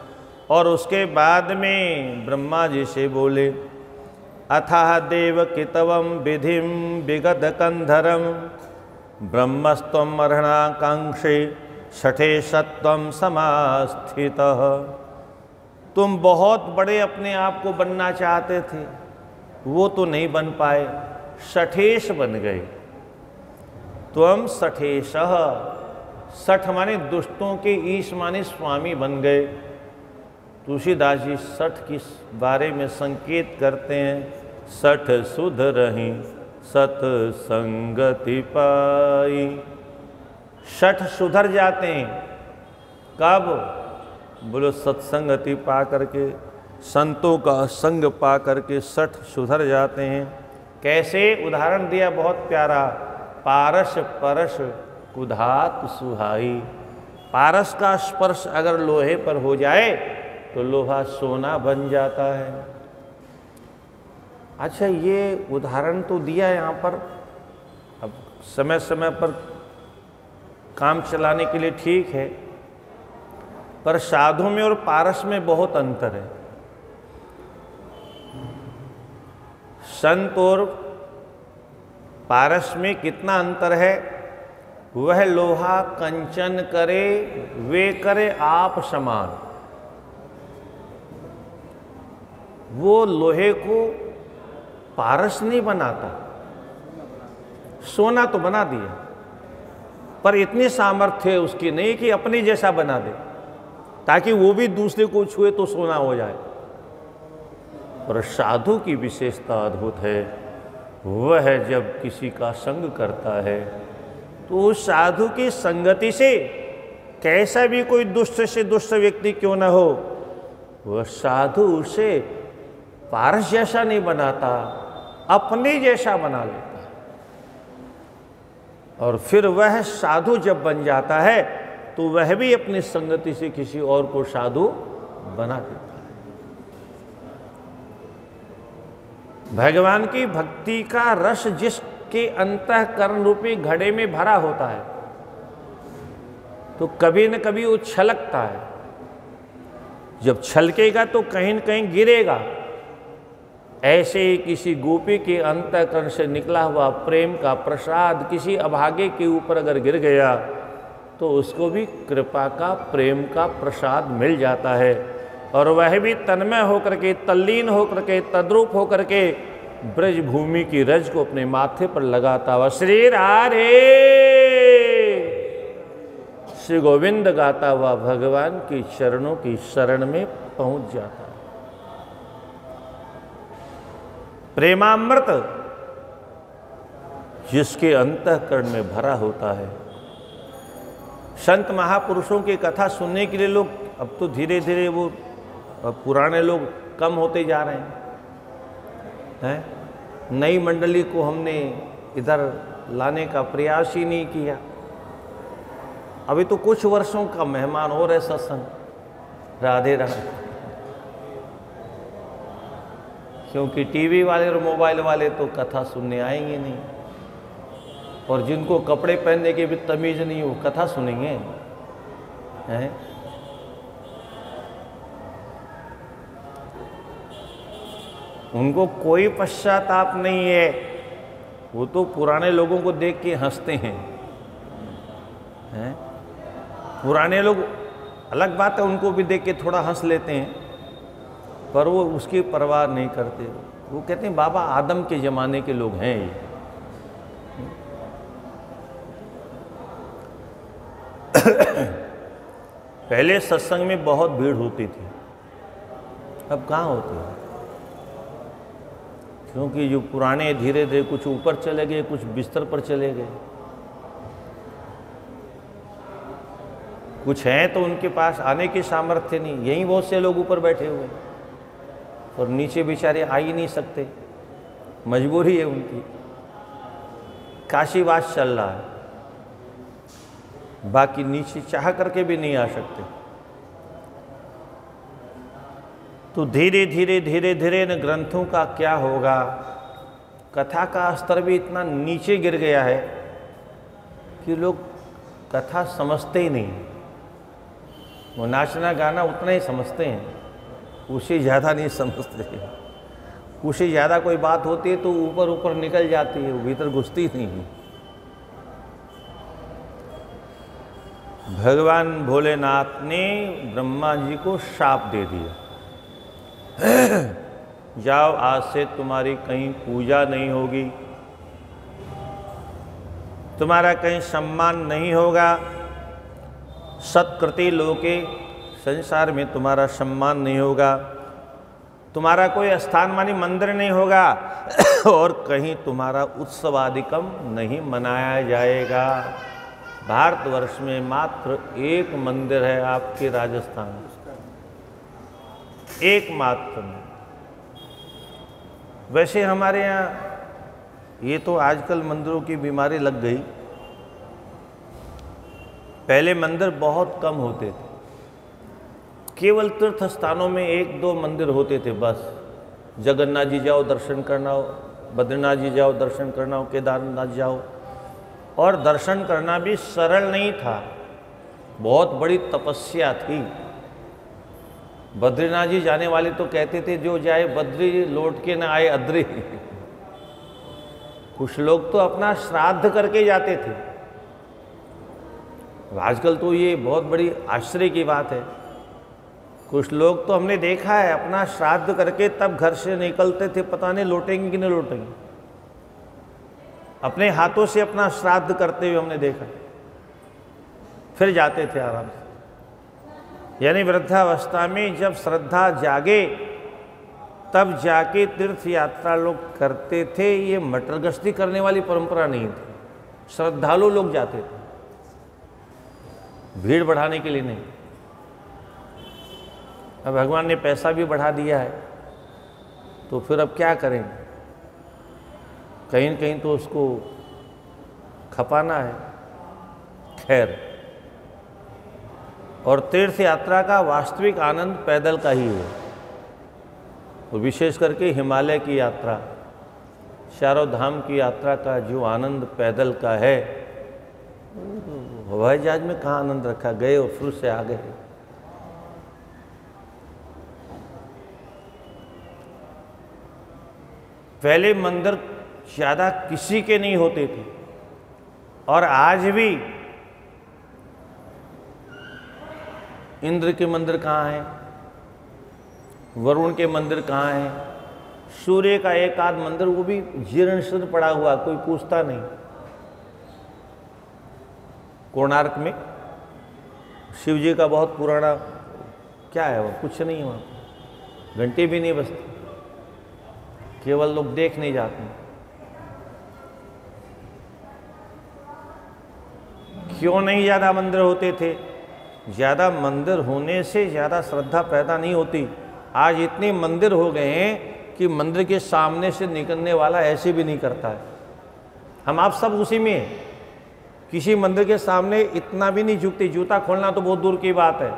A: और उसके बाद में ब्रह्मा जी से बोले, अथाह देव कितवम विधिम विगत कंधरम ब्रह्मस्त्वम अर्हणाकांक्षे छठे सत्वम समास्थितः। तुम बहुत बड़े अपने आप को बनना चाहते थे, वो तो नहीं बन पाए, सठेश बन गए। त्वम सठेशः, सठ माने दुष्टों के ईश माने स्वामी बन गए। तुलसीदास जी सठ के बारे में संकेत करते हैं, सठ सुध रही सत संगति पाई। सठ सुधर जाते हैं, कब? बोलो सत्संगति पा करके, संतों का संग पा करके सठ सुधर जाते हैं। कैसे? उदाहरण दिया बहुत प्यारा, पारस परस कुधात सुहाई। पारस का स्पर्श अगर लोहे पर हो जाए तो लोहा सोना बन जाता है। अच्छा, ये उदाहरण तो दिया यहाँ पर, अब समय समय पर काम चलाने के लिए ठीक है, पर साधु में और पारस में बहुत अंतर है। संत और पारस में कितना अंतर है? वह लोहा कंचन करे वे करे आप समान। वो लोहे को पारस नहीं बनाता, सोना तो बना दिया, पर इतनी सामर्थ्य उसकी नहीं कि अपने जैसा बना दे ताकि वो भी दूसरे को छुए तो सोना हो जाए। पर साधु की विशेषता अद्भुत है। वह जब किसी का संग करता है तो उस साधु की संगति से कैसा भी कोई दुष्ट से दुष्ट व्यक्ति क्यों न हो, वह साधु उसे पारस जैसा नहीं बनाता, अपने जैसा बना लेता है। और फिर वह साधु जब बन जाता है तो वह भी अपनी संगति से किसी और को साधु बना देता है। भगवान की भक्ति का रस जिसके अंतःकरण रूपी घड़े में भरा होता है तो कभी न कभी वो छलकता है। जब छलकेगा तो कहीं न कहीं गिरेगा। ऐसे ही किसी गोपी के अंतःकरण से निकला हुआ प्रेम का प्रसाद किसी अभागे के ऊपर अगर गिर गया तो उसको भी कृपा का, प्रेम का प्रसाद मिल जाता है। और वह भी तन्मय होकर के, तल्लीन होकर के, तद्रूप होकर के ब्रज भूमि की रज को अपने माथे पर लगाता हुआ श्री राधे श्री गोविंद गाता हुआ भगवान की चरणों की शरण में पहुंच जाता है। प्रेमामृत जिसके अंतःकरण में भरा होता है। संत महापुरुषों की कथा सुनने के लिए लोग अब तो धीरे धीरे वो पुराने लोग कम होते जा रहे हैं। नई मंडली को हमने इधर लाने का प्रयास ही नहीं किया। अभी तो कुछ वर्षों का मेहमान और है सत्संग। राधे राधे। क्योंकि टीवी वाले और मोबाइल वाले तो कथा सुनने आएंगे नहीं, और जिनको कपड़े पहनने की भी तमीज नहीं वो कथा सुनेंगे हैं। उनको कोई पश्चाताप नहीं है, वो तो पुराने लोगों को देख के हंसते हैं। पुराने लोग, अलग बात है उनको भी देख के थोड़ा हंस लेते हैं, पर वो उसकी परवाह नहीं करते। वो कहते हैं बाबा आदम के ज़माने के लोग हैं ये। पहले सत्संग में बहुत भीड़ होती थी, अब कहाँ होती है? क्योंकि जो पुराने धीरे धीरे कुछ ऊपर चले गए, कुछ बिस्तर पर चले गए, कुछ हैं तो उनके पास आने की सामर्थ्य नहीं। यहीं बहुत से लोग ऊपर बैठे हुए हैं और नीचे बेचारे आ ही नहीं सकते, मजबूरी है उनकी। काशीवास चल रहा है, बाकी नीचे चाह करके भी नहीं आ सकते। तो धीरे धीरे धीरे धीरे इन ग्रंथों का क्या होगा? कथा का स्तर भी इतना नीचे गिर गया है कि लोग कथा समझते ही नहीं। वो नाचना गाना उतना ही समझते हैं, उससे ज़्यादा नहीं समझते। उससे ज़्यादा कोई बात होती है तो ऊपर ऊपर निकल जाती है, वो भीतर घुसती नहीं है। भगवान भोलेनाथ ने ब्रह्मा जी को शाप दे दिया, जाओ आज से तुम्हारी कहीं पूजा नहीं होगी, तुम्हारा कहीं सम्मान नहीं होगा, सत्कृति लोके, संसार में तुम्हारा सम्मान नहीं होगा, तुम्हारा कोई स्थान मानी मंदिर नहीं होगा और कहीं तुम्हारा उत्सवादिकम नहीं मनाया जाएगा। भारतवर्ष में मात्र एक मंदिर है आपके राजस्थान, एकमात्र में। वैसे हमारे यहाँ ये तो आजकल मंदिरों की बीमारी लग गई, पहले मंदिर बहुत कम होते थे, केवल तीर्थ स्थानों में 1-2 मंदिर होते थे बस। जगन्नाथ जी जाओ दर्शन करना हो, बद्रीनाथ जी जाओ दर्शन करना हो, केदारनाथ जाओ। और दर्शन करना भी सरल नहीं था, बहुत बड़ी तपस्या थी। बद्रीनाथ जी जाने वाले तो कहते थे जो जाए बद्री लौट के ना आए अद्री। कुछ लोग तो अपना श्राद्ध करके जाते थे। आजकल तो ये बहुत बड़ी आश्चर्य की बात है, कुछ लोग तो हमने देखा है अपना श्राद्ध करके तब घर से निकलते थे, पता नहीं लौटेंगे कि नहीं लौटेंगे। अपने हाथों से अपना श्राद्ध करते हुए हमने देखा, फिर जाते थे आराम से। यानी वृद्धावस्था में जब श्रद्धा जागे तब जाके तीर्थ यात्रा लोग करते थे। ये मटर गश्ती करने वाली परंपरा नहीं थी, श्रद्धालु लोग जाते थे, भीड़ बढ़ाने के लिए नहीं। अब भगवान ने पैसा भी बढ़ा दिया है तो फिर अब क्या करें, कहीं न कहीं तो उसको खपाना है। खैर, और तीर्थ यात्रा का वास्तविक आनंद पैदल का ही है, और विशेष करके हिमालय की यात्रा, चारों धाम की यात्रा का जो आनंद पैदल का है, हवाई जहाज में कहाँ आनंद रखा, गए और फिर से आ गए। पहले मंदिर ज़्यादा किसी के नहीं होते थे, और आज भी इंद्र के मंदिर कहाँ हैं, वरुण के मंदिर कहाँ हैं, सूर्य का एक आध मंदिर वो भी जीर्ण शीर्ण पड़ा हुआ, कोई पूछता नहीं। कोणार्क में शिव जी का बहुत पुराना क्या है, वो कुछ नहीं, वहाँ घंटी भी नहीं बजती, केवल लोग देख नहीं जाते। क्यों नहीं ज़्यादा मंदिर होते थे? ज़्यादा मंदिर होने से ज़्यादा श्रद्धा पैदा नहीं होती। आज इतने मंदिर हो गए हैं कि मंदिर के सामने से निकलने वाला ऐसे भी नहीं करता है। हम आप सब उसी में हैं, किसी मंदिर के सामने इतना भी नहीं झुकते। जूता खोलना तो बहुत दूर की बात है,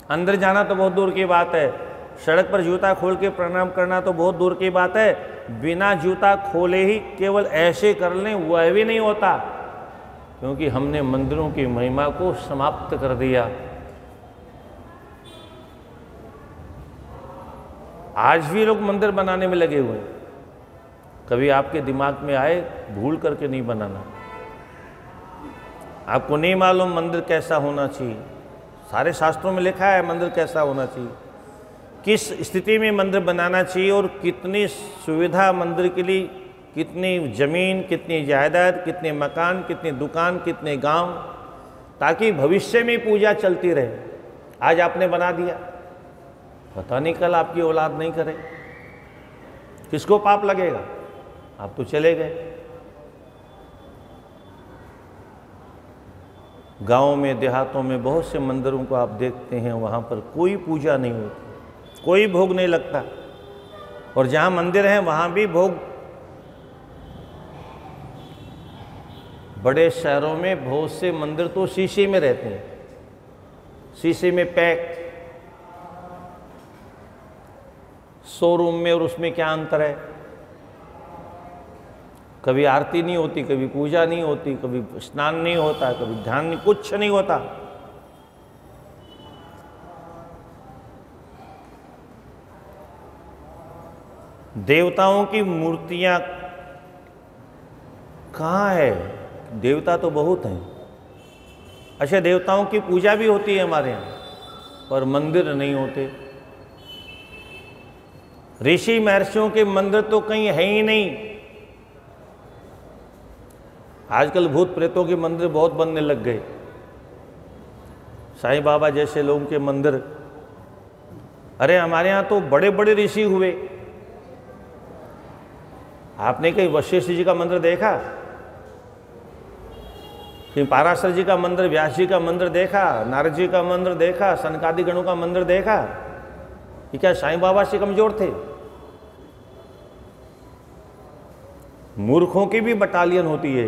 A: अंदर जाना तो बहुत दूर की बात है, सड़क पर जूता खोल के प्रणाम करना तो बहुत दूर की बात है, बिना जूता खोले ही केवल ऐसे कर लें वह भी नहीं होता, क्योंकि हमने मंदिरों की महिमा को समाप्त कर दिया। आज भी लोग मंदिर बनाने में लगे हुए हैं। कभी आपके दिमाग में आए भूल करके नहीं बनाना। आपको नहीं मालूम मंदिर कैसा होना चाहिए, सारे शास्त्रों में लिखा है मंदिर कैसा होना चाहिए, किस स्थिति में मंदिर बनाना चाहिए, और कितनी सुविधा मंदिर के लिए, कितनी ज़मीन, कितनी जायदाद, कितने मकान, कितनी दुकान, कितने गांव, ताकि भविष्य में पूजा चलती रहे। आज आपने बना दिया, पता नहीं कल आपकी औलाद नहीं करे, किसको पाप लगेगा? आप तो चले गए। गाँव में, देहातों में बहुत से मंदिरों को आप देखते हैं, वहाँ पर कोई पूजा नहीं होती, कोई भोग नहीं लगता, और जहाँ मंदिर हैं वहाँ भी भोग। बड़े शहरों में बहुत से मंदिर तो शीशे में रहते हैं, शीशे में पैक। शोरूम में और उसमें क्या अंतर है? कभी आरती नहीं होती, कभी पूजा नहीं होती, कभी स्नान नहीं होता, कभी ध्यान नहीं, कुछ नहीं होता। देवताओं की मूर्तियां कहाँ है? देवता तो बहुत हैं। अच्छा, देवताओं की पूजा भी होती है हमारे यहाँ, पर मंदिर नहीं होते। ऋषि महर्षियों के मंदिर तो कहीं है ही नहीं। आजकल भूत प्रेतों के मंदिर बहुत बनने लग गए। साईं बाबा जैसे लोगों के मंदिर, अरे हमारे यहाँ तो बड़े बड़े ऋषि हुए। आपने कहीं वशिष्ठ जी का मंदिर देखा? कहीं पाराशर जी का मंदिर, व्यास जी का मंदिर देखा? नारद जी का मंदिर देखा? सनकादि गणों का मंदिर देखा? कि क्या साईं बाबा से कमजोर थे? मूर्खों की भी बटालियन होती है।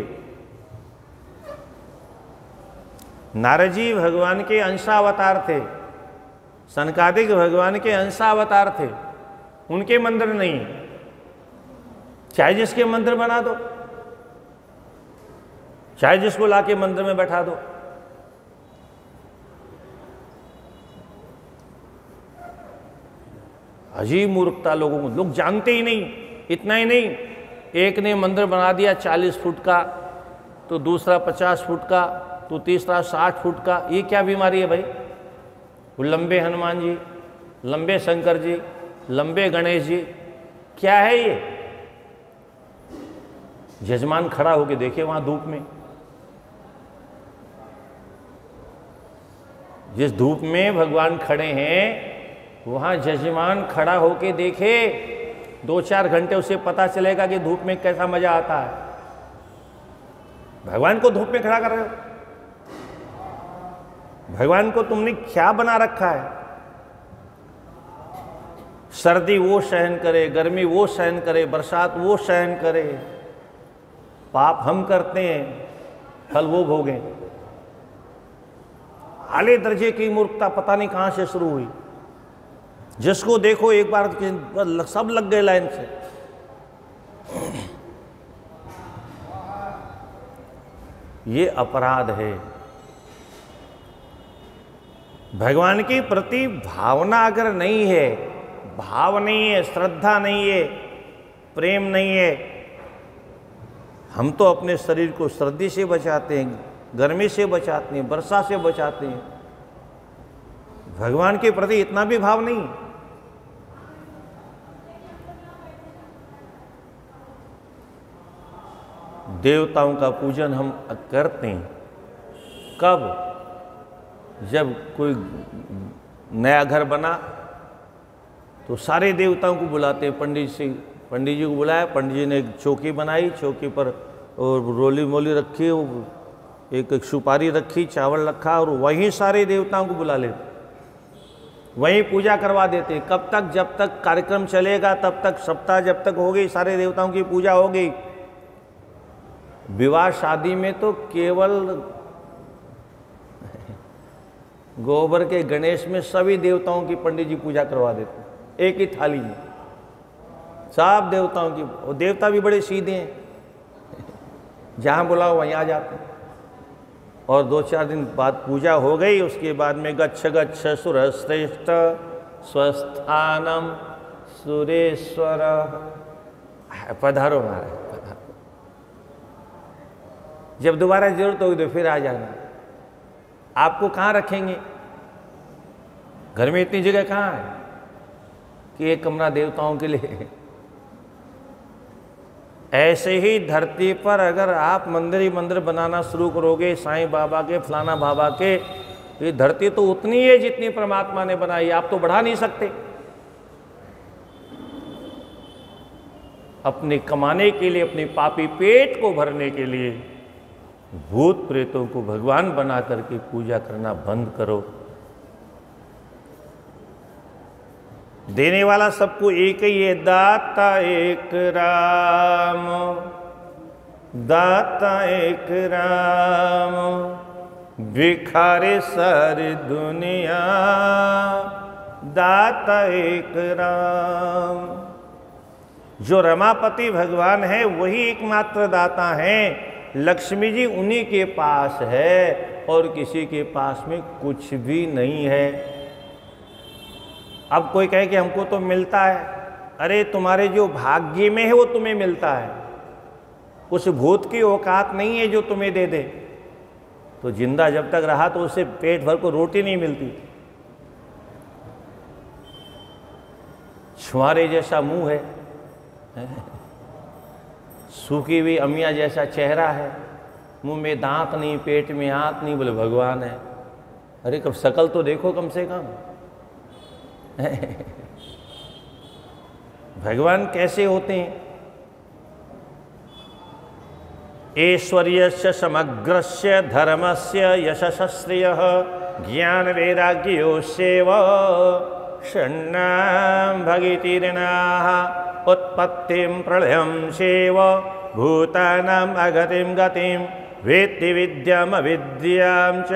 A: नारद जी भगवान के अंशावतार थे, सनकादिक भगवान के अंशावतार थे, उनके मंदिर नहीं। चाहे जिसके मंदिर बना दो, चाहे जिसको लाके मंदिर में बैठा दो। अजीब मूर्खता लोगों को, लोग जानते ही नहीं। इतना ही नहीं, एक ने मंदिर बना दिया 40 फुट का, तो दूसरा 50 फुट का, तो तीसरा 60 फुट का। ये क्या बीमारी है भाई? वो लंबे हनुमान जी, लंबे शंकर जी, लंबे गणेश जी, क्या है ये? जजमान खड़ा होके देखे वहां धूप में, जिस धूप में भगवान खड़े हैं वहां जजमान खड़ा होके देखे, 2-4 घंटे उसे पता चलेगा कि धूप में कैसा मजा आता है। भगवान को धूप में खड़ा कर रहे हो, भगवान को तुमने क्या बना रखा है? सर्दी वो सहन करे, गर्मी वो सहन करे, बरसात वो सहन करे, पाप हम करते हैं, फल वो भोगें। आले दर्जे की मूर्खता पता नहीं कहां से शुरू हुई। जिसको देखो एक बार सब लग गए लाइन से। ये अपराध है। भगवान के प्रति भावना अगर नहीं है, भाव नहीं है, श्रद्धा नहीं है, प्रेम नहीं है, हम तो अपने शरीर को सर्दी से बचाते हैं, गर्मी से बचाते हैं, वर्षा से बचाते हैं। भगवान के प्रति इतना भी भाव नहीं। देवताओं का पूजन हम करते हैं कब? जब कोई नया घर बना तो सारे देवताओं को बुलाते हैं। पंडित जी को बुलाया, पंडित जी ने एक चौकी बनाई, चौकी पर और रोली मोली रखी, एक सुपारी रखी, चावल रखा, और वहीं सारे देवताओं को बुला लेते, वहीं पूजा करवा देते। कब तक? जब तक कार्यक्रम चलेगा तब तक, सप्ताह जब तक हो गई, सारे देवताओं की पूजा हो गई। विवाह शादी में तो केवल गोबर के गणेश में सभी देवताओं की पंडित जी पूजा करवा देते, एक ही थाली में सब देवताओं की। और देवता भी बड़े सीधे हैं, जहां बुलाओ वहीं आ जाते हैं। और 2-4 दिन बाद पूजा हो गई, उसके बाद में गच्छ गच्छ सुर श्रेष्ठ स्वस्थानम सुरेश्वर, पधारो महाराज पधारो। जब दोबारा जरूरत होगी तो फिर आ जाना। आपको कहाँ रखेंगे? घर में इतनी जगह कहाँ है कि एक कमरा देवताओं के लिए? ऐसे ही धरती पर अगर आप मंदिर ही मंदिर बनाना शुरू करोगे, साईं बाबा के, फलाना बाबा के, ये धरती तो उतनी है जितनी परमात्मा ने बनाई, आप तो बढ़ा नहीं सकते। अपने कमाने के लिए, अपने पापी पेट को भरने के लिए भूत प्रेतों को भगवान बना करके पूजा करना बंद करो। देने वाला सबको एक ही है, दाता एक राम, दाता एक राम, भिखारी सारी दुनिया, दाता एक राम। जो रमापति भगवान है वही एकमात्र दाता हैं। लक्ष्मी जी उन्हीं के पास है और किसी के पास में कुछ भी नहीं है। अब कोई कहे कि हमको तो मिलता है, अरे तुम्हारे जो भाग्य में है वो तुम्हें मिलता है, उस भूत की औकात नहीं है जो तुम्हें दे दे। तो जिंदा जब तक रहा तो उसे पेट भर को रोटी नहीं मिलती। छुआरे जैसा मुंह है, सूखी हुई अमिया जैसा चेहरा है, मुंह में दांत नहीं, पेट में हाथ नहीं, बोले भगवान है। अरे कब शकल तो देखो कम से कम। भगवान कैसे होते हैं? ऐश्वर्यस्य समग्रस्य धर्मस्य यशस्श्रियः ज्ञान वैराग्योऽस्यैव षण्णां भगितिर्नाः उत्पत्तिं प्रलयं चैव भूतानाम् अगतिं गतिं वेत्ति विद्याम अविद्याम च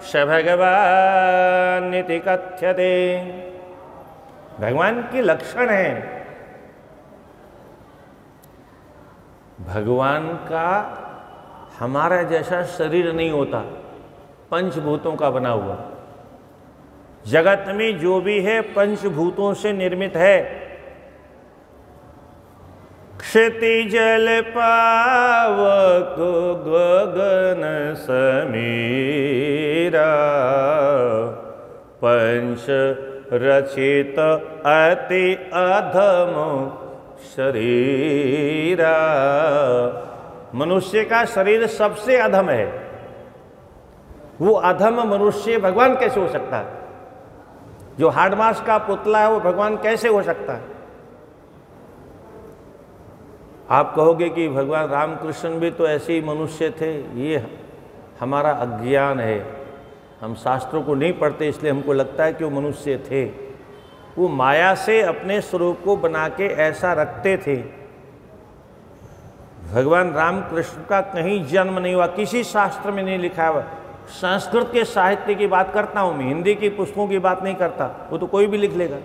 A: स भगवान इति कथ्यते। भगवान के लक्षण है। भगवान का हमारा जैसा शरीर नहीं होता, पंचभूतों का बना हुआ। जगत में जो भी है पंचभूतों से निर्मित है। क्षिति जल पावक गगन समीरा, पंच रचित अति अधम शरीरा। मनुष्य का शरीर सबसे अधम है। वो अधम मनुष्य भगवान कैसे हो सकता है? जो हार्ड मास का पुतला है वो भगवान कैसे हो सकता है? आप कहोगे कि भगवान रामकृष्ण भी तो ऐसे ही मनुष्य थे। ये हमारा अज्ञान है। हम शास्त्रों को नहीं पढ़ते इसलिए हमको लगता है कि वो मनुष्य थे। वो माया से अपने स्वरूप को बना के ऐसा रखते थे। भगवान रामकृष्ण का कहीं जन्म नहीं हुआ, किसी शास्त्र में नहीं लिखा हुआ। संस्कृत के साहित्य की बात करता हूं मैं, हिंदी की पुस्तकों की बात नहीं करता। वो तो कोई भी लिख लेगा।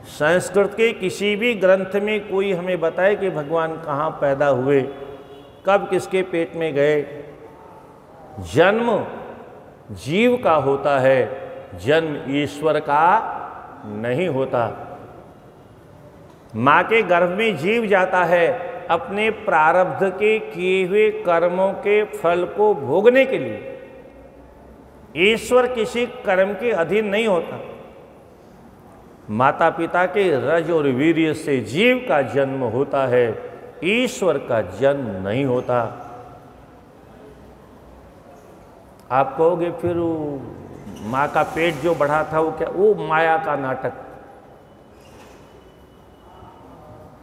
A: संस्कृत के किसी भी ग्रंथ में कोई हमें बताए कि भगवान कहाँ पैदा हुए, कब किसके पेट में गए। जन्म जीव का होता है, जन्म ईश्वर का नहीं होता। माँ के गर्भ में जीव जाता है अपने प्रारब्ध के किए हुए कर्मों के फल को भोगने के लिए। ईश्वर किसी कर्म के अधीन नहीं होता। माता पिता के रज और वीर्य से जीव का जन्म होता है, ईश्वर का जन्म नहीं होता। आप कहोगे फिर माँ का पेट जो बढ़ा था वो क्या? वो माया का नाटक।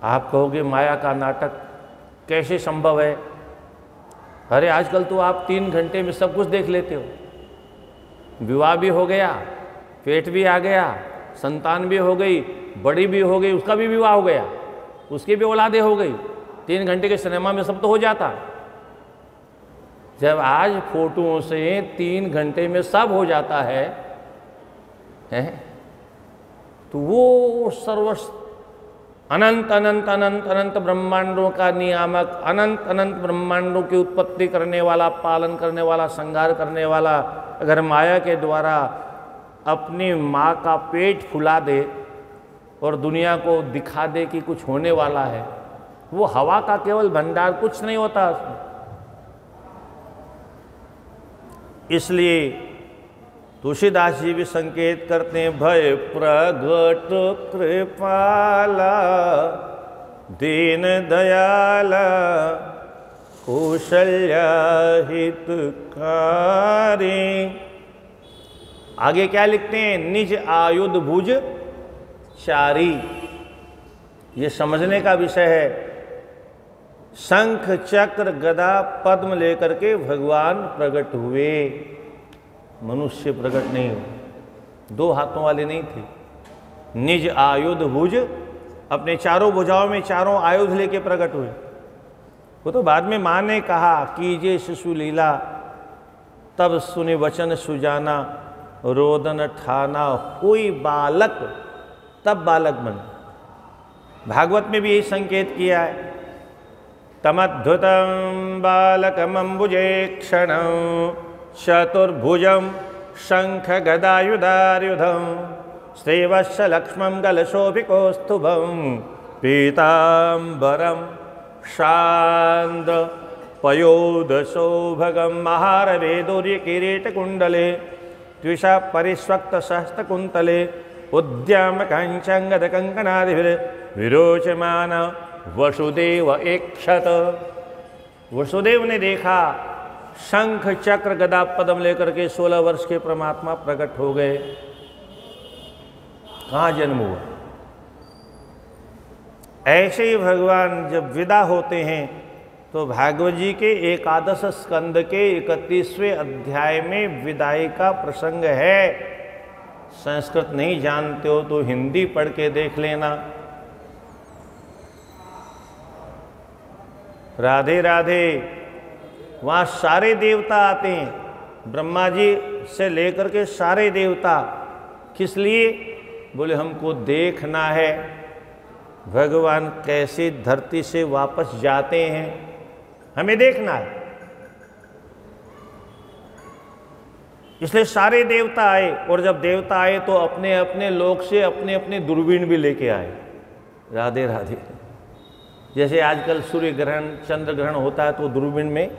A: आप कहोगे माया का नाटक कैसे संभव है? अरे आजकल तो आप 3 घंटे में सब कुछ देख लेते हो। विवाह भी हो गया, पेट भी आ गया, संतान भी हो गई, बड़ी भी हो गई, उसका भी विवाह हो गया, उसकी भी औलादे हो गई। 3 घंटे के सिनेमा में सब तो हो जाता। जब आज फोटोओं से 3 घंटे में सब हो जाता है, तो वो सर्वस्व अनंत अनंत अनंत अनंत ब्रह्मांडों का नियामक, अनंत अनंत ब्रह्मांडों की उत्पत्ति करने वाला, पालन करने वाला, संहार करने वाला, अगर माया के द्वारा अपनी माँ का पेट फुला दे और दुनिया को दिखा दे कि कुछ होने वाला है, वो हवा का केवल भंडार, कुछ नहीं होता उसमें। इसलिए तुलसीदास जी भी संकेत करते हैं, भय प्रगट कृपाला दीन दयाला कौशल्या हितकारी। आगे क्या लिखते हैं? निज आयुध भुज चारी। ये समझने का विषय है। शंख चक्र गदा पद्म लेकर के भगवान प्रकट हुए, मनुष्य प्रकट नहीं हुए। 2 हाथों वाले नहीं थे। निज आयुध भुज, अपने चारों भुजाओं में चारों आयुध लेके प्रकट हुए। वो तो बाद में माँ ने कहा कीजिए शिशु लीला, तब सुने वचन सुजाना, रोदन ठाना कोई बालक, तब बालक बन। भागवत में भी यही संकेत किया है। तमद्भुतं बालकमंबुजे क्षणं चतुर्भुजं शंख गदायुधायुधं श्रीवत्स लक्ष्मं गलशोभिकौस्तुभं पीताम्बरं शान्द पयोदशोभगं महारवेदुर्य किरीटकुण्डले द्विषा परिस्वक्त सहस्त्रकुन्तले उद्याम काञ्चंगद कंकणादिभिर्विरोचमान वसुदेव ऐक्षत। वसुदेव ने देखा शंख चक्र गदा पद्म लेकर के 16 वर्ष के परमात्मा प्रकट हो गए। कहाँ जन्म हुआ? ऐसे ही भगवान जब विदा होते हैं तो भागवत जी के एकादश स्कंद के 31वें अध्याय में विदाई का प्रसंग है। संस्कृत नहीं जानते हो तो हिंदी पढ़ के देख लेना। राधे राधे। वहाँ सारे देवता आते हैं, ब्रह्मा जी से लेकर के सारे देवता। किस लिए? बोले हमको देखना है भगवान कैसे धरती से वापस जाते हैं, हमें देखना है। इसलिए सारे देवता आए, और जब देवता आए तो अपने अपने लोक से अपने अपने दूरबीन भी लेके आए। राधे राधे। जैसे आजकल सूर्य ग्रहण, चंद्र ग्रहण होता है तो दूरबीन में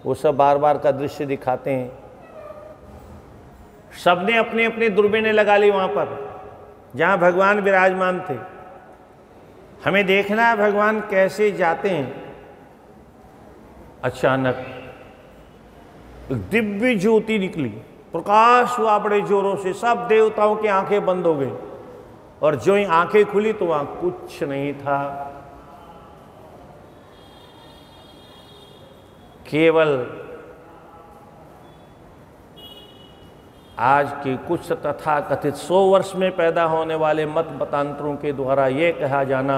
A: वो सब बार बार का दृश्य दिखाते हैं। सबने अपने अपने दूरबीनें लगा ली वहां पर जहां भगवान विराजमान थे। हमें देखना है भगवान कैसे जाते हैं। अचानक एक दिव्य ज्योति निकली, प्रकाश हुआ बड़े जोरों से, सब देवताओं की आंखें बंद हो गई, और जो ही आंखें खुली तो वहां कुछ नहीं था, केवल आज के कुछ तथाकथित 100 वर्ष में पैदा होने वाले मत मतांतरों के द्वारा ये कहा जाना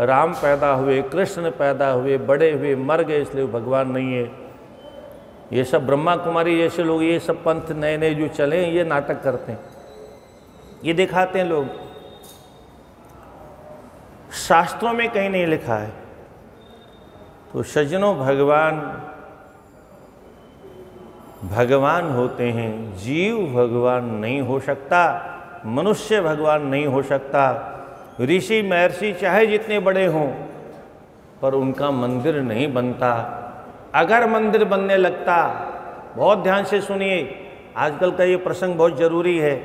A: राम पैदा हुए, कृष्ण पैदा हुए, बड़े हुए, मर गए इसलिए भगवान नहीं है। ये सब ब्रह्मा कुमारी जैसे लोग, ये सब पंथ नए नए जो चले हैं, ये नाटक करते हैं, ये दिखाते हैं लोग। शास्त्रों में कहीं नहीं लिखा है। तो सज्जनों, भगवान होते हैं, जीव भगवान नहीं हो सकता, मनुष्य भगवान नहीं हो सकता। ऋषि महर्षि चाहे जितने बड़े हों, पर उनका मंदिर नहीं बनता। अगर मंदिर बनने लगता, बहुत ध्यान से सुनिए, आजकल का ये प्रसंग बहुत जरूरी है।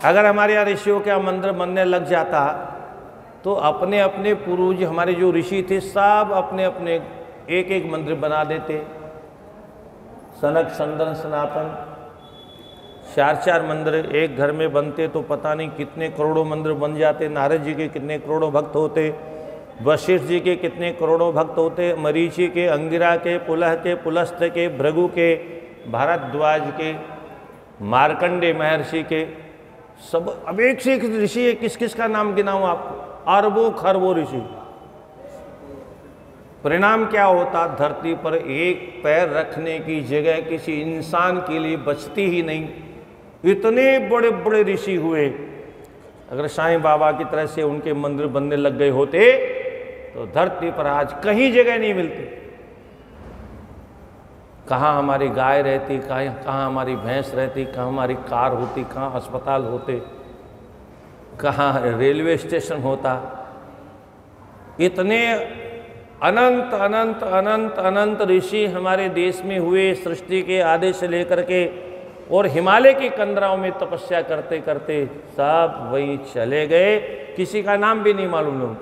A: अगर हमारे यहाँ ऋषियों का मंदिर बनने लग जाता तो अपने अपने पूर्वज, हमारे जो ऋषि थे, सब अपने अपने एक एक मंदिर बना देते। सनक, संदन, सनातन, 4-4 मंदिर एक घर में बनते तो पता नहीं कितने करोड़ों मंदिर बन जाते। नारद जी के कितने करोड़ों भक्त होते, वशिष्ठ जी के कितने करोड़ों भक्त होते, मरीचि के, अंगिरा के, पुलह के, पुलस्त्य के, भृगु के, भारद्वाज के, मार्कंडे महर्षि के, सब। अब एक से एक ऋषि है, किस किस का नाम गिनाऊं आपको? अरबों खरबों ऋषि। परिणाम क्या होता? धरती पर एक पैर रखने की जगह किसी इंसान के लिए बचती ही नहीं। इतने बड़े बड़े ऋषि हुए। अगर साईं बाबा की तरह से उनके मंदिर बनने लग गए होते तो धरती पर आज कहीं जगह नहीं मिलती। कहाँ हमारी गाय रहती, कहाँ हमारी भैंस रहती, कहाँ हमारी कार होती, कहाँ अस्पताल होते, कहाँ रेलवे स्टेशन होता। इतने अनंत अनंत अनंत अनंत ऋषि हमारे देश में हुए, सृष्टि के आदि से लेकर के, और हिमालय की कंदराओं में तपस्या करते करते सब वही चले गए। किसी का नाम भी नहीं मालूम लोग।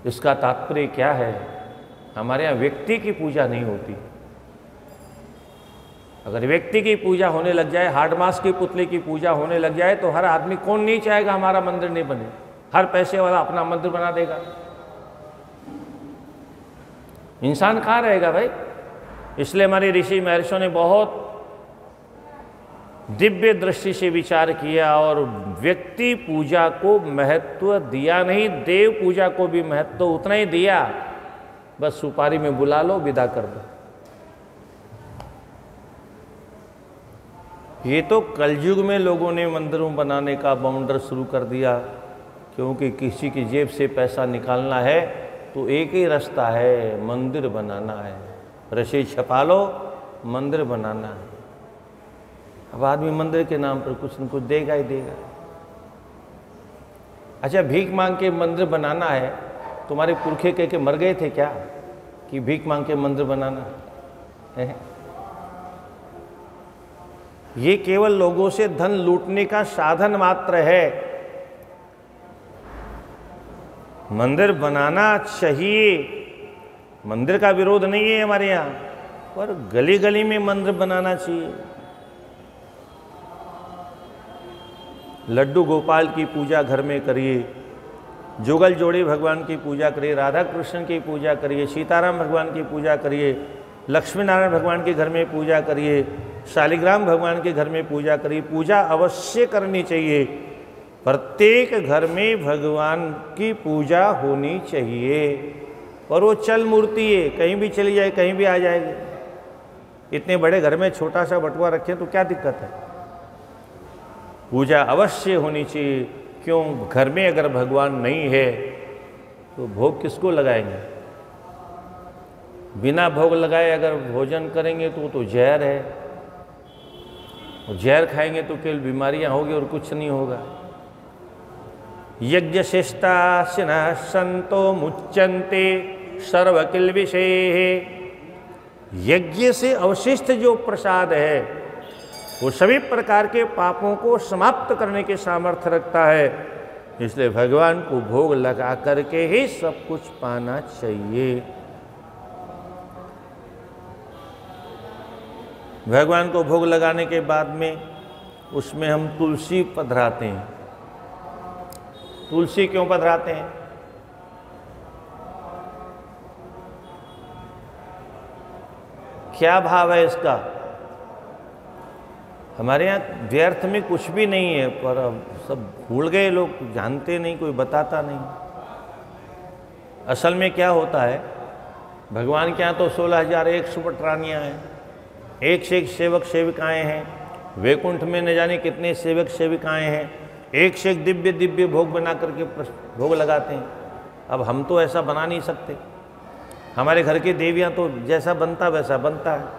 A: इसका तात्पर्य क्या है? हमारे यहाँ व्यक्ति की पूजा नहीं होती। अगर व्यक्ति की पूजा होने लग जाए, हार्ड मास की पुतले की पूजा होने लग जाए, तो हर आदमी, कौन नहीं चाहेगा हमारा मंदिर नहीं बने? हर पैसे वाला अपना मंदिर बना देगा। इंसान कहाँ रहेगा भाई? इसलिए हमारे ऋषि महर्षियों ने बहुत दिव्य दृष्टि से विचार किया और व्यक्ति पूजा को महत्व दिया नहीं, देव पूजा को भी महत्व उतना ही दिया। बस सुपारी में बुला लो, विदा कर दो। ये तो कलयुग में लोगों ने मंदिरों बनाने का बाउंडर शुरू कर दिया, क्योंकि किसी की जेब से पैसा निकालना है तो एक ही रास्ता है, मंदिर बनाना है। रसीद छपा लो, मंदिर बनाना है। अब आदमी मंदिर के नाम पर कुछ न कुछ देगा ही देगा। अच्छा, भीख मांग के मंदिर बनाना है, तुम्हारे पुरखे कह के मर गए थे क्या कि भीख मांग के मंदिर बनाना है? ये केवल लोगों से धन लूटने का साधन मात्र है। मंदिर बनाना चाहिए, मंदिर का विरोध नहीं है हमारे यहाँ, पर गली गली में मंदिर बनाना चाहिए। लड्डू गोपाल की पूजा घर में करिए, जुगल जोड़ी भगवान की पूजा करिए, राधा कृष्ण की पूजा करिए, सीताराम भगवान की पूजा करिए, लक्ष्मी नारायण भगवान के घर में पूजा करिए, शालिग्राम भगवान के घर में पूजा करिए। पूजा अवश्य करनी चाहिए। प्रत्येक घर में भगवान की पूजा होनी चाहिए। पर वो चल मूर्ति है, कहीं भी चली जाए कहीं भी आ जाएगी। इतने बड़े घर में छोटा सा बटुआ रखें तो क्या दिक्कत है? पूजा अवश्य होनी चाहिए। क्यों? घर में अगर भगवान नहीं है तो भोग किसको लगाएंगे? बिना भोग लगाए अगर भोजन करेंगे तो जहर है, और जहर खाएंगे तो केवल बीमारियां होगी और कुछ नहीं होगा। यज्ञ शिष्टा संतो मुच्यन्ते सर्व किल्बिषेः। यज्ञ से अवशिष्ट जो प्रसाद है वो सभी प्रकार के पापों को समाप्त करने के सामर्थ्य रखता है। इसलिए भगवान को भोग लगा करके ही सब कुछ पाना चाहिए। भगवान को भोग लगाने के बाद में उसमें हम तुलसी पधराते हैं। तुलसी क्यों पधराते हैं? क्या भाव है इसका? हमारे यहाँ व्यर्थ में कुछ भी नहीं है, पर अब सब भूल गए लोग, जानते नहीं, कोई बताता नहीं। असल में क्या होता है, भगवान के यहाँ तो 16,001 सुपटरानियाँ हैं, एक से एक सेवक सेविकाएं हैं। वैकुंठ में न जाने कितने सेवक सेविकाएं हैं, एक से एक दिव्य दिव्य भोग बना करके भोग लगाते हैं। अब हम तो ऐसा बना नहीं सकते, हमारे घर की देवियां तो जैसा बनता वैसा बनता है।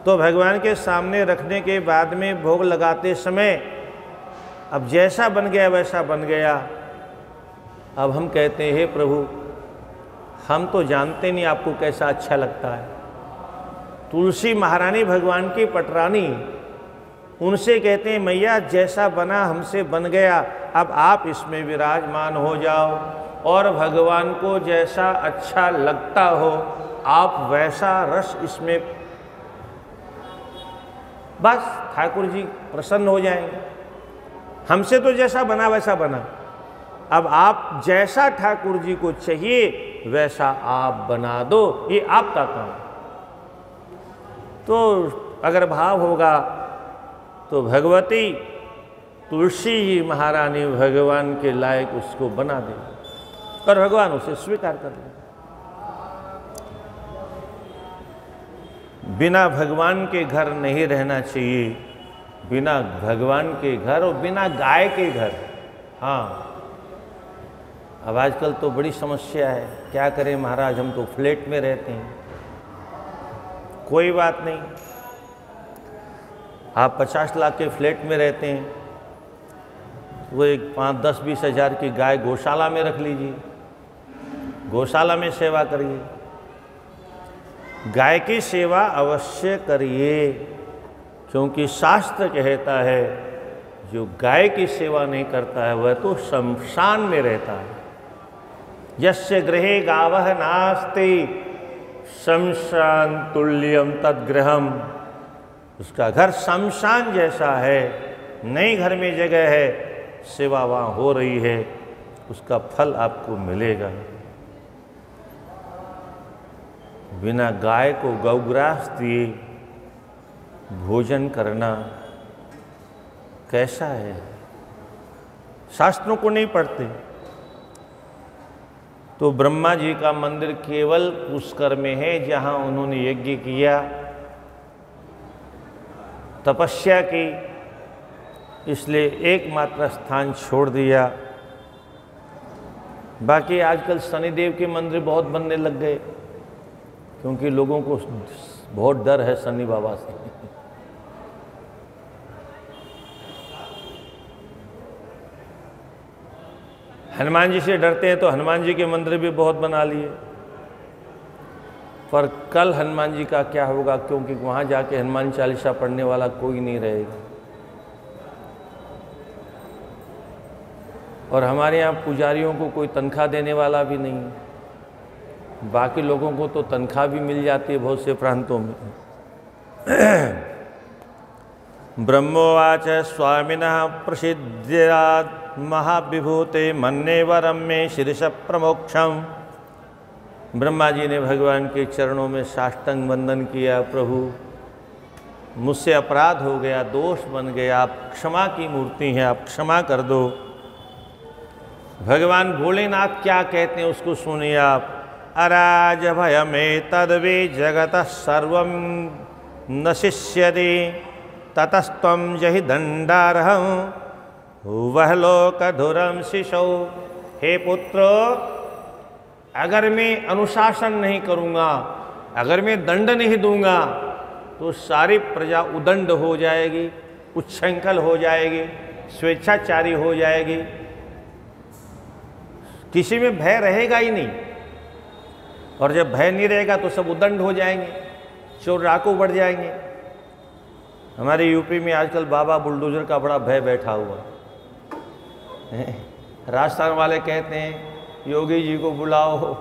A: तो भगवान के सामने रखने के बाद में भोग लगाते समय अब जैसा बन गया वैसा बन गया। अब हम कहते हैं, हे प्रभु, हम तो जानते नहीं आपको कैसा अच्छा लगता है। तुलसी महारानी भगवान की पटरानी, उनसे कहते हैं, मैया जैसा बना हमसे बन गया, अब आप इसमें विराजमान हो जाओ और भगवान को जैसा अच्छा लगता हो आप वैसा रस इसमें, बस ठाकुर जी प्रसन्न हो जाएंगे। हमसे तो जैसा बना वैसा बना, अब आप जैसा ठाकुर जी को चाहिए वैसा आप बना दो, ये आपका काम। तो अगर भाव होगा तो भगवती तुलसी जी महारानी भगवान के लायक उसको बना दे और भगवान उसे स्वीकार कर ले। बिना भगवान के घर नहीं रहना चाहिए, बिना भगवान के घर और बिना गाय के घर। हाँ, अब आजकल तो बड़ी समस्या है, क्या करें महाराज, हम तो फ्लैट में रहते हैं। कोई बात नहीं, आप 50 लाख के फ्लैट में रहते हैं, वो एक 5, 10, 20 हज़ार की गाय गौशाला में रख लीजिए, गौशाला में सेवा करिए। गाय की सेवा अवश्य करिए, क्योंकि शास्त्र कहता है जो गाय की सेवा नहीं करता है वह तो शमशान में रहता है। यस्य गृहे गावः नास्ति शमशान तुल्यम तद्गृहम। उसका घर शमशान जैसा है, नई घर में जगह है, सेवा वहाँ हो रही है, उसका फल आपको मिलेगा। बिना गाय को गौग्रास दिए भोजन करना कैसा है? शास्त्रों को नहीं पढ़ते। तो ब्रह्मा जी का मंदिर केवल पुष्कर में है, जहाँ उन्होंने यज्ञ किया, तपस्या की, इसलिए एकमात्र स्थान छोड़ दिया। बाकी आजकल शनिदेव के मंदिर बहुत बनने लग गए, क्योंकि लोगों को बहुत डर है शनि बाबा से। हनुमान जी से डरते हैं तो हनुमान जी के मंदिर भी बहुत बना लिए, पर कल हनुमान जी का क्या होगा, क्योंकि वहाँ जाके हनुमान चालीसा पढ़ने वाला कोई नहीं रहेगा। और हमारे यहाँ पुजारियों को कोई तनख्वाह देने वाला भी नहीं है। बाकी लोगों को तो तनख्वाह भी मिल जाती है बहुत से प्रांतों में। ब्रह्मोवाच स्वामिनः प्रसिद्ध्यात् महाविभूते मन्ये वरम में शीर्ष प्रमोक्षम। ब्रह्मा जी ने भगवान के चरणों में साष्टांग वंदन किया, प्रभु मुझसे अपराध हो गया, दोष बन गया, आप क्षमा की मूर्ति हैं, आप क्षमा कर दो। भगवान भोलेनाथ क्या कहते हैं उसको सुनिए आप। अराज भयमेतद्वे जगतः सर्वं नशिष्यति ततस्त्वं जहि दंडार्हं वह लोकधुरं शिशौ। हे पुत्र, अगर मैं अनुशासन नहीं करूँगा, अगर मैं दंड नहीं दूंगा तो सारी प्रजा उदंड हो जाएगी, उच्छृंखल हो जाएगी, स्वेच्छाचारी हो जाएगी, किसी में भय रहेगा ही नहीं। और जब भय नहीं रहेगा तो सब उदंड हो जाएंगे, चोर डाकू बढ़ जाएंगे। हमारे यूपी में आजकल बाबा बुलडोजर का बड़ा भय बैठा हुआ है। राजस्थान वाले कहते हैं योगी जी को बुलाओ।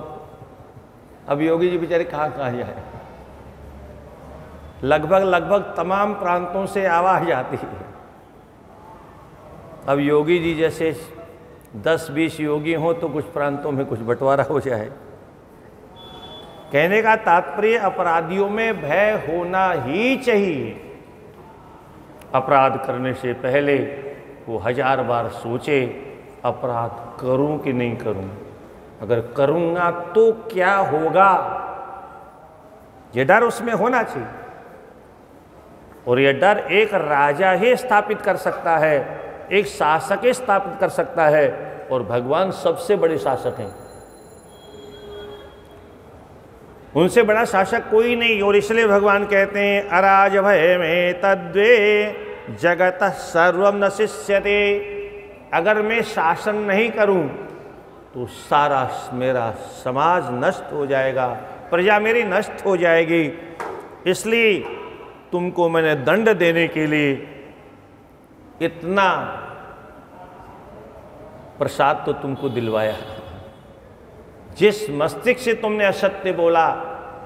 A: अब योगी जी बेचारे कहाँ कहाँ जाए। लगभग तमाम प्रांतों से आवाज आती है। अब योगी जी जैसे 10-20 योगी हों तो कुछ प्रांतों में कुछ बंटवारा हो जाए। कहने का तात्पर्य अपराधियों में भय होना ही चाहिए। अपराध करने से पहले वो 1000 बार सोचे अपराध करूं कि नहीं करूं, अगर करूंगा तो क्या होगा, ये डर उसमें होना चाहिए। और ये डर एक राजा ही स्थापित कर सकता है, एक शासक ही स्थापित कर सकता है, और भगवान सबसे बड़े शासक हैं, उनसे बड़ा शासक कोई नहीं। और इसलिए भगवान कहते हैं अराज भय में तद्वे जगतः सर्वं नशिष्यते। अगर मैं शासन नहीं करूं तो सारा मेरा समाज नष्ट हो जाएगा, प्रजा मेरी नष्ट हो जाएगी। इसलिए तुमको मैंने दंड देने के लिए इतना प्रसाद तो तुमको दिलवाया। जिस मस्तिष्क से तुमने असत्य बोला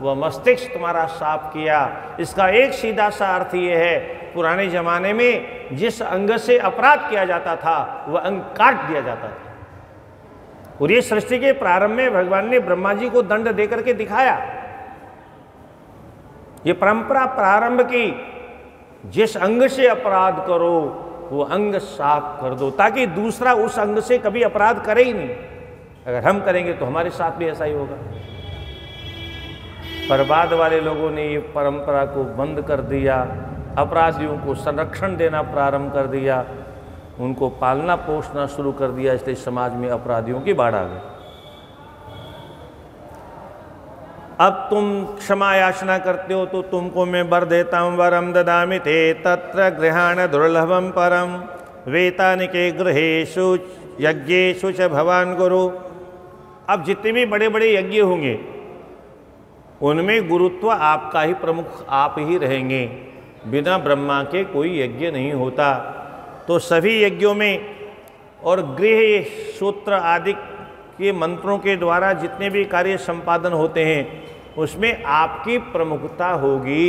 A: वह मस्तिष्क तुम्हारा साफ किया। इसका एक सीधा सा अर्थ यह है, पुराने जमाने में जिस अंग से अपराध किया जाता था वह अंग काट दिया जाता था। और ये सृष्टि के प्रारंभ में भगवान ने ब्रह्मा जी को दंड देकर के दिखाया। ये परंपरा प्रारंभ की, जिस अंग से अपराध करो वो अंग साफ कर दो, ताकि दूसरा उस अंग से कभी अपराध करे ही नहीं। अगर हम करेंगे तो हमारे साथ भी ऐसा ही होगा। पर बाद वाले लोगों ने ये परंपरा को बंद कर दिया, अपराधियों को संरक्षण देना प्रारंभ कर दिया, उनको पालना पोषना शुरू कर दिया। इसलिए समाज में अपराधियों की बाढ़ आ गई। अब तुम क्षमा याचना करते हो तो तुमको मैं वर देता हूँ। वरम ददामि ते तत्र गृहाण दुर्लभम परम वेतानिके गृहेषु यज्ञेषु च भवान गुरु। अब जितने भी बड़े बड़े यज्ञ होंगे उनमें गुरुत्व आपका ही प्रमुख, आप ही रहेंगे। बिना ब्रह्मा के कोई यज्ञ नहीं होता। तो सभी यज्ञों में और गृह सूत्र आदि के मंत्रों के द्वारा जितने भी कार्य संपादन होते हैं उसमें आपकी प्रमुखता होगी,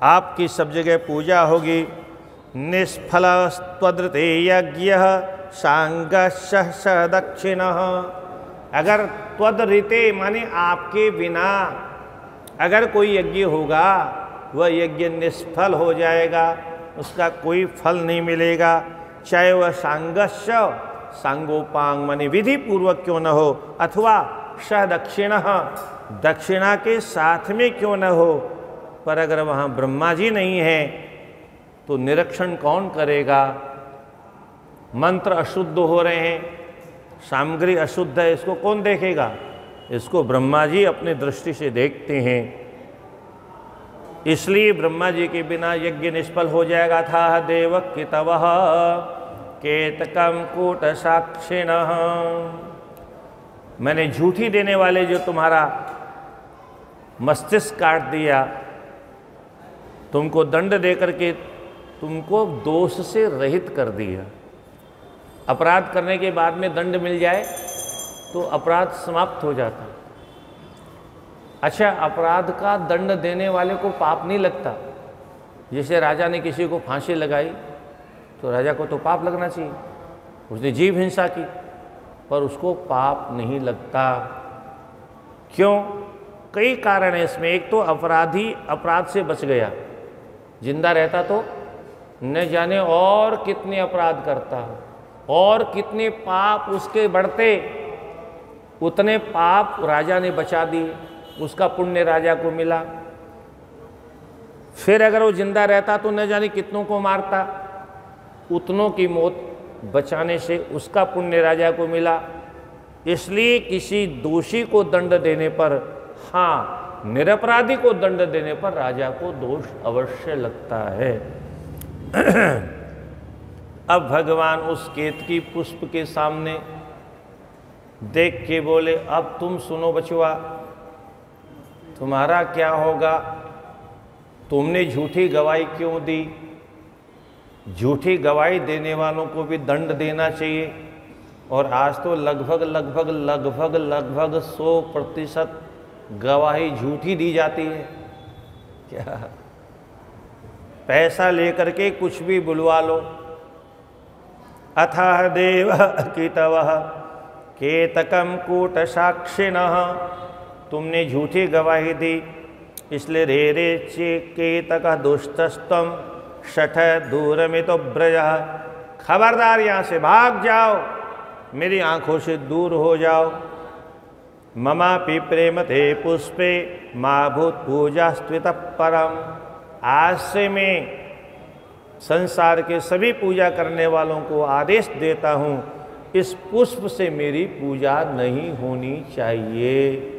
A: आपकी सब जगह पूजा होगी। निष्फल त्वदृते यज्ञ सांगश दक्षिणः। अगर त्वदृते माने आपके बिना अगर कोई यज्ञ होगा वह यज्ञ निष्फल हो जाएगा, उसका कोई फल नहीं मिलेगा। चाहे वह सांगश सांगोपांग माने विधि पूर्वक क्यों न हो, अथवा स दक्षिणः दक्षिणा के साथ में क्यों न हो, पर अगर वहाँ ब्रह्मा जी नहीं है तो निरीक्षण कौन करेगा। मंत्र अशुद्ध हो रहे हैं, सामग्री अशुद्ध है, इसको कौन देखेगा। इसको ब्रह्मा जी अपनी दृष्टि से देखते हैं। इसलिए ब्रह्मा जी के बिना यज्ञ निष्फल हो जाएगा। था देव कितवः केतकम कूट साक्षिणः। मैंने झूठी देने वाले जो तुम्हारा मस्तिष्क काट दिया, तुमको दंड दे करके तुमको दोष से रहित कर दिया। अपराध करने के बाद में दंड मिल जाए तो अपराध समाप्त हो जाता। अच्छा, अपराध का दंड देने वाले को पाप नहीं लगता। जैसे राजा ने किसी को फांसी लगाई तो राजा को तो पाप लगना चाहिए, उसने जीव हिंसा की, पर उसको पाप नहीं लगता। क्यों? कई कारण है इसमें। एक तो अपराधी अपराध से बच गया, जिंदा रहता तो न जाने और कितने अपराध करता और कितने पाप उसके बढ़ते। उतने पाप राजा ने बचा दिए, उसका पुण्य राजा को मिला। फिर अगर वो जिंदा रहता तो न जाने कितनों को मारता, उतनों की मौत बचाने से उसका पुण्य राजा को मिला। इसलिए किसी दोषी को दंड देने पर, हाँ, निरपराधी को दंड देने पर राजा को दोष अवश्य लगता है। अब भगवान उस केतकी पुष्प के सामने देख के बोले, अब तुम सुनो बचवा, तुम्हारा क्या होगा? तुमने झूठी गवाही क्यों दी? झूठी गवाही देने वालों को भी दंड देना चाहिए। और आज तो लगभग 100% गवाही झूठी दी जाती है। क्या पैसा लेकर के कुछ भी बुलवा लो। अथाह देव कितवः केतकम कूट साक्षिणः, तुमने झूठी गवाही दी, इसलिए रे रे चे केतक दुष्टस्तम शठ दूरमितो ब्रज, खबरदार यहाँ से भाग जाओ, मेरी आंखों से दूर हो जाओ। ममापि प्रेम थे पुष्पे माँ भूत पूजा स्त्वित परम, आज से मैं संसार के सभी पूजा करने वालों को आदेश देता हूँ, इस पुष्प से मेरी पूजा नहीं होनी चाहिए।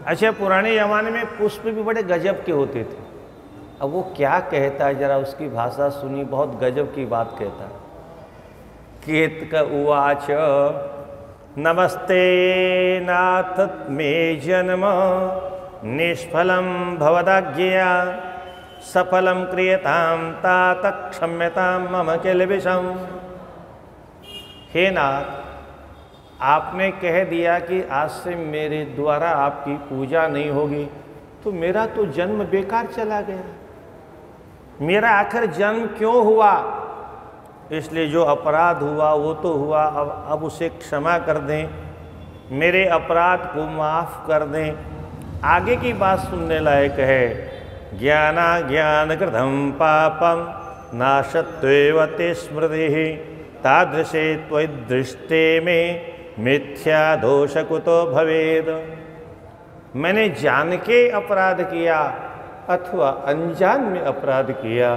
A: अच्छा, पुराने ज़माने में पुष्प भी बड़े गजब के होते थे। अब वो क्या कहता है, जरा उसकी भाषा सुनी, बहुत गजब की बात कहता है। केतक उवाच नमस्ते नाथ मे जन्म निष्फलं भवदाज्ञया सफलं क्रियतां तात क्षम्यतां मम किल्बिषम्। हे नाथ, आपने कह दिया कि आज से मेरे द्वारा आपकी पूजा नहीं होगी, तो मेरा तो जन्म बेकार चला गया। मेरा आखिर जन्म क्यों हुआ? इसलिए जो अपराध हुआ वो तो हुआ, अब उसे क्षमा कर दें, मेरे अपराध को माफ़ कर दें। आगे की बात सुनने लायक है। ज्ञाना ज्ञान कृतं पापम नाशत्वेव ते स्मृति तादृशे त्वदृष्टे में मिथ्या दोष कुतो भवेद। मैंने जान के अपराध किया अथवा अनजान में अपराध किया,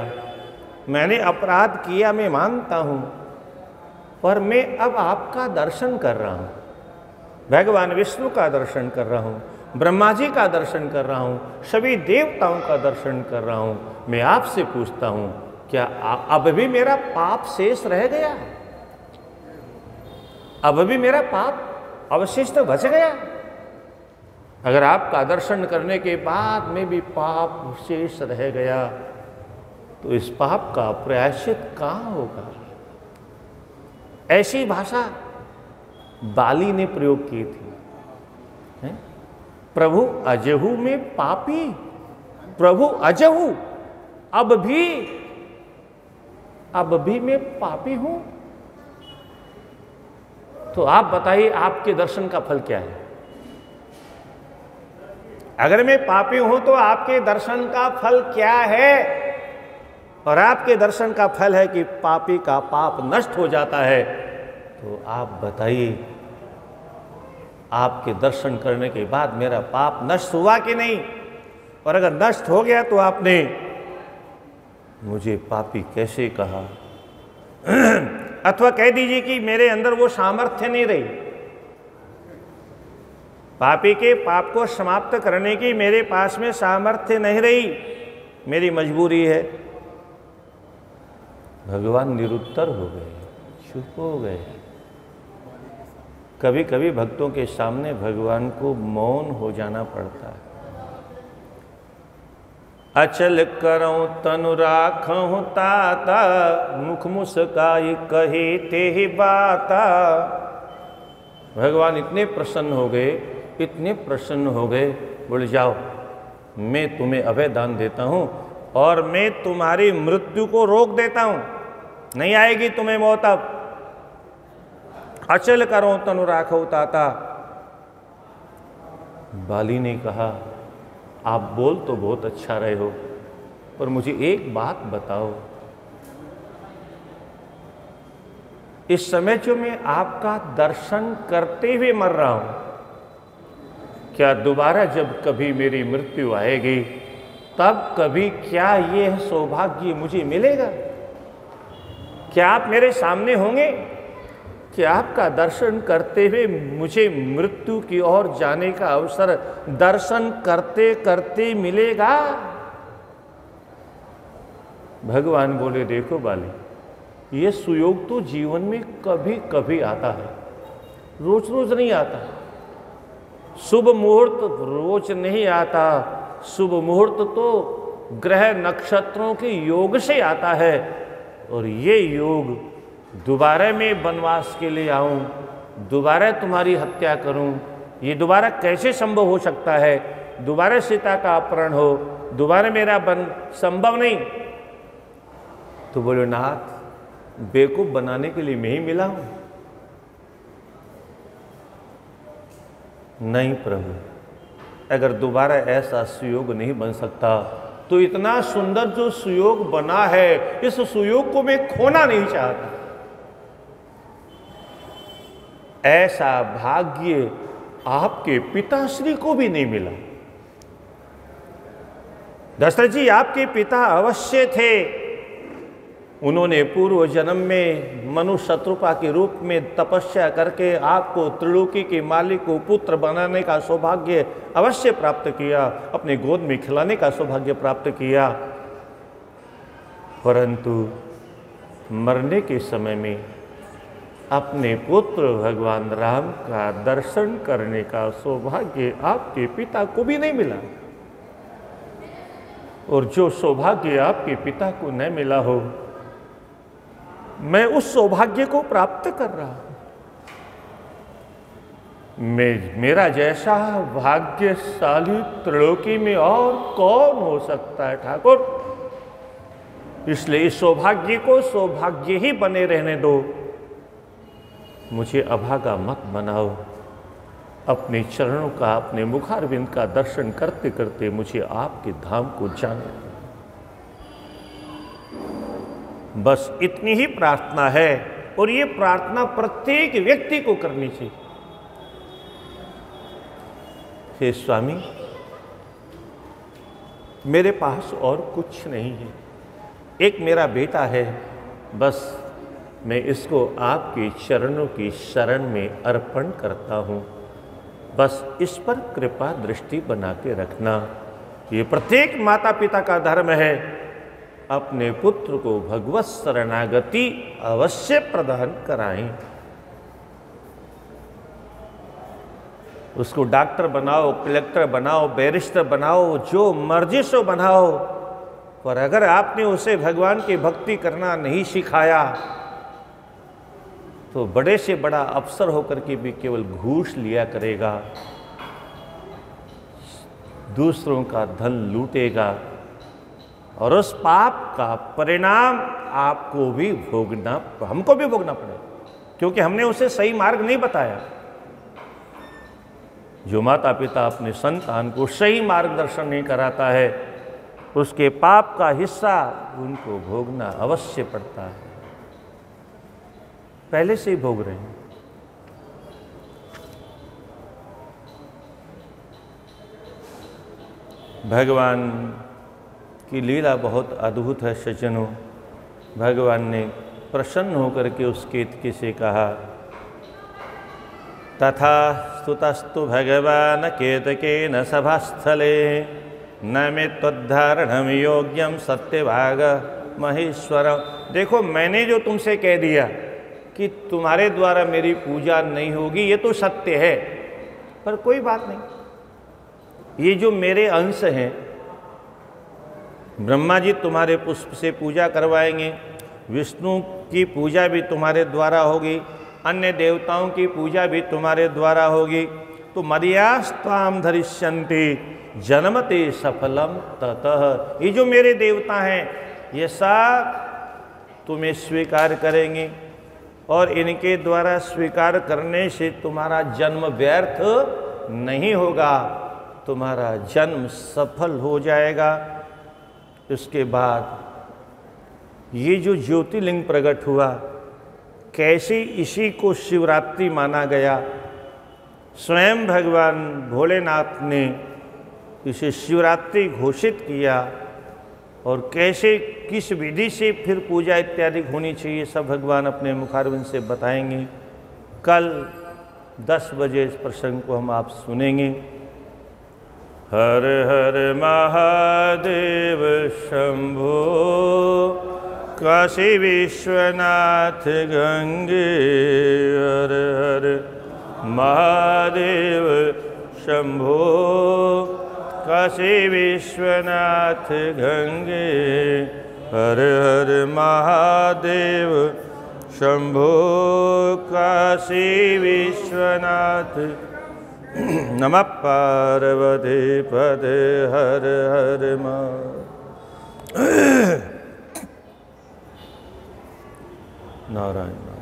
A: मैंने अपराध किया मैं मानता हूँ, पर मैं अब आपका दर्शन कर रहा हूँ, भगवान विष्णु का दर्शन कर रहा हूँ, ब्रह्मा जी का दर्शन कर रहा हूँ, सभी देवताओं का दर्शन कर रहा हूँ। मैं आपसे पूछता हूँ, क्या अब भी मेरा पाप शेष रह गया? अब भी मेरा पाप अवशिष्ट बच गया? अगर आपका दर्शन करने के बाद में भी पाप शेष रह गया, तो इस पाप का प्रायश्चित कहाँ होगा? ऐसी भाषा बाली ने प्रयोग की थी। है? प्रभु अजहू में पापी, प्रभु अजहू, अब भी मैं पापी हूं। तो आप बताइए, आपके दर्शन का फल क्या है? अगर मैं पापी हूं तो आपके दर्शन का फल क्या है? और आपके दर्शन का फल है कि पापी का पाप नष्ट हो जाता है। तो आप बताइए, आपके दर्शन करने के बाद मेरा पाप नष्ट हुआ कि नहीं? और अगर नष्ट हो गया तो आपने मुझे पापी कैसे कहा? अथवा कह दीजिए कि मेरे अंदर वो सामर्थ्य नहीं रही, पापी के पाप को समाप्त करने की मेरे पास में सामर्थ्य नहीं रही, मेरी मजबूरी है। भगवान निरुत्तर हो गए, चुप हो गए। कभी कभी भक्तों के सामने भगवान को मौन हो जाना पड़ता है। अचल करऊं तनु राखऊं ताता, मुख मुस्काई कही ते ही बाता। भगवान इतने प्रसन्न हो गए, इतने प्रसन्न हो गए, बोले जाओ, मैं तुम्हें अभय दान देता हूँ और मैं तुम्हारी मृत्यु को रोक देता हूँ, नहीं आएगी तुम्हें मौत अब। अचल करो तनु राखो ताता। बाली ने कहा, आप बोल तो बहुत अच्छा रहे हो, पर मुझे एक बात बताओ, इस समय जो मैं आपका दर्शन करते हुए मर रहा हूं, क्या दोबारा जब कभी मेरी मृत्यु आएगी तब कभी क्या यह सौभाग्य मुझे मिलेगा? क्या आप मेरे सामने होंगे? क्या आपका दर्शन करते हुए मुझे मृत्यु की ओर जाने का अवसर दर्शन करते करते मिलेगा? भगवान बोले, देखो बाली, ये सुयोग तो जीवन में कभी कभी आता है, रोज रोज नहीं आता। शुभ मुहूर्त रोज नहीं आता। शुभ मुहूर्त तो ग्रह नक्षत्रों के योग से आता है। और ये योग दोबारा मैं वनवास के लिए आऊं, दोबारा तुम्हारी हत्या करूं, ये दोबारा कैसे संभव हो सकता है? दोबारा सीता का अपहरण हो, दोबारा मेरा वन संभव नहीं। तो बोलो, नाथ, बेवकूफ बनाने के लिए मैं ही मिला हूं? नहीं प्रभु, अगर दोबारा ऐसा सुयोग नहीं बन सकता तो इतना सुंदर जो सुयोग बना है, इस सुयोग को मैं खोना नहीं चाहता। ऐसा भाग्य आपके पिताश्री को भी नहीं मिला। दशरथ जी आपके पिता अवश्य थे। उन्होंने पूर्व जन्म में मनु शत्रुपा के रूप में तपस्या करके आपको त्रिलोकी के मालिक को पुत्र बनाने का सौभाग्य अवश्य प्राप्त किया, अपने गोद में खिलाने का सौभाग्य प्राप्त किया। परंतु मरने के समय में अपने पुत्र भगवान राम का दर्शन करने का सौभाग्य आपके पिता को भी नहीं मिला। और जो सौभाग्य आपके पिता को न मिला हो, मैं उस सौभाग्य को प्राप्त कर रहा हूं। मेरा जैसा भाग्यशाली त्रिलोकी में और कौन हो सकता है ठाकुर? इसलिए इस सौभाग्य को सौभाग्य ही बने रहने दो, मुझे अभागा मत बनाओ। अपने चरणों का, अपने मुखारविंद का दर्शन करते करते मुझे आपके धाम को जाने। बस इतनी ही प्रार्थना है, और ये प्रार्थना प्रत्येक व्यक्ति को करनी चाहिए। हे स्वामी, मेरे पास और कुछ नहीं है, एक मेरा बेटा है, बस मैं इसको आपके चरणों की शरण में अर्पण करता हूँ। बस इस पर कृपा दृष्टि बना के रखना। ये प्रत्येक माता पिता का धर्म है, अपने पुत्र को भगवत शरणागति अवश्य प्रदान कराएं। उसको डॉक्टर बनाओ, कलेक्टर बनाओ, बैरिस्टर बनाओ, जो मर्जी सो बनाओ, पर अगर आपने उसे भगवान की भक्ति करना नहीं सिखाया तो बड़े से बड़ा अफसर होकर के भी केवल घूस लिया करेगा, दूसरों का धन लूटेगा, और उस पाप का परिणाम आपको भी भोगना, हमको भी भोगना पड़ेगा, क्योंकि हमने उसे सही मार्ग नहीं बताया। जो माता पिता अपने संतान को सही मार्गदर्शन नहीं कराता है, उसके पाप का हिस्सा उनको भोगना अवश्य पड़ता है, पहले से ही भोग रहे हैं। भगवान की लीला बहुत अद्भुत है सज्जनों। भगवान ने प्रसन्न होकर के उस केतकी से कहा, तथा स्तुतस्तु भगवान केतकेन सभास्थले न मे त्वद्धारणं योग्यम सत्यभाग महेश्वर। देखो, मैंने जो तुमसे कह दिया कि तुम्हारे द्वारा मेरी पूजा नहीं होगी, ये तो सत्य है, पर कोई बात नहीं। ये जो मेरे अंश हैं, ब्रह्मा जी तुम्हारे पुष्प से पूजा करवाएंगे, विष्णु की पूजा भी तुम्हारे द्वारा होगी, अन्य देवताओं की पूजा भी तुम्हारे द्वारा होगी। तो मर्यास्त्वाम धरिष्यन्ति जन्मते सफलम ततः। ये जो मेरे देवता हैं, ये सब तुम्हें स्वीकार करेंगे, और इनके द्वारा स्वीकार करने से तुम्हारा जन्म व्यर्थ नहीं होगा, तुम्हारा जन्म सफल हो जाएगा। इसके बाद ये जो ज्योतिर्लिंग प्रकट हुआ, कैसे इसी को शिवरात्रि माना गया, स्वयं भगवान भोलेनाथ ने इसे शिवरात्रि घोषित किया, और कैसे किस विधि से फिर पूजा इत्यादि होनी चाहिए, सब भगवान अपने मुखारविंद से बताएंगे। कल 10 बजे इस प्रसंग को हम आप सुनेंगे। हर हर महादेव शंभो, काशी विश्वनाथ गंगे। हर हर महादेव शंभो, काशी विश्वनाथ गंगे। हर हर महादेव शंभो, काशी विश्वनाथ। नमः पार्वती पदे हर हर नारायण।